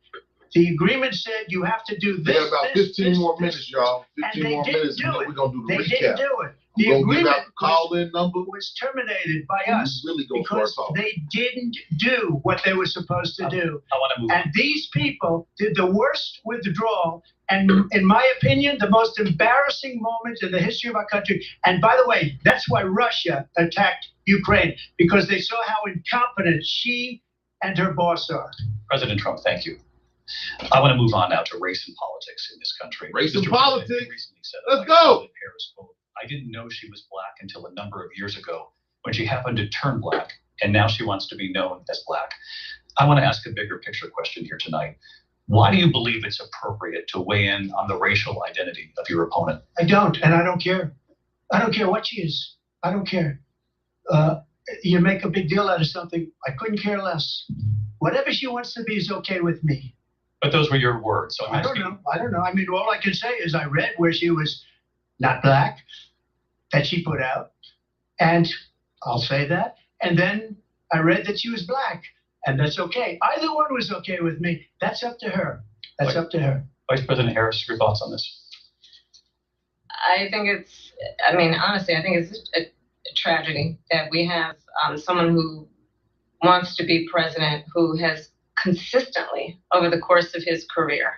The agreement said you have to do this. About 15 more minutes, y'all. 15 more minutes, and we're going to do the recap. They didn't do it. The We're gonna give agreement out the call-in number. was terminated by And us really go for because it all. they didn't do what they were supposed to do. I want to move And these people did the worst withdrawal, and in my opinion, the most embarrassing moment in the history of our country. And by the way, that's why Russia attacked Ukraine, because they saw how incompetent she and her boss are. President Trump, thank you. I want to move on now to race and politics in this country. Race and Mr. President, politics. you recently said Let's Vice go. President Harris, quote, I didn't know she was black until a number of years ago when she happened to turn black, and now she wants to be known as black. I want to ask a bigger picture question here tonight. Why do you believe it's appropriate to weigh in on the racial identity of your opponent? I don't, and I don't care. I don't care what she is. I don't care. You make a big deal out of something. I couldn't care less. Whatever she wants to be is okay with me. But those were your words. So I don't know. I don't know. I mean, all I can say is I read where she was not black, that she put out, and I'll say that. And then I read that she was black, and that's okay. Either one was okay with me. That's up to her. That's up to her. Vice President Harris, your thoughts on this? I think it's, I mean, honestly, I think it's a tragedy that we have someone who wants to be president who has consistently, over the course of his career,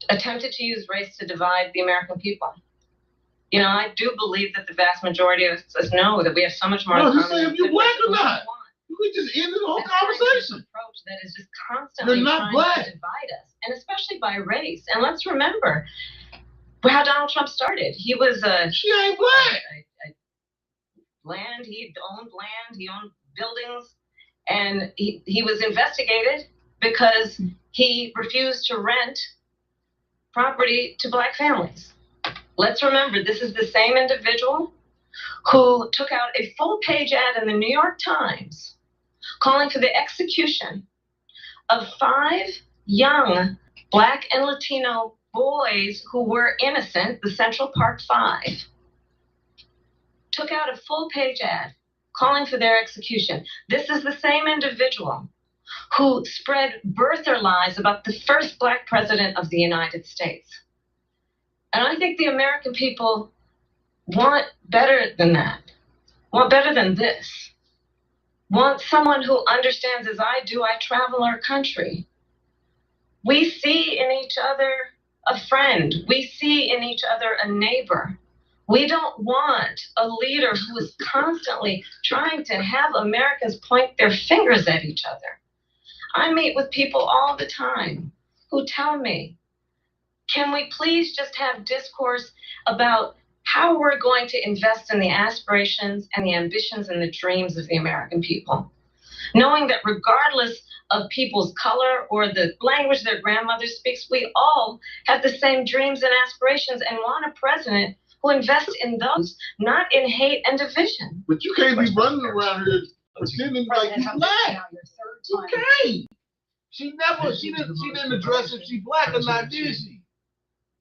attempted to use race to divide the American people. You know, I do believe that the vast majority of us know that we have so much more. No, in just common say if you're than black or we not. want. You could just end the whole That's kind of this conversation. approach that is just constantly You're not trying black. to divide us, and especially by race. And let's remember how Donald Trump started. He was She ain't black. land. He owned land. He owned buildings, and he was investigated because he refused to rent property to black families. Let's remember, this is the same individual who took out a full-page ad in the New York Times calling for the execution of 5 young black and Latino boys who were innocent, the Central Park 5. Took out a full-page ad calling for their execution. This is the same individual who spread birther lies about the first black president of the United States. And I think the American people want better than that, want better than this, want someone who understands, as I do. I travel our country. We see in each other a friend. We see in each other a neighbor. We don't want a leader who is constantly trying to have Americans point their fingers at each other. I meet with people all the time who tell me, can we please just have discourse about how we're going to invest in the aspirations and the ambitions and the dreams of the American people? Knowing that regardless of people's color or the language their grandmother speaks, we all have the same dreams and aspirations and want a president who invests in those, not in hate and division. But you can't be running around here pretending like you're black. You can't. She didn't address if she's black or not, did she?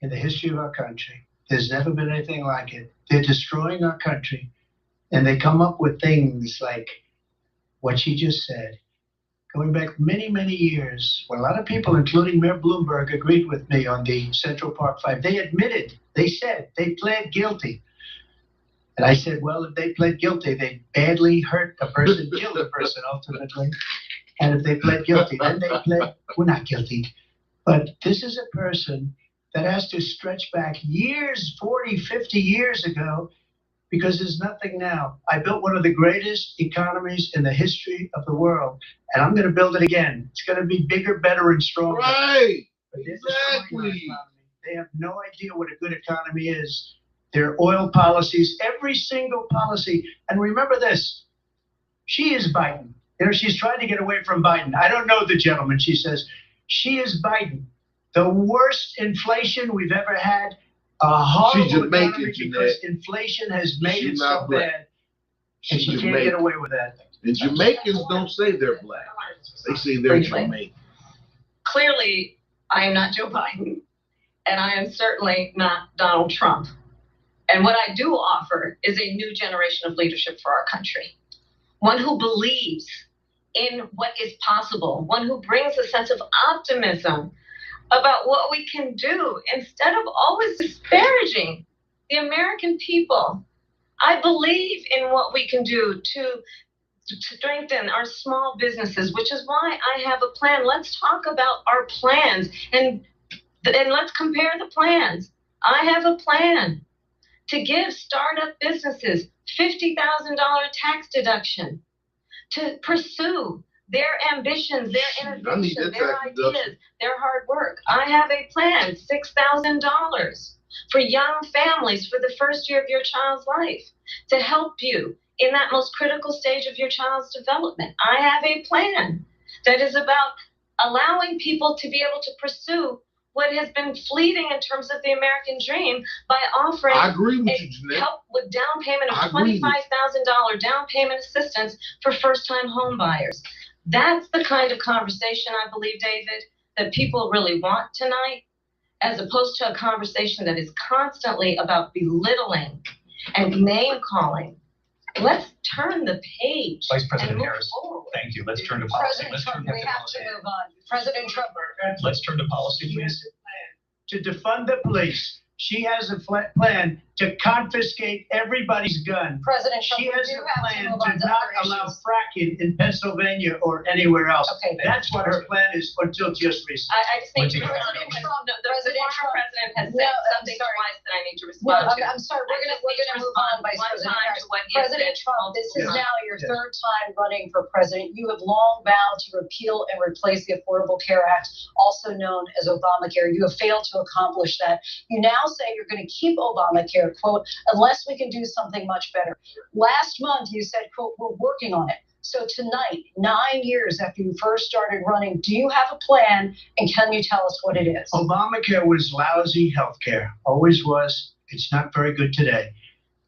In the history of our country, there's never been anything like it. They're destroying our country, and they come up with things like what she just said. Going back many, many years, when a lot of people, including Mayor Bloomberg, agreed with me on the Central Park 5, they admitted, they said, they pled guilty. And I said, well, if they pled guilty, they badly hurt a person, killed a person ultimately. And if they pled guilty, then they pled, we're not guilty. But this is a person that has to stretch back years, 40, 50 years ago, because there's nothing now. I built one of the greatest economies in the history of the world, and I'm going to build it again. It's going to be bigger, better, and stronger. Right. Exactly. They have no idea what a good economy is. Their oil policies, every single policy. And remember this, she is Biden. You know, she's trying to get away from Biden. I don't know the gentleman. She says, she is Biden. The worst inflation we've ever had. A horrible economy because inflation has made it so bad. And she can't get away with that. And Jamaicans don't say they're black. They say they're Jamaican. Clearly, I am not Joe Biden, and I am certainly not Donald Trump. And what I do offer is a new generation of leadership for our country. One who believes in what is possible, one who brings a sense of optimism about what we can do instead of always disparaging the American people I believe in what we can do to strengthen our small businesses, which is why I have a plan. Let's talk about our plans and let's compare the plans. I have a plan to give startup businesses $50,000 tax deduction to pursue their ambitions, their innovation, their ideas, their hard work. I have a plan, $6,000 for young families for the first year of your child's life to help you in that most critical stage of your child's development. I have a plan that is about allowing people to be able to pursue what has been fleeting in terms of the American dream by offering help with down payment of $25,000 down payment assistance for first-time home buyers. That's the kind of conversation, I believe, David, that people really want tonight, as opposed to a conversation that is constantly about belittling and name-calling. Let's turn the page. Vice President Harris, forward. thank you. Let's turn to policy. President Trump, we have to move on. President Trump. Let's turn to policy, She please. has a plan to defund the police. She has a plan to confiscate everybody's gun. President Trump, She has we do a have plan to move to on to not other allow issues. fracking in Pennsylvania or anywhere else. Okay. That's what her plan is until just recently. I just need to Lindsay. respond. President Trump, The President former Trump. president has No, said I'm something sorry. twice that I need to No, respond to. I'm sorry. We're gonna move on, Vice one President time Harris. to what he has President said Trump, this is multiple now your Yes. third time running for president. You have long vowed to repeal and replace the Affordable Care Act, also known as Obamacare. You have failed to accomplish that. You now say you're going to keep Obamacare, quote, unless we can do something much better. Last month, you said, quote, we're working on it. So tonight, 9 years after you first started running, do you have a plan, and can you tell us what it is? Obamacare was lousy health care, always was. It's not very good today.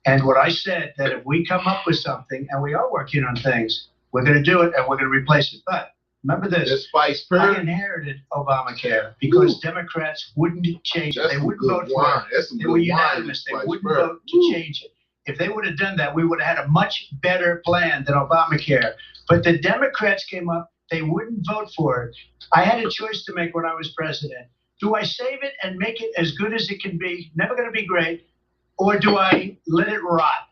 And what I said, that if we come up with something, and we are working on things, we're going to do it and we're going to replace it. But remember this, That's Vice I President. inherited Obamacare because Democrats wouldn't change it. That's They some wouldn't good vote for wine. it. That's some They good were wine, unanimous. They Vice wouldn't President. vote to change it. If they would have done that, we would have had a much better plan than Obamacare. But the Democrats came up, they wouldn't vote for it. I had a choice to make when I was president. Do I save it and make it as good as it can be, never going to be great, or do I let it rot?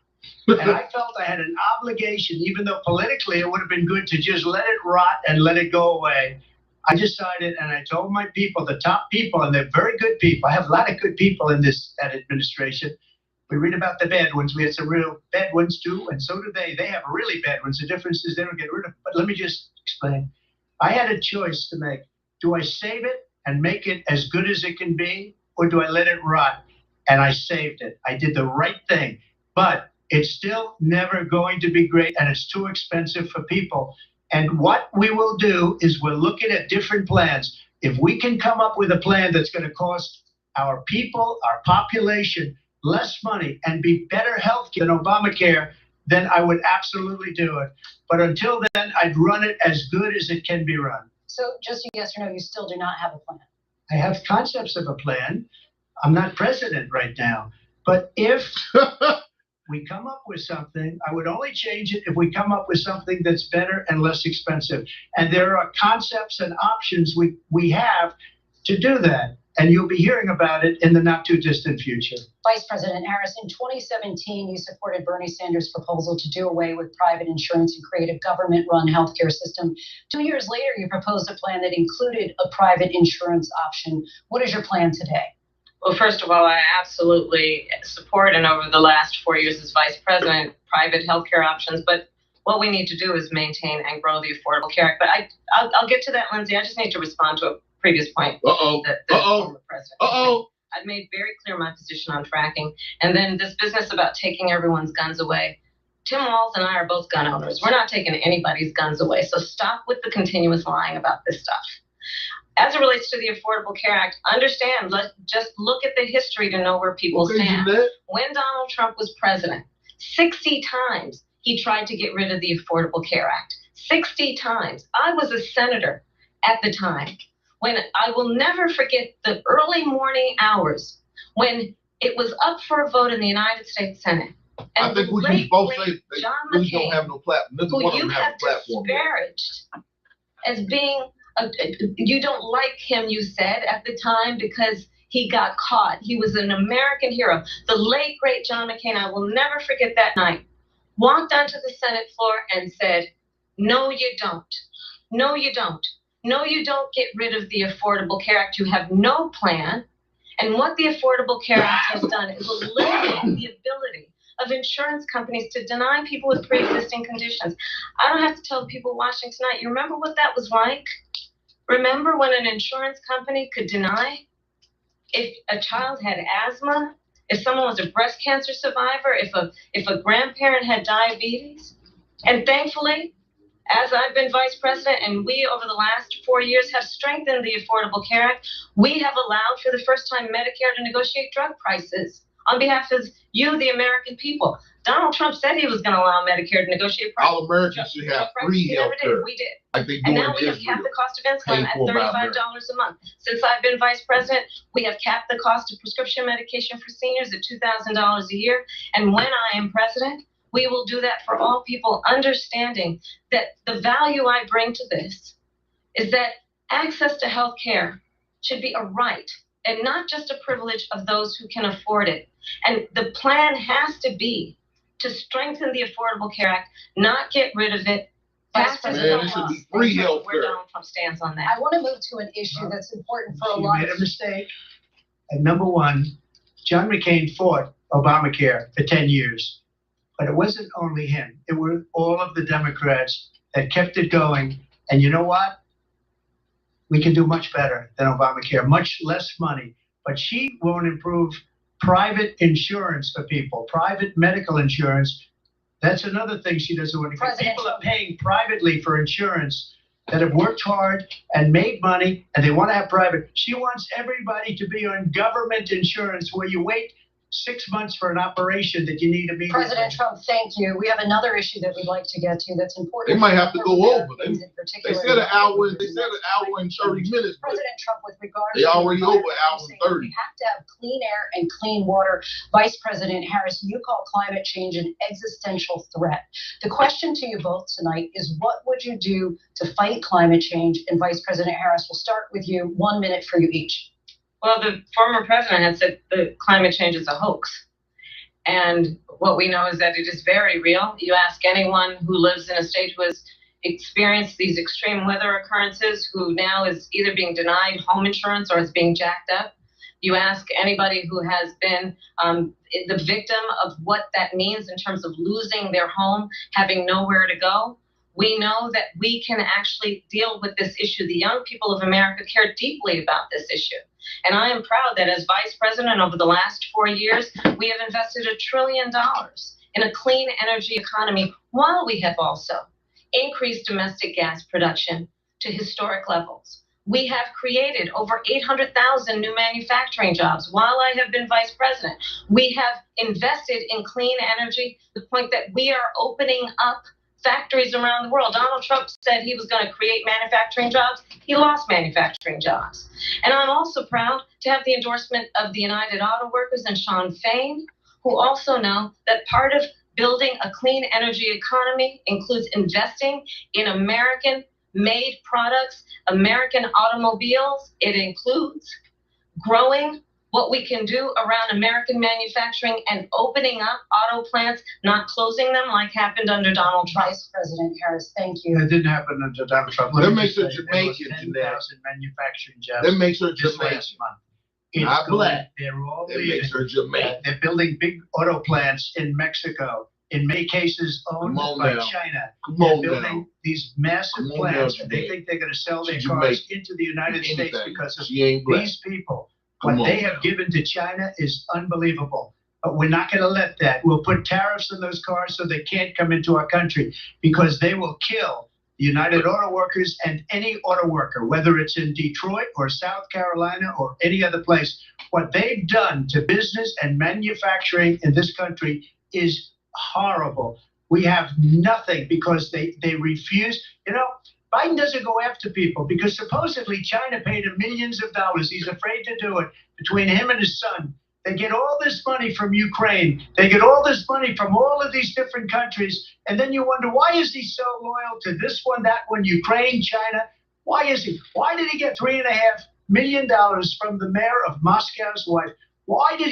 And I felt I had an obligation, even though politically it would have been good to just let it rot and let it go away. I decided, and I told my people, the top people, and they're very good people. I have a lot of good people in that administration. We read about the bad ones. We had some real bad ones too, and so do they. They have really bad ones. The difference is they don't get rid of them. But let me just explain. I had a choice to make. Do I save it and make it as good as it can be, or do I let it rot? And I saved it. I did the right thing. But it's still never going to be great, and it's too expensive for people. And what we will do is we're looking at different plans. If we can come up with a plan that's going to cost our people, our population, less money and be better health care than Obamacare, then I would absolutely do it. But until then, I'd run it as good as it can be run. So just a yes or no, you still do not have a plan. I have concepts of a plan. I'm not president right now. But if we come up with something, I would only change it if we come up with something that's better and less expensive. And there are concepts and options we have to do that. And you'll be hearing about it in the not too distant future. Vice President Harris, in 2017, you supported Bernie Sanders' proposal to do away with private insurance and create a government-run healthcare system. 2 years later, you proposed a plan that included a private insurance option. What is your plan today? Well, first of all, I absolutely support, and over the last 4 years as vice president, private healthcare options. But what we need to do is maintain and grow the Affordable Care Act. But I'll get to that, Lindsay. I just need to respond to a previous point. That the former president made. I've made very clear my position on fracking. And then this business about taking everyone's guns away. Tim Walz and I are both gun owners. We're not taking anybody's guns away. So stop with the continuous lying about this stuff. As it relates to the Affordable Care Act, understand, let's just look at the history to know where people stand. When Donald Trump was president, 60 times he tried to get rid of the Affordable Care Act. 60 times. I was a senator at the time. When I will never forget the early morning hours when it was up for a vote in the United States Senate. And I think we can both say they really don't have no platform. Who you have disparaged as being, you don't like him, you said at the time, because He got caught. He was an American hero. The late, great John McCain, I will never forget that night, walked onto the Senate floor and said, "No, you don't. No, you don't. No, you don't get rid of the Affordable Care Act. You have no plan." And what the Affordable Care Act has done is eliminated the ability of insurance companies to deny people with pre-existing conditions. I don't have to tell people watching tonight, you remember what that was like? Remember when an insurance company could deny if a child had asthma, if someone was a breast cancer survivor, if a grandparent had diabetes? And thankfully, as I've been vice president and we over the last 4 years have strengthened the Affordable Care Act, we have allowed for the first time Medicare to negotiate drug prices on behalf of you, the American people. Donald Trump said he was going to allow Medicare to negotiate prices. All Americans should have free health care. We did. Like they do And now in we have Israel. capped the cost of insulin at Paid for by $35 a month. Since I've been vice president, we have capped the cost of prescription medication for seniors at $2,000 a year. And when I am president, we will do that for all people, understanding that the value I bring to this is that access to health care should be a right and not just a privilege of those who can afford it. And the plan has to be to strengthen the Affordable Care Act, not get rid of it. Vice President, Man, it should be free health Where care. Donald Trump stands on that. I want to move to an issue that's important for a She lot made of a mistake. And number one, John McCain fought Obamacare for 10 years. But it wasn't only him. It were all of the Democrats that kept it going. And you know what? We can do much better than Obamacare, much less money. But she won't improve private insurance for people, private medical insurance. That's another thing she doesn't want to get. People are paying privately for insurance that have worked hard and made money, and they want to have private. She wants everybody to be on government insurance where you wait 6 months for an operation that you need immediately. President Trump, thank you. We have another issue that we'd like to get to that's important. They might have to go over. They They said an hour. They said an hour and 30 minutes. But President Trump, with regard they to already the over environment, an hour you're and saying 30. we have to have clean air and clean water. Vice President Harris, you call climate change an existential threat. The question to you both tonight is, what would you do to fight climate change? And Vice President Harris, we'll start with you. 1 minute for you each. Well, the former president had said that climate change is a hoax. And what we know is that it is very real. You ask anyone who lives in a state who has experienced these extreme weather occurrences, who now is either being denied home insurance or is being jacked up. You ask anybody who has been the victim of what that means in terms of losing their home, having nowhere to go. We know that we can actually deal with this issue. The young people of America care deeply about this issue. And I am proud that as vice president over the last 4 years, we have invested $1 trillion in a clean energy economy, while we have also increased domestic gas production to historic levels. We have created over 800,000 new manufacturing jobs while I have been vice president. We have invested in clean energy to the point that we are opening up factories around the world. Donald Trump said he was going to create manufacturing jobs. He lost manufacturing jobs. And I'm also proud to have the endorsement of the United Auto Workers and Sean Fain, who also know that part of building a clean energy economy includes investing in American-made products, American automobiles. It includes growing what we can do around American manufacturing and opening up auto plants, not closing them like happened under Donald Trump. Vice President Harris, thank you. It didn't happen under Donald Trump. That makes her Jamaican. 10,000 manufacturing jobs. That makes her just Jamaican. last month. It's Not going- black. They're all That leaving. makes her Jamaican. They're building big auto plants in Mexico, in many cases owned Come on by now. China. Come They're on building now. these massive Come on plants, now, and they Jamaican. think they're going to sell their She's cars Jamaican. into the United States Anything. because of She ain't black. these people. Come What they on have now. given to China is unbelievable. But we're not going to let that. We'll put tariffs on those cars so they can't come into our country, because they will kill the United Auto Workers and any auto worker, whether it's in Detroit or South Carolina or any other place. What they've done to business and manufacturing in this country is horrible. We have nothing because they refuse. You know, Biden doesn't go after people because supposedly China paid him millions of dollars. He's afraid to do it. Between him and his son, they get all this money from Ukraine. They get all this money from all of these different countries. And then you wonder, why is he so loyal to this one, that one, Ukraine, China? Why is he? Why did he get $3.5 million from the mayor of Moscow's wife. Why did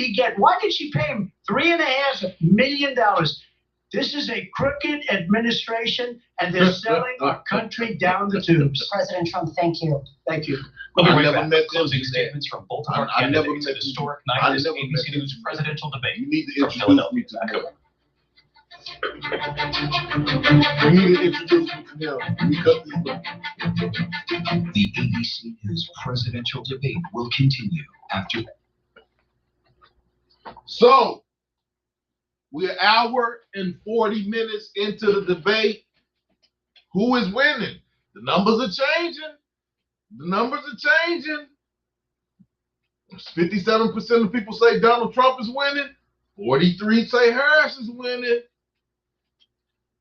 she pay him $3.5 million? This is a crooked administration, and they're selling our country down the tubes. President Trump, thank you. Thank you. We'll be I right never back met with closing statements from both of our I never candidates. met An historic I night this never ABC met News presidential debate You need to from introduce Philadelphia. me to him. You need to introduce me to him because The ABC News presidential debate will continue after. So we're an hour and 40 minutes into the debate. Who is winning? The numbers are changing. The numbers are changing. 57% of people say Donald Trump is winning. 43 say Harris is winning.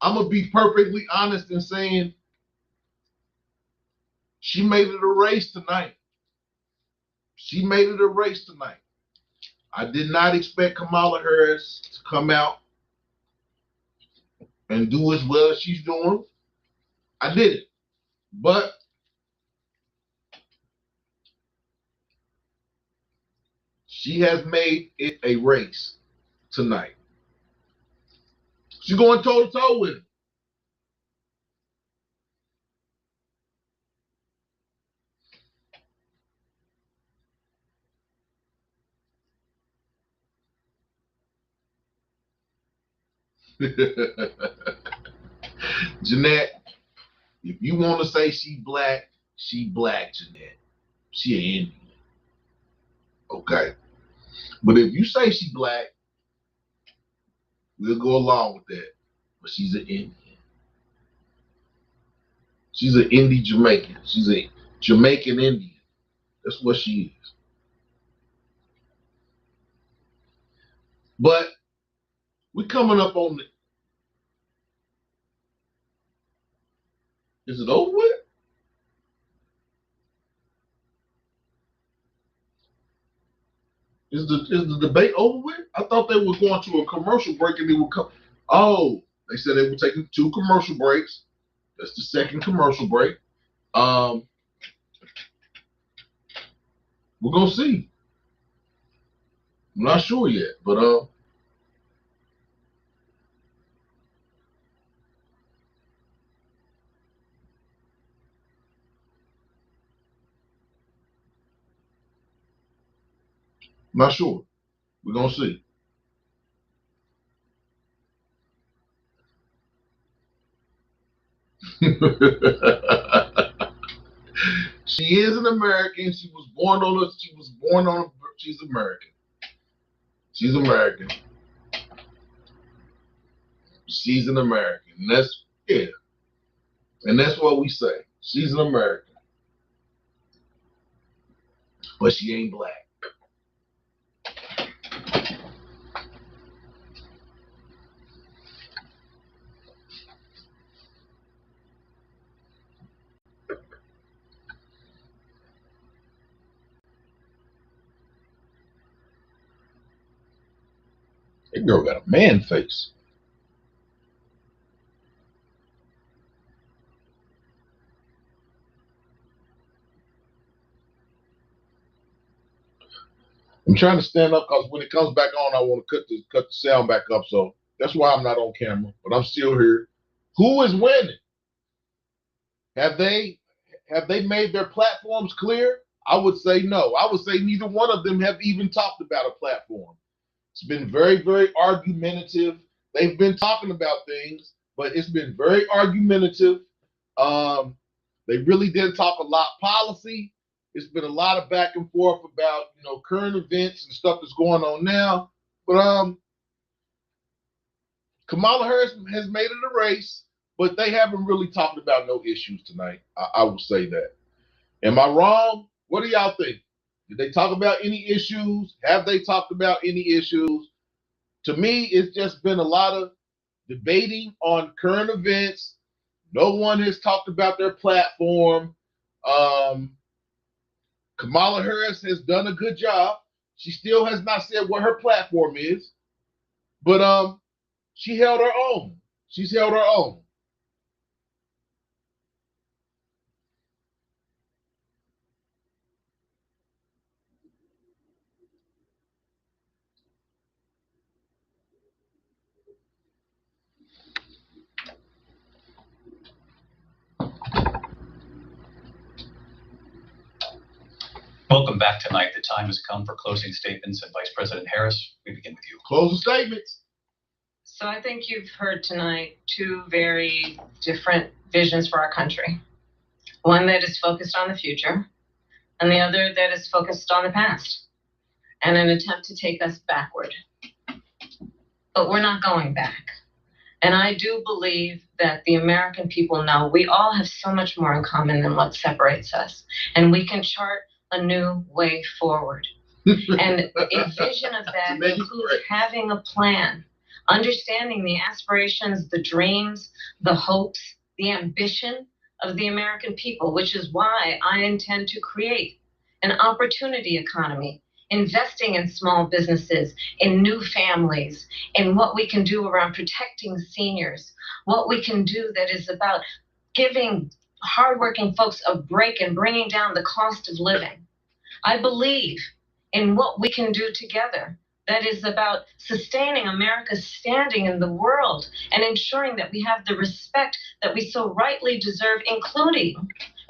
I'm going to be perfectly honest in saying she made it a race tonight. She made it a race tonight. I did not expect Kamala Harris to come out and do as well as she's doing. I didn't. But she has made it a race tonight. She's going toe to toe with him. Jeanette, if you want to say she black, Jeanette. She an Indian. Okay. But if you say she black, we'll go along with that. But she's an Indian. She's an Indian Jamaican. She's a Jamaican Indian. That's what she is. But we're coming up on the. Is it over with? Is the debate over with? I thought they were going to a commercial break and they would come. Oh, they said they were taking 2 commercial breaks. That's the second commercial break. We're gonna see. I'm not sure yet, but not sure. We're gonna see. She is an American. She was born on us. She's American. She's American. She's an American. And that's And that's what we say. She's an American. But she ain't black. That girl got a man face. I'm trying to stand up because when it comes back on, I want to cut the sound back up. So that's why I'm not on camera, but I'm still here. Who is winning? Have they made their platforms clear? I would say no. I would say neither one of them have even talked about a platform. It's been very, very argumentative. They've been talking about things, but it's been very argumentative. They really didn't talk a lot policy. It's been a lot of back and forth about, current events and stuff that's going on now. But Kamala Harris has made it a race, but they haven't really talked about no issues tonight. I will say that. Am I wrong? What do y'all think? Did they talk about any issues? Have they talked about any issues? To me, it's just been a lot of debating on current events. No one has talked about their platform. Kamala Harris has done a good job. She still has not said what her platform is, but she held her own. She's held her own. Welcome back tonight. The time has come for closing statements, and Vice President Harris, we begin with you. Closing statements. So I think you've heard tonight two very different visions for our country. One that is focused on the future, and the other that is focused on the past, and an attempt to take us backward. But we're not going back. And I do believe that the American people know we all have so much more in common than what separates us. And we can chart a new way forward. And a vision of that includes having a plan, understanding the aspirations, the dreams, the hopes, the ambition of the American people, which is why I intend to create an opportunity economy, investing in small businesses, in new families, in what we can do around protecting seniors, what we can do that is about giving hardworking folks a break and bringing down the cost of living. I believe in what we can do together that is about sustaining America's standing in the world and ensuring that we have the respect that we so rightly deserve, including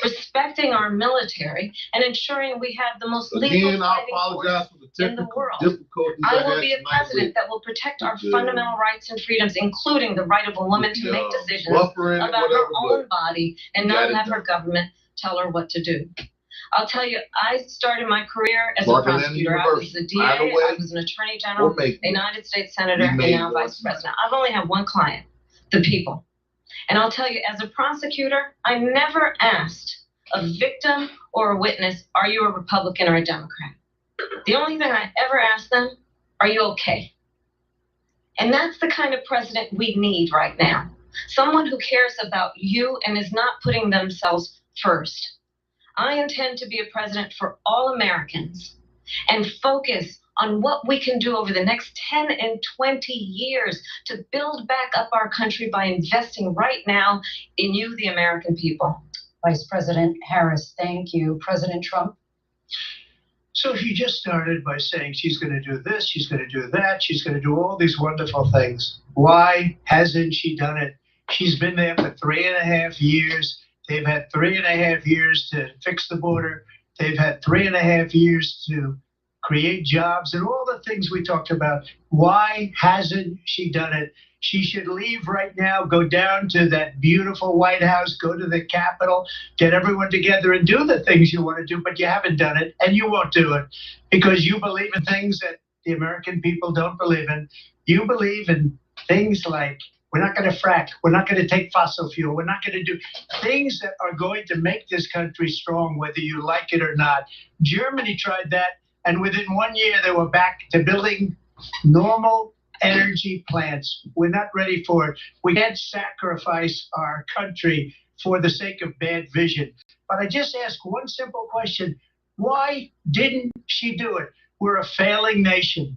respecting our military and ensuring we have the most lethal fighting force in the world. I will be a president that will protect our fundamental rights and freedoms, including the right of a woman to make decisions about her own body and not have her government tell her what to do. I'll tell you, I started my career as a prosecutor. I was a DA, I was an attorney general, a United States senator, and now vice president. I've only had one client, the people. And I'll tell you, as a prosecutor, I never asked a victim or a witness, are you a Republican or a Democrat? The only thing I ever asked them, are you okay? And that's the kind of president we need right now. Someone who cares about you and is not putting themselves first. I intend to be a president for all Americans and focus on what we can do over the next 10 and 20 years to build back up our country by investing right now in you, the American people. Vice President Harris, thank you. President Trump? So she just started by saying she's going to do this, she's going to do that, she's going to do all these wonderful things. Why hasn't she done it? She's been there for 3.5 years. They've had 3.5 years to fix the border. They've had 3.5 years to create jobs and all the things we talked about. Why hasn't she done it? She should leave right now, go down to that beautiful White House, go to the Capitol, get everyone together and do the things you want to do, but you haven't done it and you won't do it because you believe in things that the American people don't believe in. You believe in things like we're not going to frack, we're not going to take fossil fuel, we're not going to do things that are going to make this country strong, whether you like it or not. Germany tried that, and within 1 year they were back to building normal energy plants. We're not ready for it. We can't sacrifice our country for the sake of bad vision. But I just ask one simple question. Why didn't she do it? We're a failing nation.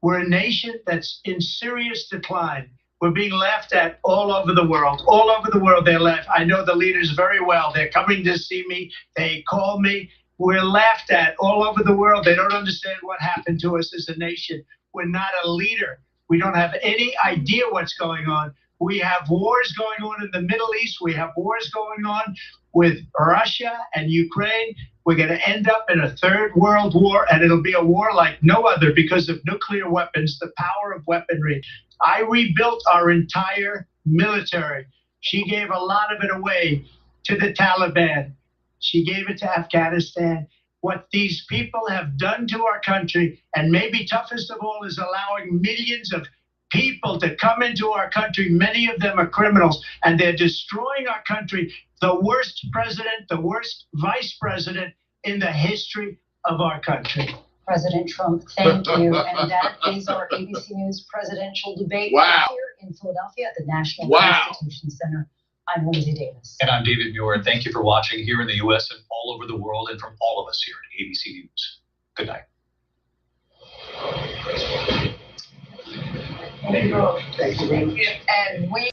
We're a nation that's in serious decline. We're being laughed at all over the world. All over the world they're laughed. I know the leaders very well. They're coming to see me. They call me. We're laughed at all over the world. They don't understand what happened to us as a nation. We're not a leader. We don't have any idea what's going on. We have wars going on in the Middle East. We have wars going on with Russia and Ukraine. We're going to end up in a third world war, and it'll be a war like no other because of nuclear weapons, the power of weaponry. I rebuilt our entire military. She gave a lot of it away to the Taliban. She gave it to Afghanistan. What these people have done to our country, and maybe toughest of all, is allowing millions of people to come into our country. Many of them are criminals, and they're destroying our country. The worst president, the worst vice president in the history of our country. President Trump, thank you. And that is our ABC News presidential debate Wow. here in Philadelphia at the National Wow. Constitution Center. I'm Lindsay Davis. And I'm David Muir. Thank you for watching here in the U.S. and all over the world, and from all of us here at ABC News. Good night. Thank you. And we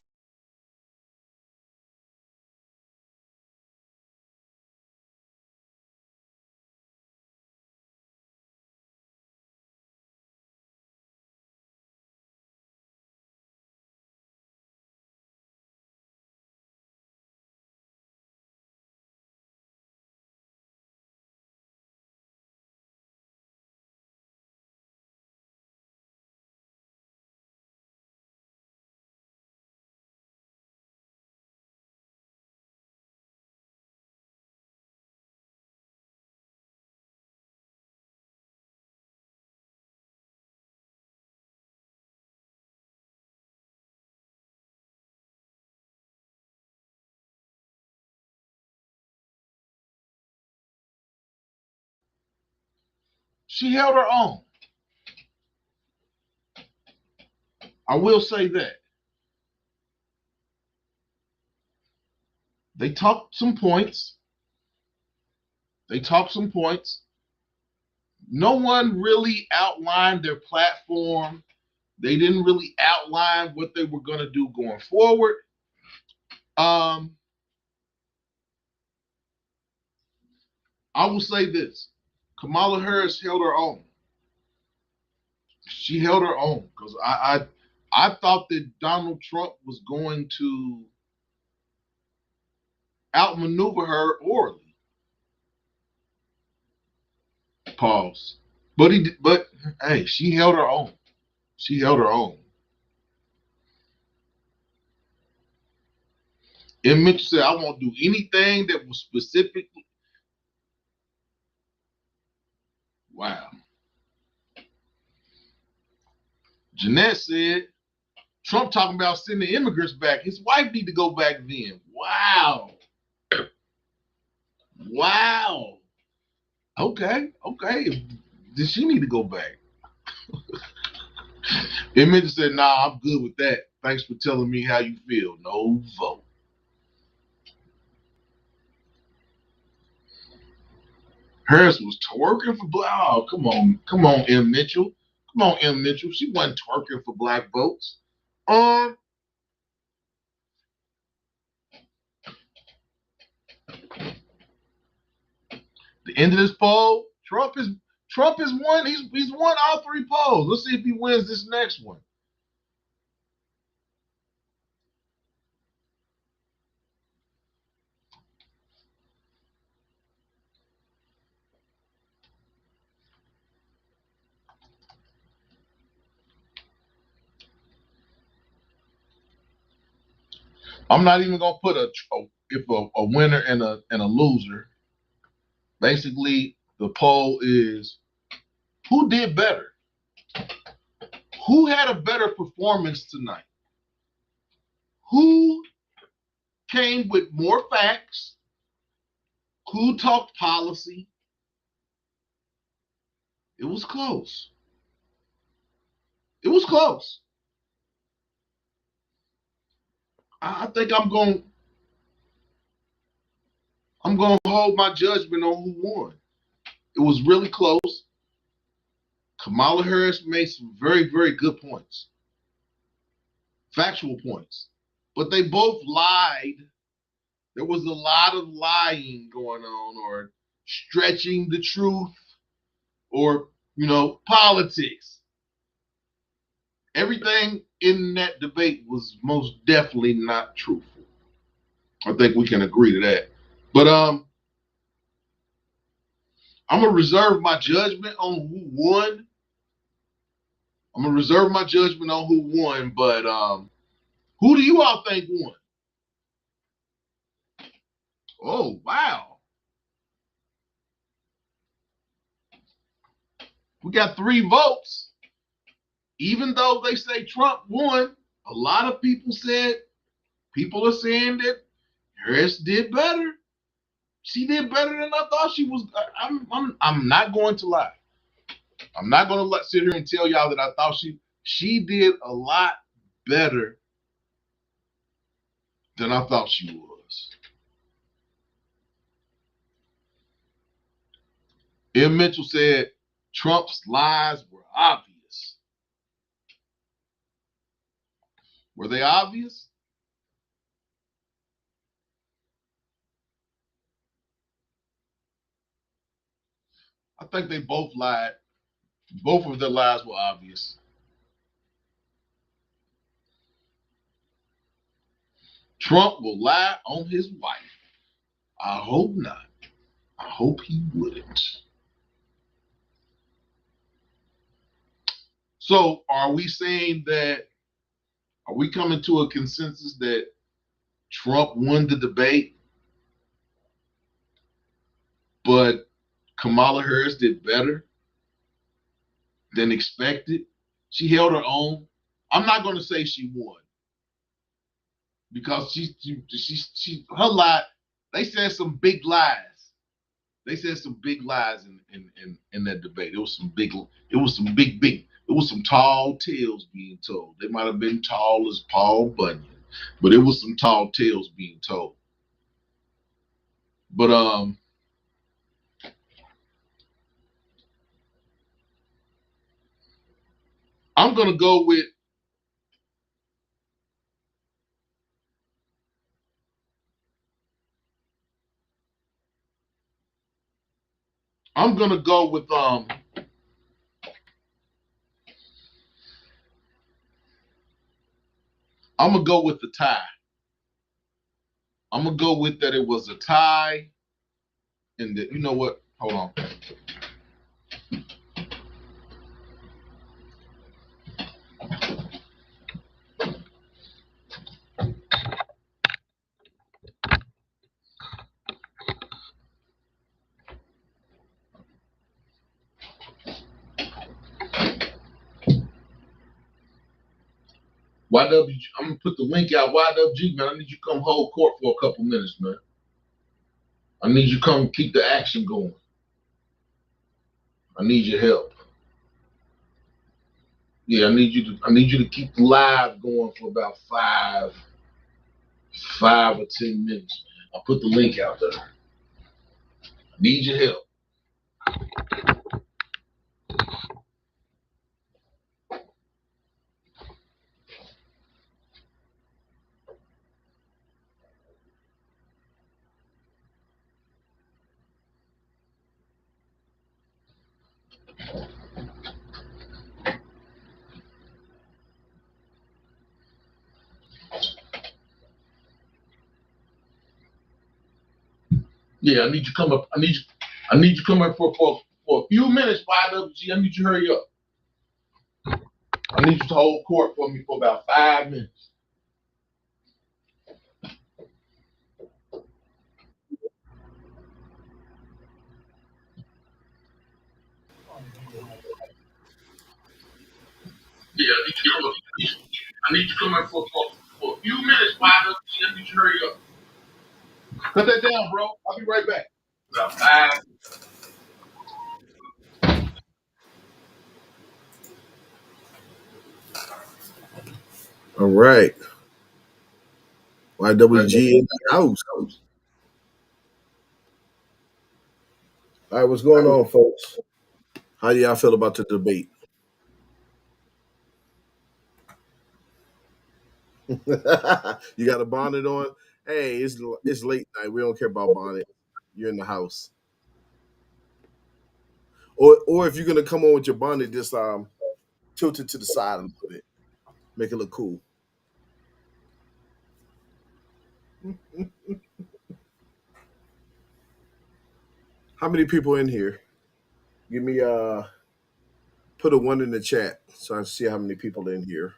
She held her own. I will say that. They talked some points. No one really outlined their platform. They didn't really outline what they were going to do going forward. I will say this. Kamala Harris held her own. She held her own because I thought that Donald Trump was going to outmaneuver her orally. Pause. But hey, she held her own. She held her own. And Mitchell said, I won't do anything that was specifically. Wow. Jeanette said, Trump talking about sending immigrants back. His wife need to go back then. Wow. Wow. Okay. Does she need to go back? And Mitchell said, nah, I'm good with that. Thanks for telling me how you feel. No vote. Harris was twerking for black. Oh, come on, M. Mitchell. Come on, M. Mitchell. She wasn't twerking for black votes. The end of this poll, Trump is won. He's won all three polls. Let's see if he wins this next one. I'm not even gonna put a winner and a loser. Basically, the poll is who did better? Who had a better performance tonight? Who came with more facts? Who talked policy? It was close. It was close. I think I'm going to hold my judgment on who won. It was really close. Kamala Harris made some very, very good points. Factual points. But they both lied. There was a lot of lying going on, or stretching the truth, or, politics. Everything in that debate was most definitely not truthful. I think we can agree to that. But I'm gonna reserve my judgment on who won. But who do you all think won? Oh, wow. We got 3 votes. Even though they say Trump won, a lot of people are saying that Harris did better. She did better than I thought she was. I'm not going to lie. I'm not going to sit here and tell y'all that I thought she did a lot better than I thought she was. M. Mitchell said Trump's lies were obvious. Were they obvious? I think they both lied. Both of their lies were obvious. Trump will lie on his wife. I hope not. I hope he wouldn't. So are we coming to a consensus that Trump won the debate, but Kamala Harris did better than expected? She held her own. I'm not going to say she won, because she her lie. They said some big lies. They said some big lies in that debate. It was some tall tales being told. They might have been tall as Paul Bunyan, but it was some tall tales being told. But I'm gonna go with I'm gonna go with I'm gonna go with the tie. I'm gonna go with that it was a tie, and that, you know what? Hold on. YWG, I'm gonna put the link out. YWG, man, I need you to come hold court for a couple minutes, man. I need you to come keep the action going. I need your help. Yeah, I need you to keep the live going for about five or 10 minutes. I'll put the link out there. I need your help. Yeah, I need you to come up. I need you to come up for a few minutes, YWG. I need you to hurry up. I need you to hold court for me for about 5 minutes. Yeah, I need you to come up for a few minutes, YWG. I need you to hurry up. Cut that down, bro. I'll be right back. About 5. All right. YWG in the house. All right, what's going on, folks? How do y'all feel about the debate? You got a bonnet on? Hey, it's late night. We don't care about bonnet. You're in the house. Or if you're gonna come on with your bonnet, just tilt it to the side a little bit. Make it look cool. How many people in here? Give me put a 1 in the chat so I can see how many people in here.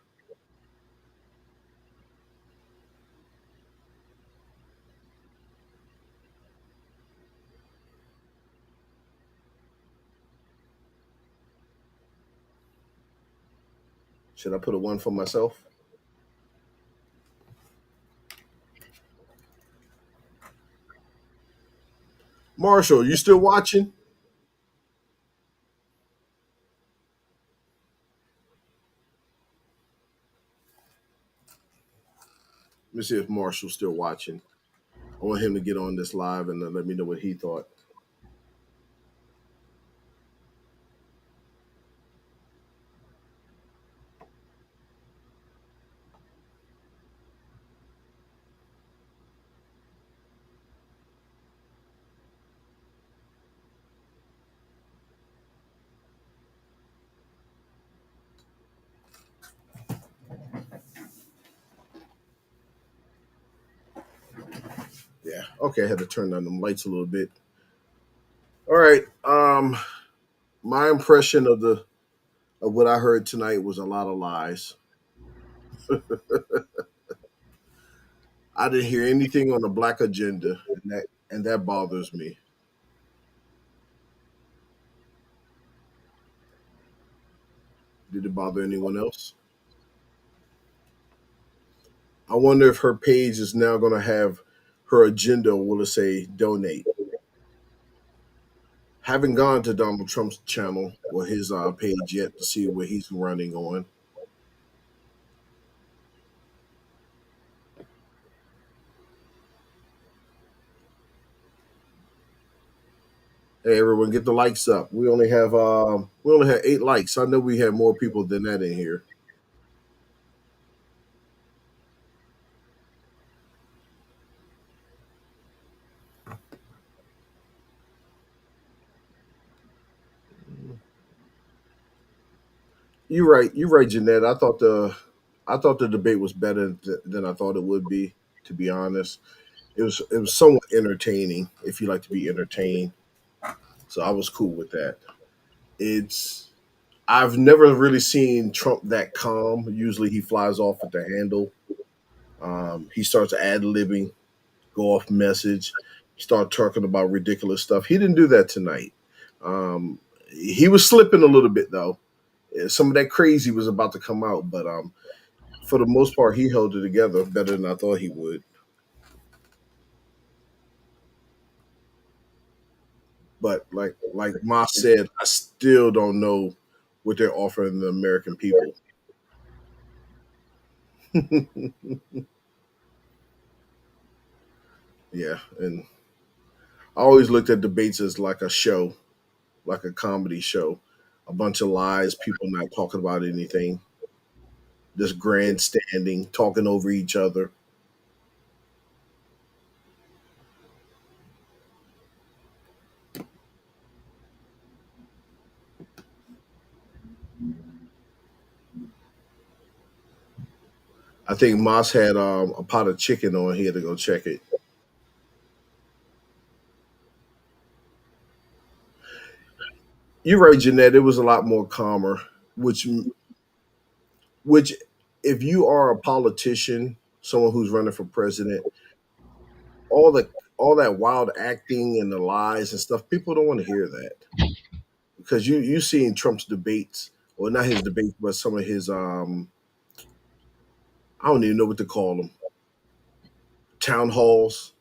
Should I put a 1 for myself? Marshall, you still watching? Let me see if Marshall's still watching. I want him to get on this live and let me know what he thought. Yeah. Okay, I had to turn on them lights a little bit. All right. My impression of what I heard tonight was a lot of lies. I didn't hear anything on the black agenda, and that bothers me. Did it bother anyone else? I wonder if her page is now going to have her agenda, or will it say donate? Haven't gone to Donald Trump's channel or his page yet to see what he's running on. Hey, everyone, get the likes up. We only have 8 likes. I know we had more people than that in here. You're right, Jeanette. I thought the debate was better than I thought it would be. To be honest, it was somewhat entertaining. If you like to be entertained, so I was cool with that. It's I've never really seen Trump that calm. Usually he flies off at the handle. He starts ad libbing, go off message, start talking about ridiculous stuff. He didn't do that tonight. He was slipping a little bit though. Some of that crazy was about to come out, but for the most part, he held it together better than I thought he would. But like Maas said, I still don't know what they're offering the American people. Yeah, and I always looked at debates as like a show, like a comedy show. A bunch of lies, people not talking about anything, just grandstanding, talking over each other. I think Moss had a pot of chicken on. He had to go check it. You're right, Jeanette. It was a lot more calmer, which which if you are a politician, someone who's running for president, all the all that wild acting and the lies and stuff, people don't want to hear that because you seen Trump's debates, or not his debates, but some of his I don't even know what to call them, town halls.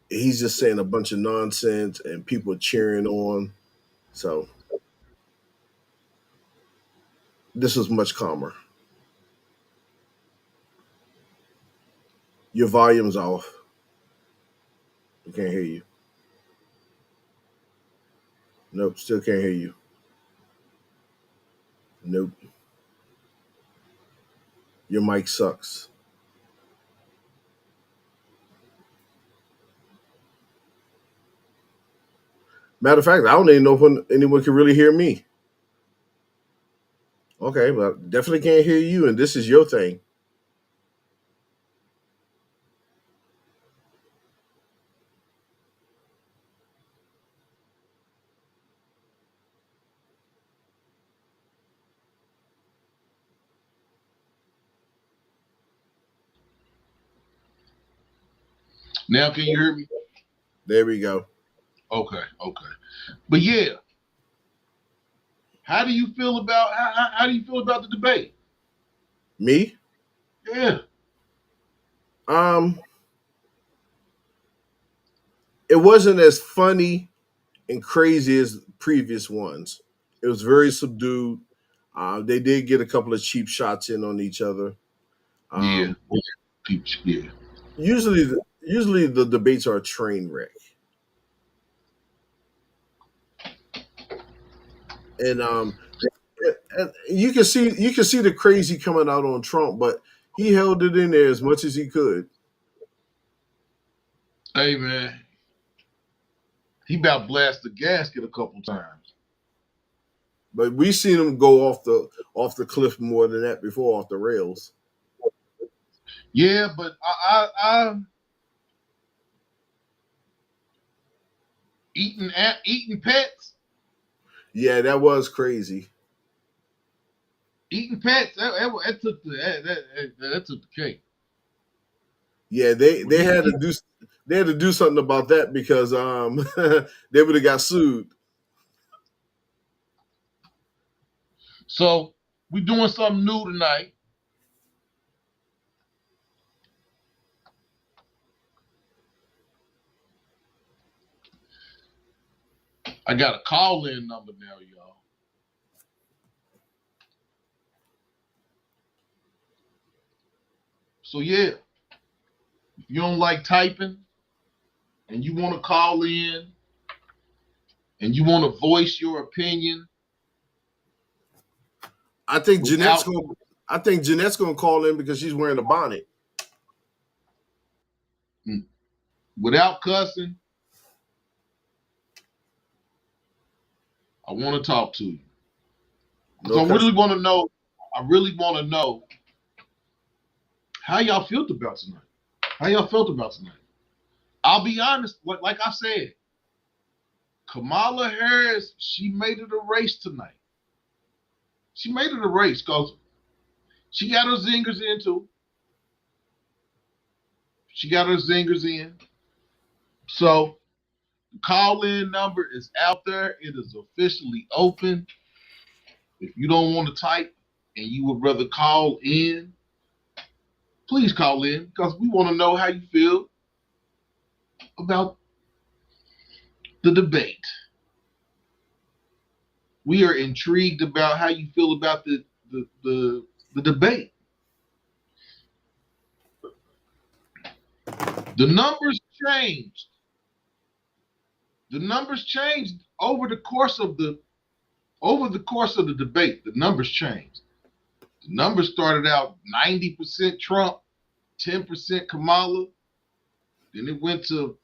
He's just saying a bunch of nonsense and people cheering on. So this was much calmer. Your volume's off. I can't hear you. Nope, still can't hear you. Nope. Your mic sucks. Matter of fact, I don't even know if anyone can really hear me. Okay, but definitely can't hear you, and this is your thing. Now can you hear me? There we go. Okay. But yeah, how do you feel about how do you feel about the debate? Me? Yeah. Um, it wasn't as funny and crazy as previous ones. It was very subdued. They did get a couple of cheap shots in on each other. Yeah. Yeah. Usually the debates are a train wreck, and you can see the crazy coming out on Trump, but he held it in there as much as he could. Hey man, he about blast the gasket a couple times. But we've seen him go off the cliff more than that before, off the rails. Yeah, but I eating pets. Yeah, that was crazy. Eating pets. That took that took the cake. Yeah, they had to do something about that because they would have got sued. So we doing something new tonight. I got a call-in number now, y'all. So yeah, if you don't like typing and you want to call in and you want to voice your opinion, I think Jeanette's gonna call in because she's wearing a bonnet. Without cussing, I want to talk to you. So I really want to know how y'all felt about tonight. How y'all felt about tonight? I'll be honest, like I said, Kamala Harris, she made it a race tonight. She made it a race because she got her zingers in too. She got her zingers in. So the call-in number is out there. It is officially open. If you don't want to type and you would rather call in, please call in because we want to know how you feel about the debate. We are intrigued about how you feel about the debate. The numbers changed. The numbers changed over the course of the debate. The numbers changed. The numbers started out 90% Trump, 10% Kamala. Then it went to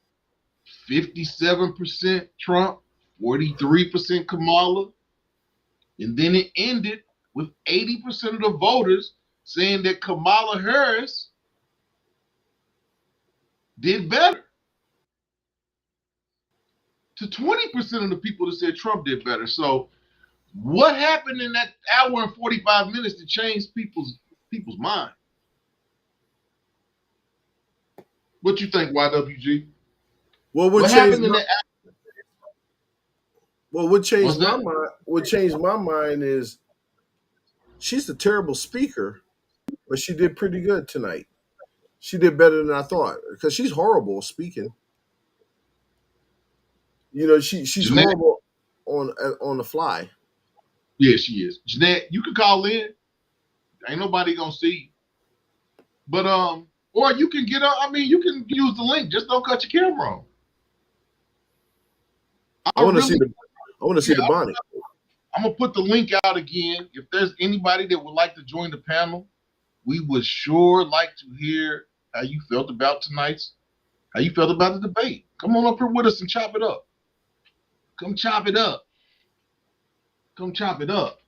57% Trump, 43% Kamala. And then it ended with 80% of the voters saying that Kamala Harris did better, to 20% of the people that said Trump did better. So what happened in that hour and 45 minutes to change people's mind? What you think, YWG? Well, what changed my mind is she's a terrible speaker, but she did pretty good tonight. She did better than I thought because she's horrible speaking. You know, she's Jeanette, horrible on the fly. Yeah, she is. Jeanette, you can call in. Ain't nobody gonna see you. But or you can get up. I mean, you can use the link. Just don't cut your camera on. I want to see the bonnet. I'm gonna put the link out again. If there's anybody that would like to join the panel, we would sure like to hear how you felt about how you felt about the debate. Come on up here with us and chop it up. Come chop it up. Come chop it up.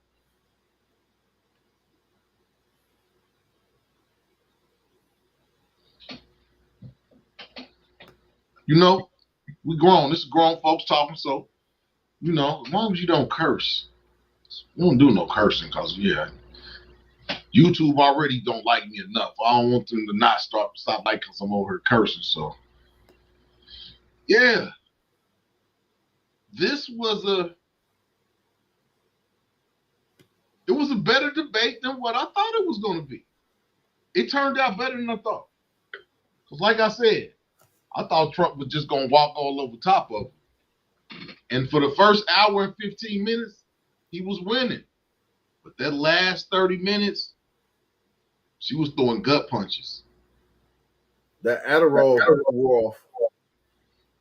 You know, we grown. This is grown folks talking, so you know, as long as you don't curse. We don't do no cursing because YouTube already don't like me enough. I don't want them to not stop liking because I'm over here cursing. So yeah, this was a better debate than what I thought it was going to be. It turned out better than I thought. Because like I said, I thought Trump was just going to walk all over top of him. And for the first hour and 15 minutes, he was winning. But that last 30 minutes, she was throwing gut punches. That Adderall wore off.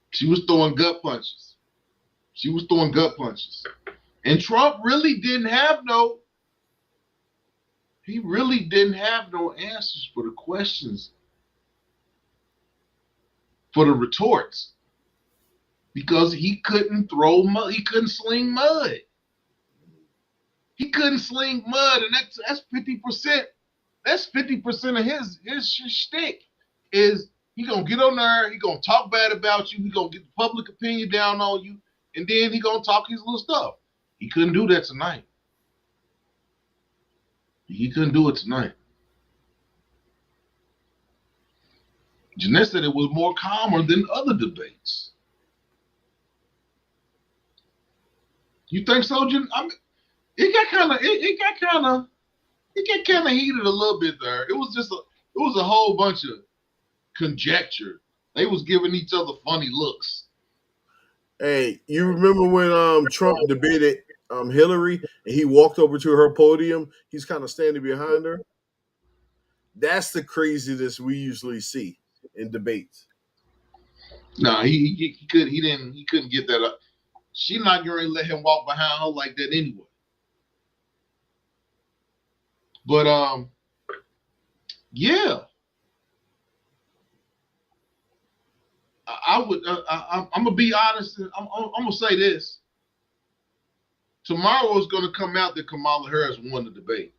She was throwing gut punches. And Trump really didn't have no answers for the questions, for the retorts. Because he couldn't throw mud. He couldn't sling mud. And that's 50%. That's 50% of his shtick. Is he gonna get on there, he gonna talk bad about you, he gonna get the public opinion down on you, and then he gonna talk his little stuff. He couldn't do that tonight. Jeanette said it was more calmer than other debates. You think so, Jen? I mean, it got kind of heated a little bit there. It was a whole bunch of conjecture. They was giving each other funny looks. Hey, you remember when Trump debated Hillary and he walked over to her podium? He's kind of standing behind her. That's the craziness we usually see in debates. No, he couldn't get that up. She's not going to let him walk behind her like that anyway. But yeah, I would. I'm gonna be honest. I'm gonna say this. Tomorrow is going to come out that Kamala Harris won the debate.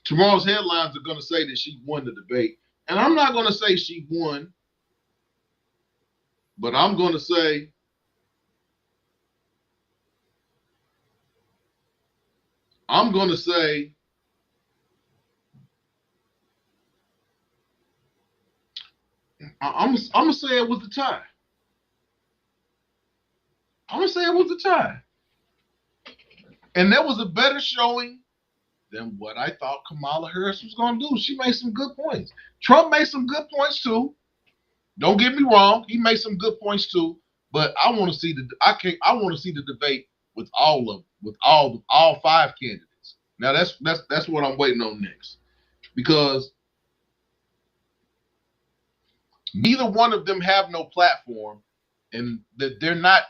Tomorrow's headlines are going to say that she won the debate, and I'm not going to say she won, but I'm going to say I'm going to say it was a tie. I'm going to say it was a tie. And that was a better showing than what I thought Kamala Harris was going to do. She made some good points. Trump made some good points too. Don't get me wrong. He made some good points too. But I want to see the debate with all five candidates. Now that's what I'm waiting on next. Because neither one of them have no platform, and that they're not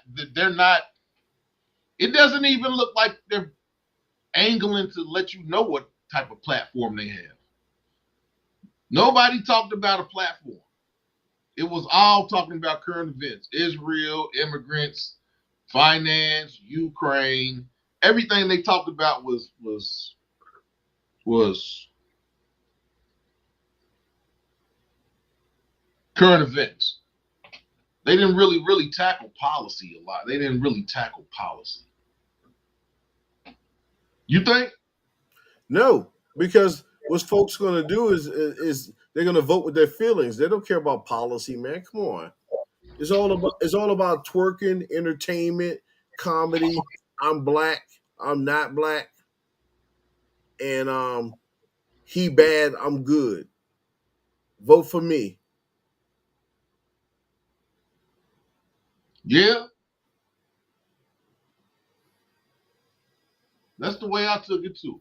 it doesn't even look like they're angling to let you know what type of platform they have. Nobody talked about a platform. It was all talking about current events: Israel, immigrants, finance, Ukraine. Everything they talked about was current events. They didn't really tackle policy a lot. They didn't really tackle policy. You think? No, because what folks going to do is they're going to vote with their feelings. They don't care about policy, man. Come on. It's all about twerking, entertainment, comedy. I'm black. I'm not black. And he bad. I'm good. Vote for me. Yeah. That's the way I took it too.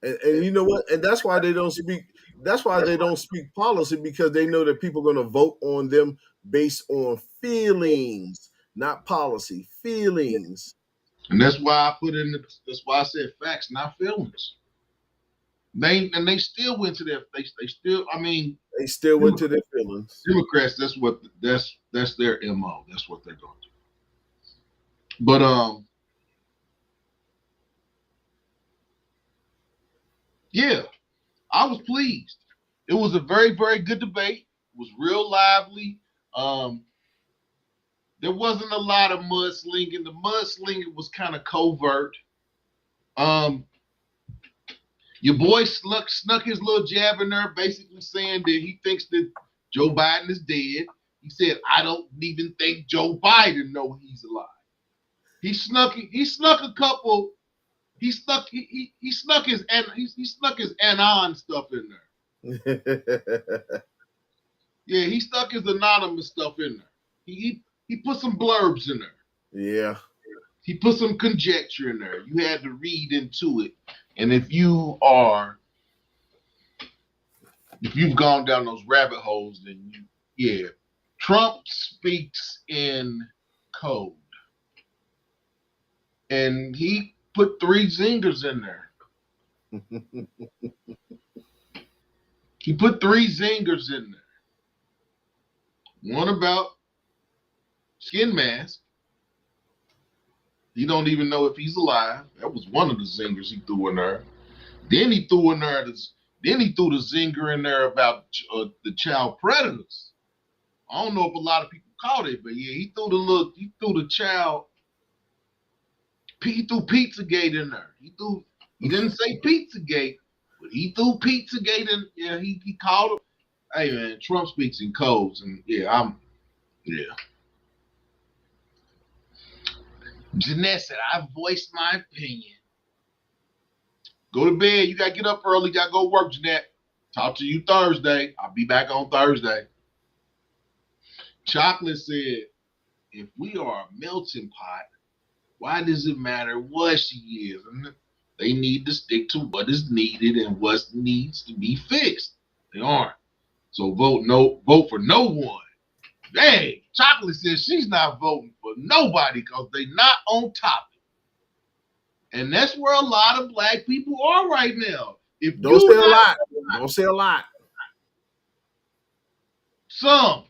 And you know what? And that's why they don't speak. That's why they don't speak policy, because they know that people are going to vote on them based on feelings, not policy. Feelings. And that's why that's why I said facts, not feelings. They still went to their they still they still went to their feelings. Democrats, that's their MO. That's what they're going to do. But yeah, I was pleased. It was a very, very good debate. It was real lively. There wasn't a lot of mudslinging. The mudslinging was kind of covert. Your boy snuck his little jab in there, basically saying that he thinks that Joe Biden is dead. He said, "I don't even think Joe Biden knows he's alive." He snuck a couple. He snuck his anon stuff in there. Yeah, he stuck his anonymous stuff in there. He put some blurbs in there. Yeah. He put some conjecture in there. You had to read into it. And if you've gone down those rabbit holes, then Trump speaks in code. And he put 3 zingers in there. He put 3 zingers in there. One about skin mask. He don't even know if he's alive. That was one of the zingers he threw in there. Then he threw the zinger in there about the child predators. I don't know if a lot of people caught it, but yeah, he threw Pizzagate in there. He didn't say Pizzagate, but he threw Pizzagate in. Yeah, he called him. Hey man, Trump speaks in codes, and yeah. Jeanette said, "I voiced my opinion." Go to bed. You gotta get up early. You gotta go work, Jeanette. Talk to you Thursday. I'll be back on Thursday. Chocolate said, if we are a melting pot, why does it matter what she is? And they need to stick to what is needed and what needs to be fixed. They aren't. So vote for no one. Hey, Chocolate says she's not voting for nobody because they're not on topic. And that's where a lot of black people are right now. If Don't say a lot. Don't say a lot. Some.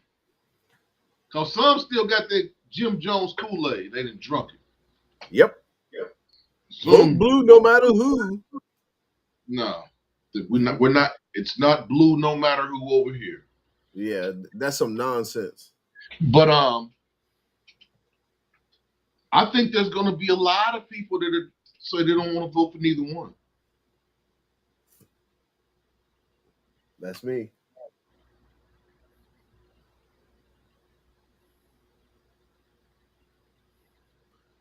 Because some still got that Jim Jones Kool-Aid. They done drunk it. Yep. Vote blue no matter who. No. We're not, it's not blue no matter who over here. Yeah, that's some nonsense. But I think there's gonna be a lot of people that say they don't want to vote for neither one. That's me.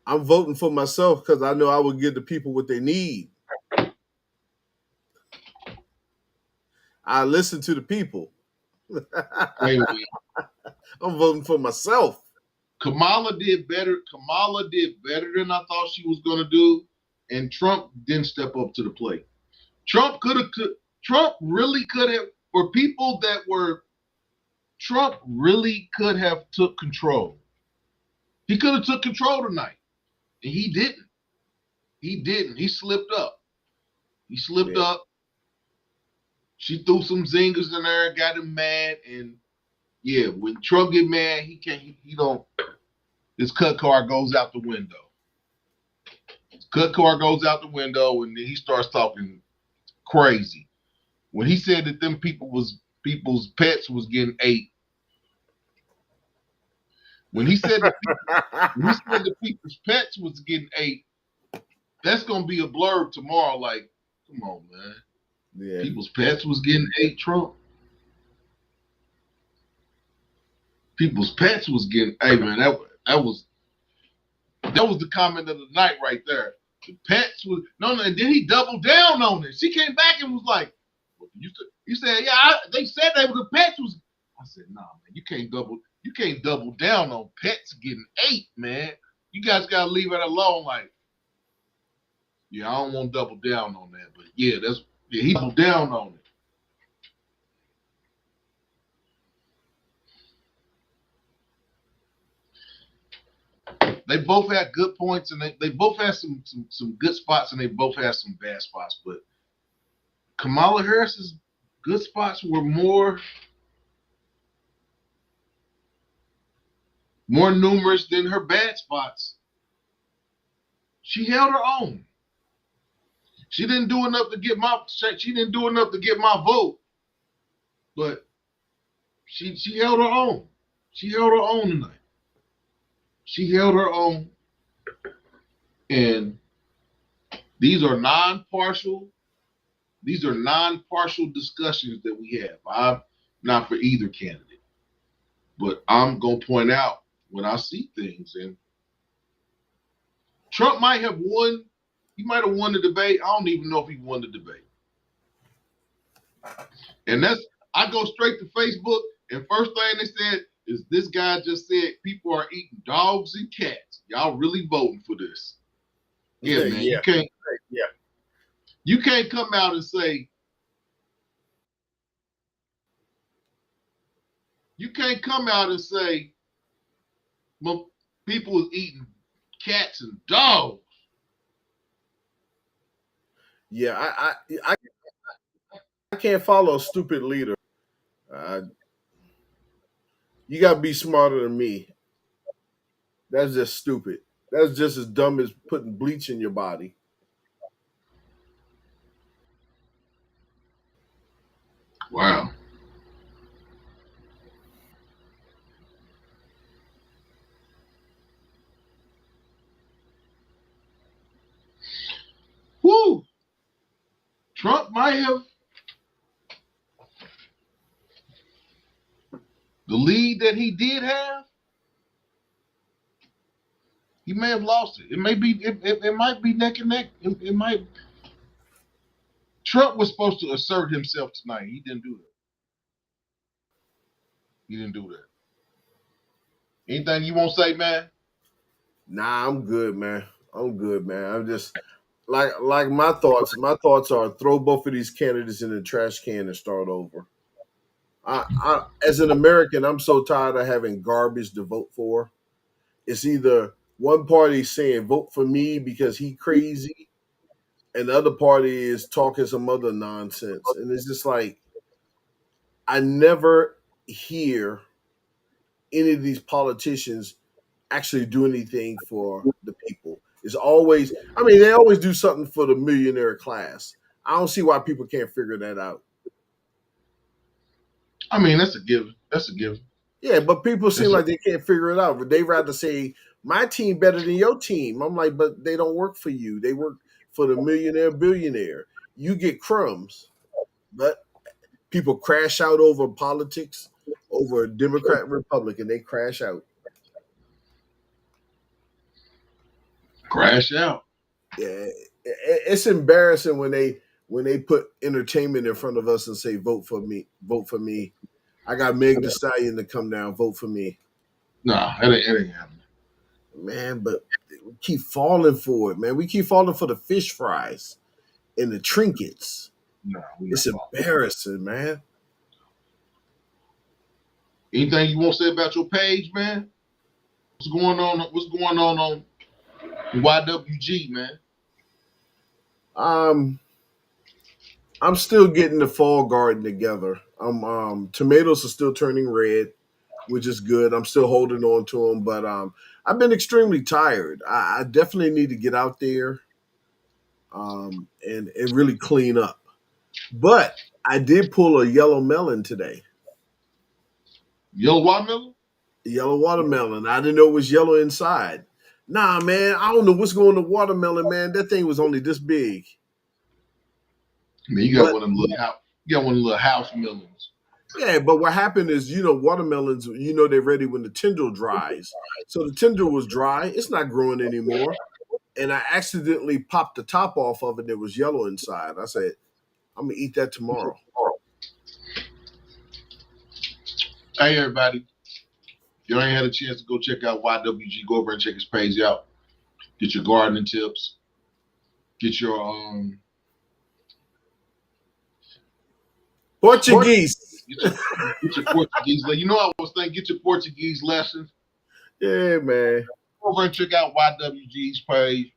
I'm voting for myself because I know I will give the people what they need. I listen to the people. I'm voting for myself. Kamala did better. Kamala did better than I thought she was gonna do, and Trump didn't step up to the plate. Trump really could have, for people that were, Trump really could have took control. He could have took control tonight, and he didn't. He didn't. He slipped up. He slipped up. She threw some zingers in there, got him mad, and yeah, when Trump get mad, he can't. He don't. His cut card goes out the window. His cut card goes out the window, and then he starts talking crazy. When he said that them people's pets was getting ate. When he said that people's pets was getting ate, that's gonna be a blurb tomorrow. Like, come on, man. Yeah. People's pets was getting ate, Trump. People's pets was getting, hey man, that was the comment of the night right there. The pets was no, and then he doubled down on it. She came back and was like, well, you said, yeah, they said they were the pets was. I said, nah, man, you can't double down on pets getting ate, man. You guys gotta leave it alone. Like, yeah, I don't want to double down on that, but yeah, he doubled down on it. They both had good points, and they both had some good spots, and they both had some bad spots. But Kamala Harris's good spots were more numerous than her bad spots. She held her own. She didn't do enough to get my vote, but she held her own. She held her own tonight. She held her own, and these are non-partial discussions that we have. I'm not for either candidate, but I'm gonna point out when I see things. And Trump might have won. He might have won the debate. I don't even know if he won the debate. And I go straight to Facebook, and first thing they said is this guy just said people are eating dogs and cats. Y'all really voting for this? Yeah, man. Yeah. You can't come out and say. You can't come out and say people is eating cats and dogs. Yeah, I can't follow a stupid leader. You got to be smarter than me. That's just stupid. That's just as dumb as putting bleach in your body. Wow. Woo! Trump might have the lead that he did have. He may have lost it. It may be. It might be neck and neck. It might. Trump was supposed to assert himself tonight. He didn't do that. He didn't do that. Anything you want to say, man? Nah, I'm good, man. I'm good, man. I'm just like my thoughts. My thoughts are throw both of these candidates in the trash can and start over. I as an American, I'm so tired of having garbage to vote for. It's either one party saying vote for me because he crazy, and the other party is talking some other nonsense. And it's just like I never hear any of these politicians actually do anything for the people. It's always, I mean, they always do something for the millionaire class. I don't see why people can't figure that out. I mean, that's a given. That's a given. Yeah, but people seem like they can't figure it out. But they rather say my team better than your team. I'm like, but they don't work for you. They work for the millionaire billionaire. You get crumbs, but people crash out over politics, over Democrat Republican. They crash out. Crash out. Yeah, it's embarrassing when they put entertainment in front of us and say vote for me, vote for me. I got Meg Thee Stallion to come down, vote for me. Nah, it ain't happening. Man, but we keep falling for it, man. We keep falling for the fish fries and the trinkets. No, it's embarrassing, man. Anything you want to say about your page, man? What's going on? What's going on YWG, man? I'm still getting the fall garden together. Tomatoes are still turning red, which is good. I'm still holding on to them, but I've been extremely tired. I definitely need to get out there and really clean up. But I did pull a yellow melon today. Yellow watermelon? Yellow watermelon. I didn't know it was yellow inside. Nah, man, I don't know what's going on with watermelon, man. That thing was only this big. I mean, you got one of them little house melons. Yeah, but what happened is, watermelons, they're ready when the tendril dries. So the tendril was dry. It's not growing anymore. And I accidentally popped the top off of it. It was yellow inside. I said, I'm going to eat that tomorrow. Hey, everybody. If you ain't had a chance to go check out YWG, go over and check his page out. Get your gardening tips. Get your Portuguese. Get your Portuguese. You know, I was thinking, get your Portuguese lessons. Yeah, man. Go over and check out YWG's page.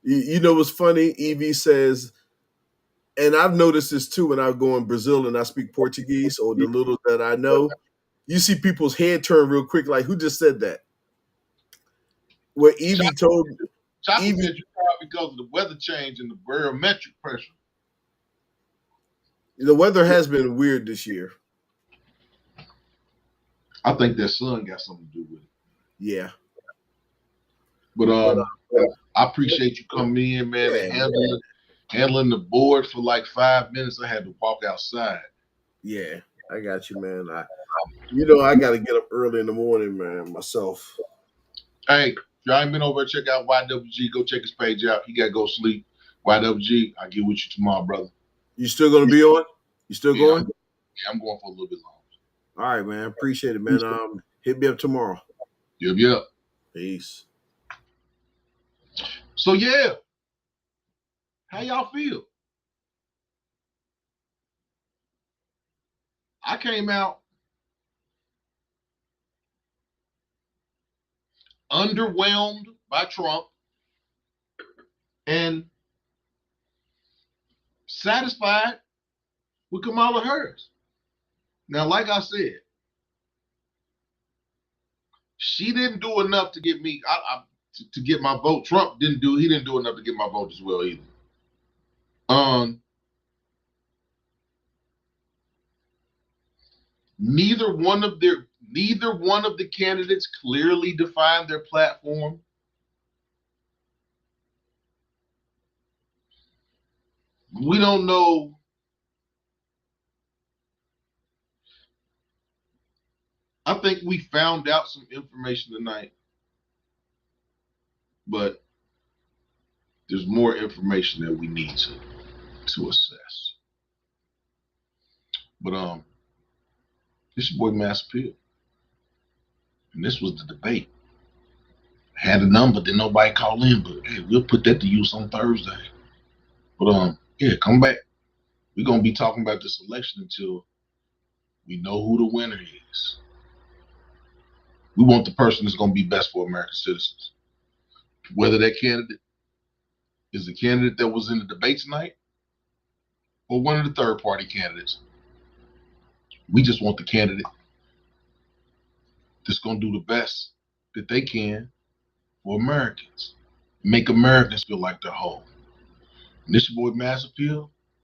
You know what's funny? Evie says, and I've noticed this too when I go in Brazil and I speak Portuguese, or the little that I know, you see people's head turn real quick, like, who just said that? Where Evie told Chocolate said you probably because of the weather change and the barometric pressure. The weather has been weird this year. I think that sun got something to do with it. Yeah. But I appreciate you coming in, man, and handling the board for like 5 minutes. I had to walk outside. Yeah, I got you, man. I got to get up early in the morning, man, myself. Hey, if y'all ain't been over, check out YWG. Go check his page out. He got to go sleep. YWG, I'll get with you tomorrow, brother. You still going to be on? You still going? Yeah, I'm going for a little bit longer. All right, man. Appreciate it, man. Hit me up tomorrow. Yep. Peace. So, yeah. How y'all feel? I came out underwhelmed by Trump and satisfied with Kamala Harris. Now, like I said, she didn't do enough to get me to get my vote. Trump didn't do enough to get my vote as well either. Neither one of the candidates clearly defined their platform. We don't know. I think we found out some information tonight, but there's more information that we need to to assess. But this your boy Mass Apeal. And this was the debate. Had a number that nobody called in, but hey, we'll put that to use on Thursday. But yeah, come back. We're gonna be talking about this election until we know who the winner is. We want the person that's gonna be best for American citizens. Whether that candidate is the candidate that was in the debate tonight or one of the third party candidates. We just want the candidate that's gonna do the best that they can for Americans. Make Americans feel like they're whole. And this your boy Mass Apeal.